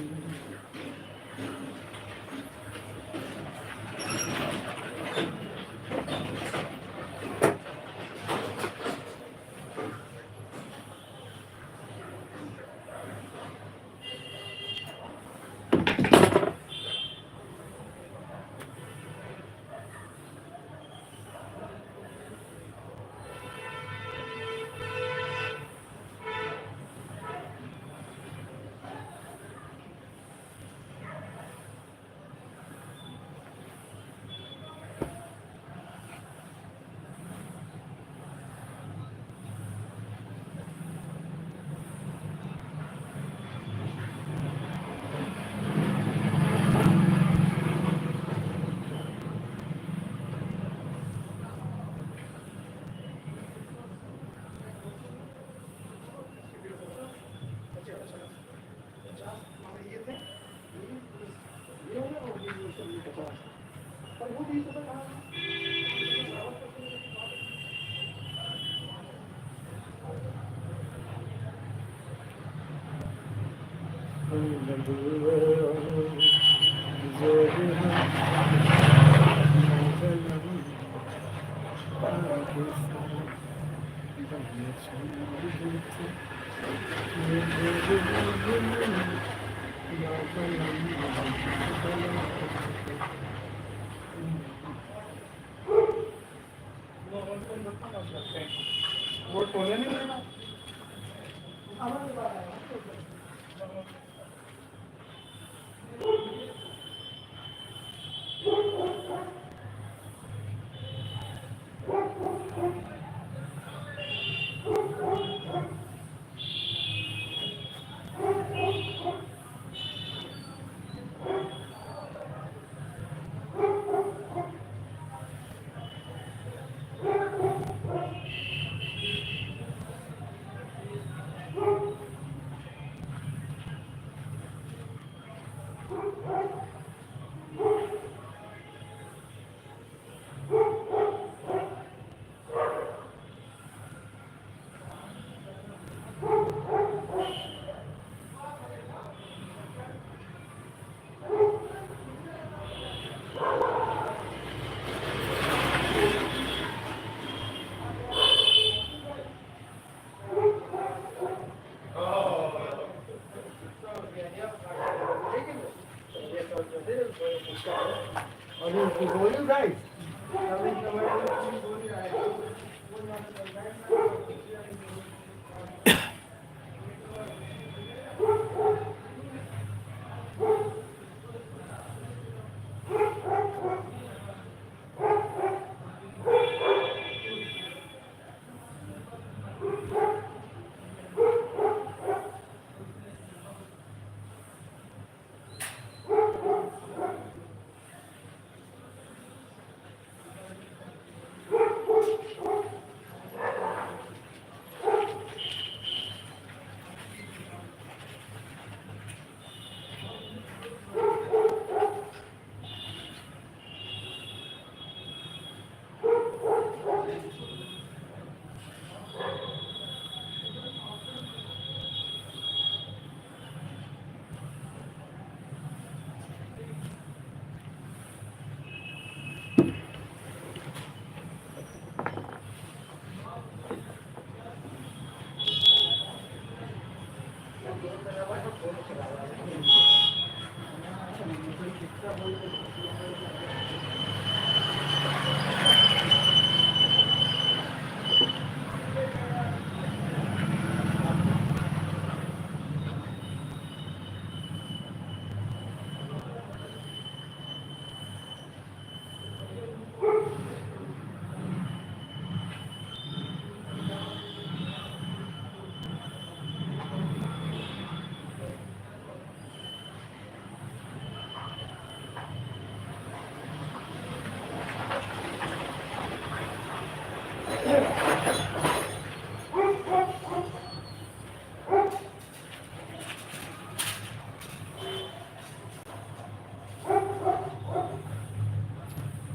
वो सोने नहीं देना।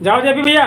जाओ जेपी भैया।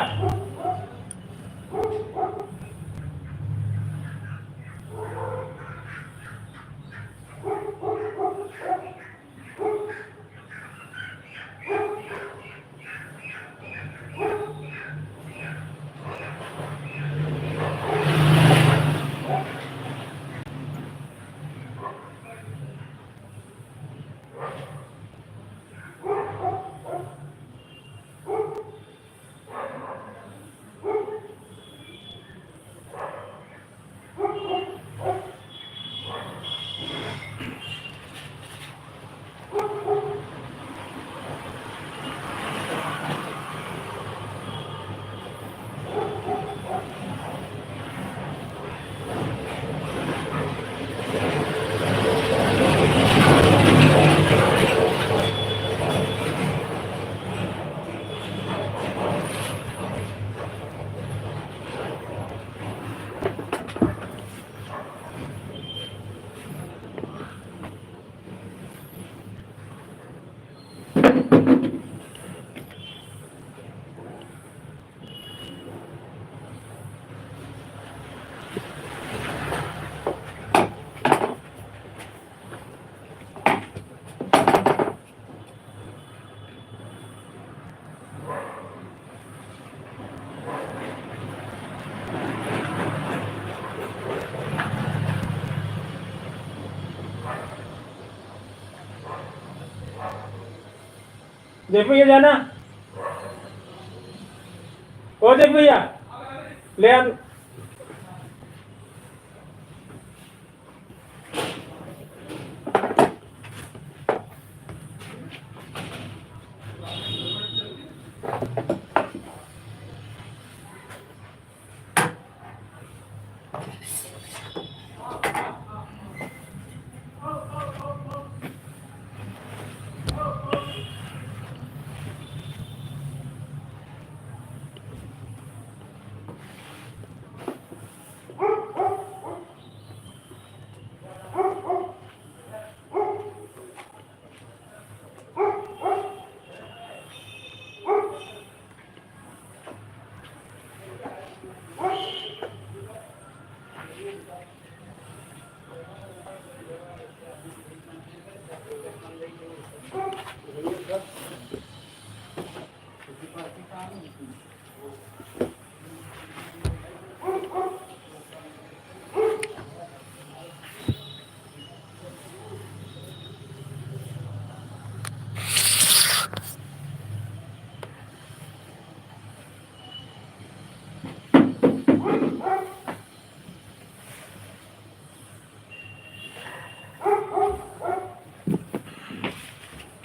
जेपी भैया जाना, ओ जेपी भैया ले आ।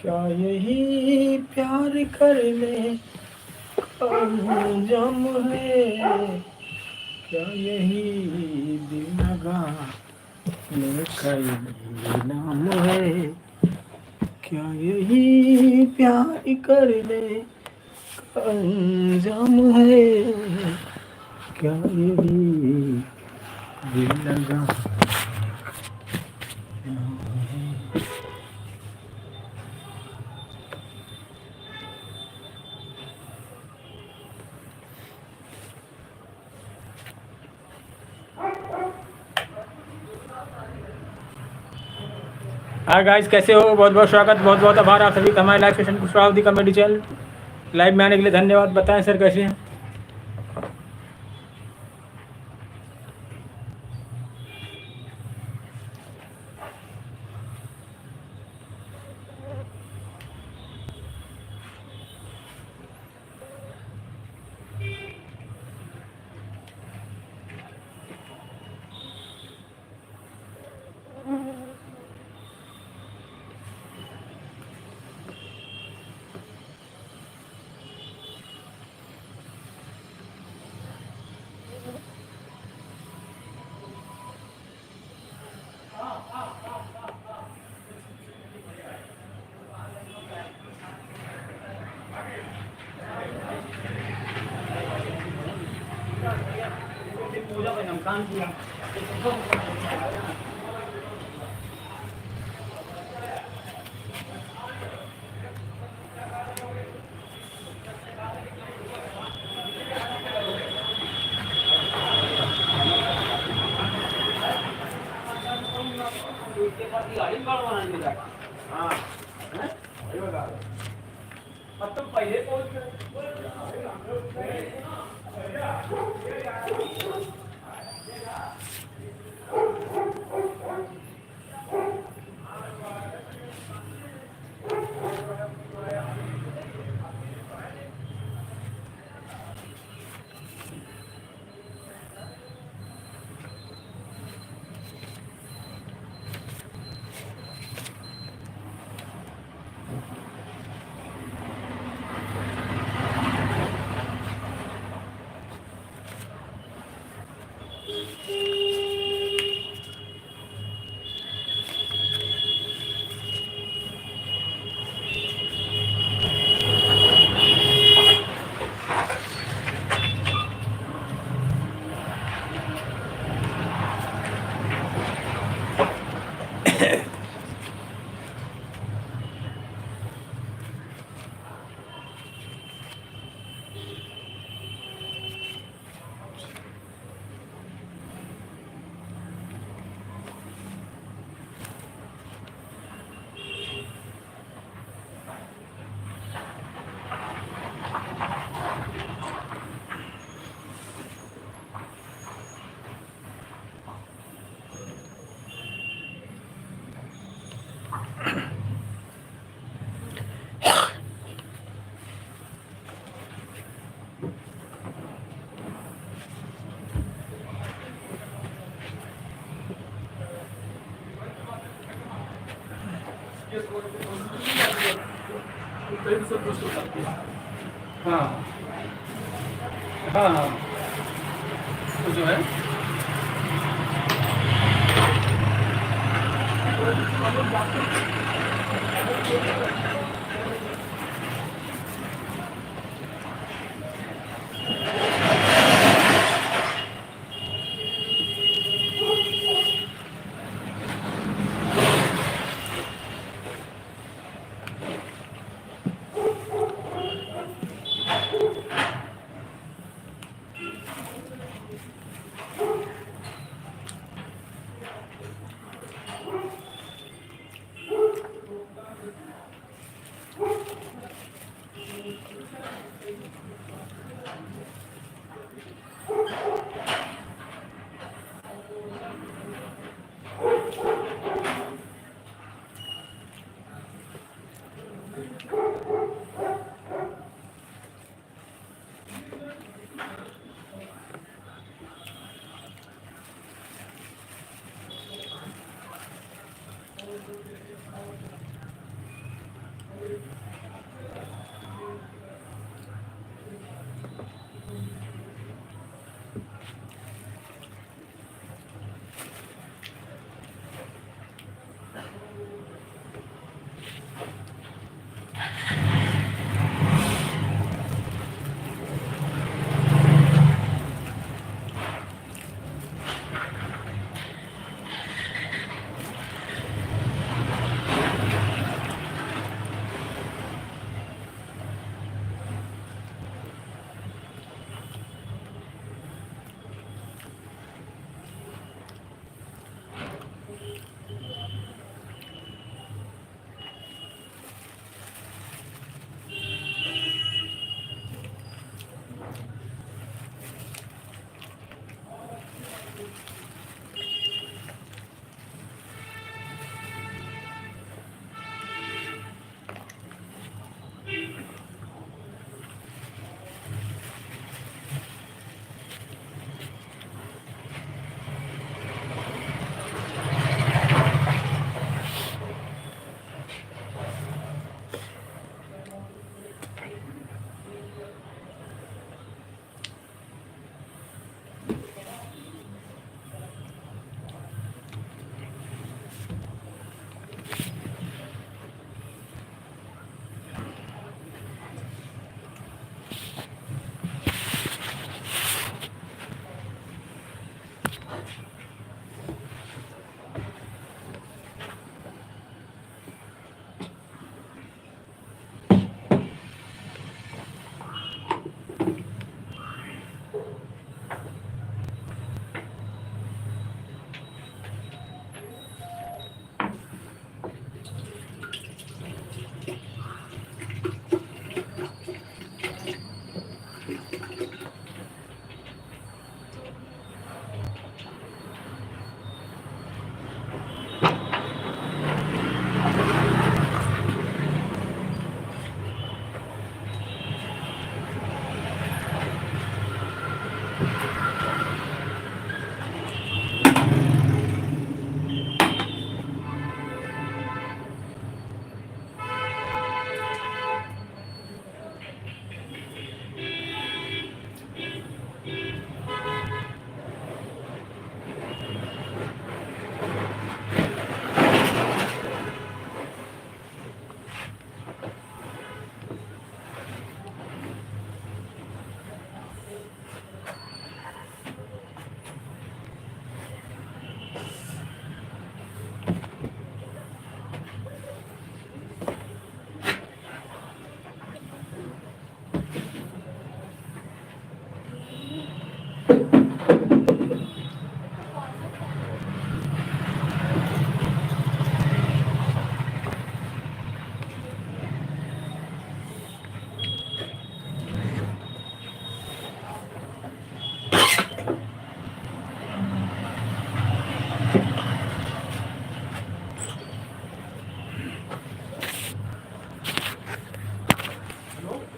क्या यही प्यार करने का अंजाम है, क्या यही दिल लगाने का यही नाम है, क्या यही प्यार करने का अंजाम है, क्या यही दिल लगा। हाँ गाइस, कैसे हो? बहुत बहुत स्वागत, बहुत बहुत आभार आप सभी का हमारे live session Pushpavati comedy channel live में आने के लिए धन्यवाद। बताएं सर कैसे हैं? काम किया हाँ हाँ हाँ तो जो है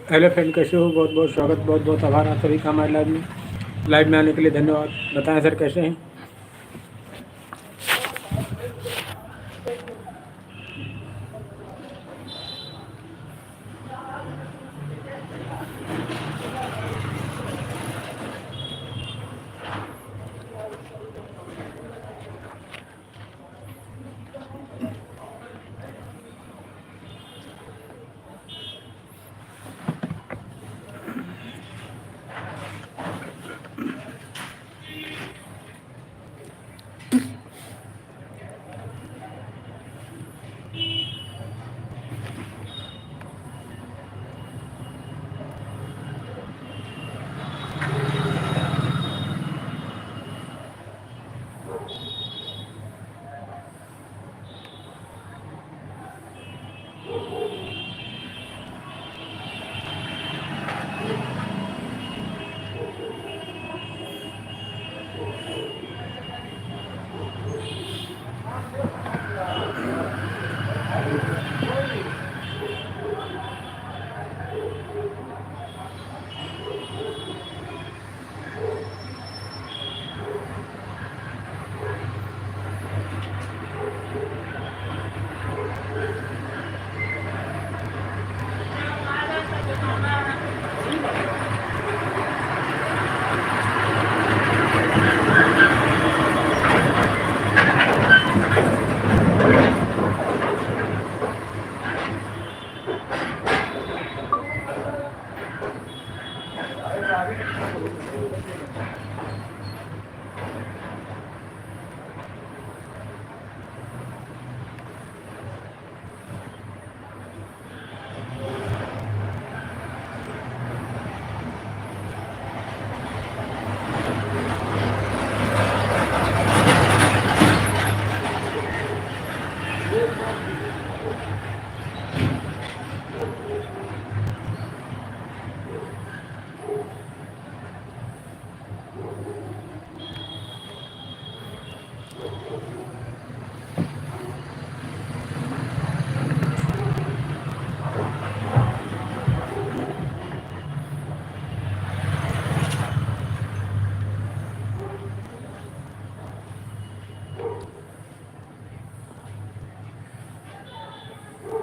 हेलो फ्रेंड, कैसे हो? बहुत बहुत स्वागत, बहुत बहुत आभार आप सभी का हमारे लाइव में आने के लिए धन्यवाद। बताएं सर कैसे हैं?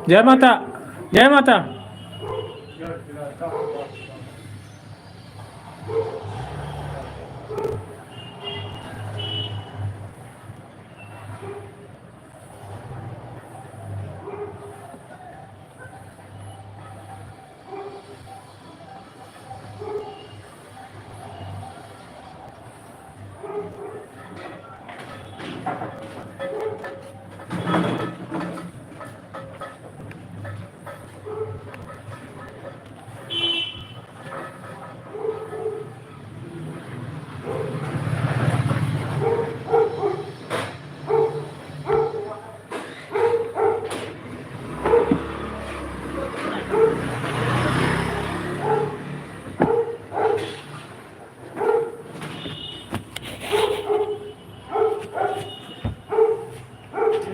जय माता, जय माता।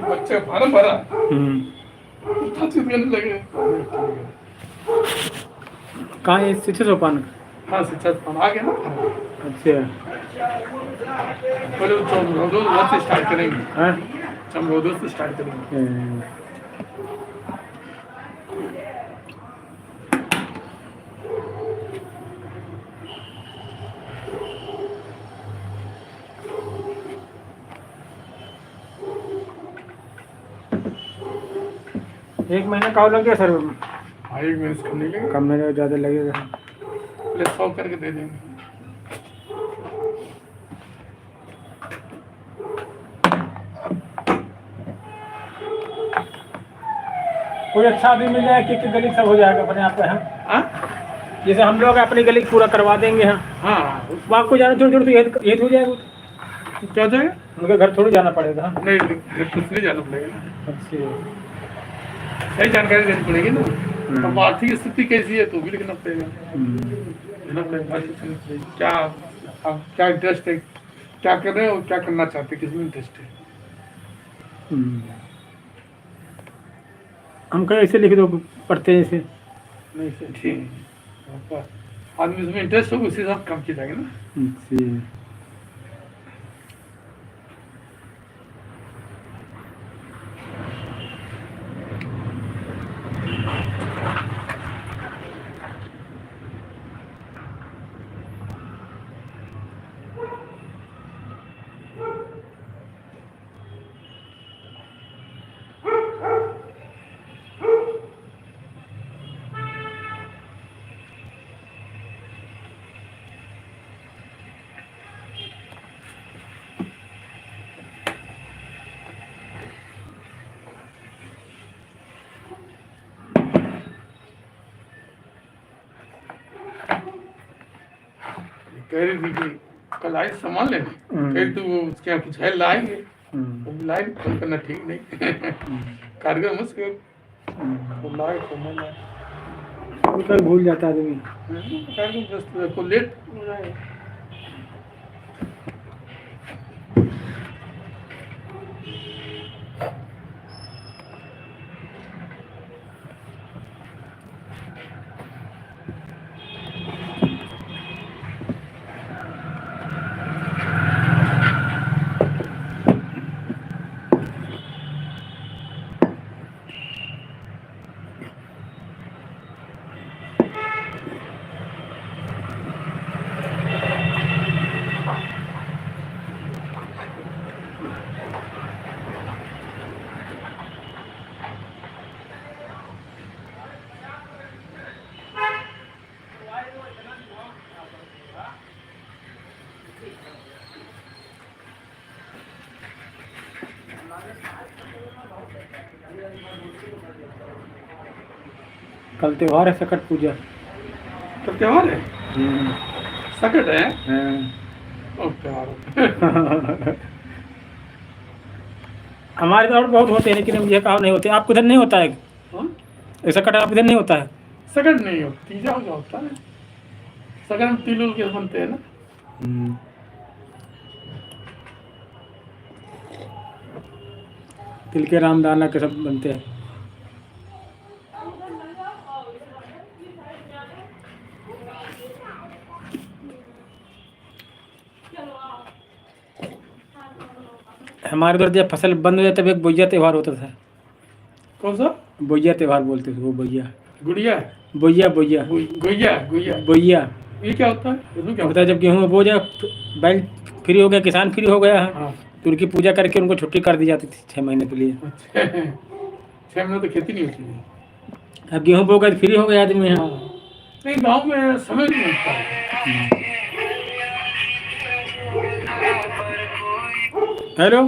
बच्चे फार्म भरा, फांसी देने लगे। कहाँ है? शिक्षा सोपान। हाँ, शिक्षा सोपान आ गया ना। अच्छा, पहले चमरोदो से स्टार्ट करेंगे। हाँ, चमरोदो से स्टार्ट करेंगे। एक महीना का लग गया सर? हाँ, 1 महीने से करने लगे। कम में ज़्यादा लगेगा। पहले 100 करके दे देंगे। कोई अच्छा आदमी मिल जाए कि गली सब हो जाएगा अपने आप पे। हाँ, जैसे हम लोग अपनी गली पूरा करवा देंगे। हाँ, हाँ, वहाँ को जाना थोड़ी थोड़ी ये हो जाएगा। क्या हो जाएगा? उनके घर थोड़ी जाना पड़ेगा। हाँ, नहीं, नहीं जाना पड़ेगा। अच्छा, सही जानकारी देनी पड़ेगी ना। अब आर्थिक स्थिति कैसी है तो भी लिखना पड़ेगा। क्या आप क्या इंटरेस्ट है, क्या कर रहे हो और क्या करना चाहते हैं, किसमें इंटरेस्ट है। हम कहीं ऐसे लिख दो पढ़ते हैं ऐसे। नहीं सर, ठीक। आदमी इसमें इंटरेस्ट होगा उसी हिसाब काम किया जाएगा ना। जी। कह रही थी कि कल आए सामान लेने, कह रही थी वो उसके यहाँ कुछ है लाएंगे, वो लाए, फोन करना ठीक नहीं। कारगर मत कर, वो लाए तो मैं लाए, कल भूल जाता आदमी। कारगर बस को लेट हो जाए। कल त्योहार है सकट पूजा। तो त्योहार है, सकट है। ओ त्योहार हमारे इधर और बहुत होते हैं, लेकिन ये कहा नहीं होते। आपको इधर नहीं होता है ऐसा सकट? आप इधर नहीं होता है? सकट नहीं होता, तीजा होता है। सकट में तिल उल के बनते हैं ना। तिल के रामदाना के सब बनते हैं। हमारे उधर जब फसल बंद हो जाती तब एक बोइया त्योहार होता था। कौन सा? बोइया त्योहार बोलते थे वो। बोइया गुड़िया, बोइया बोइया गुइया, गुइया, बोइया। ये क्या होता है? इसमें क्या होता है जब गेहूँ बो जाए, बैल फ्री हो गया, किसान फ्री हो गया है, हाँ। तो उनकी पूजा करके उनको छुट्टी कर दी जाती थी 6 महीने के लिए। 6 महीने तो खेती नहीं होती है। अब गेहूँ बो गए फ्री हो गया आदमी यहाँ। नहीं, गाँव में समय नहीं मिलता है। हेलो।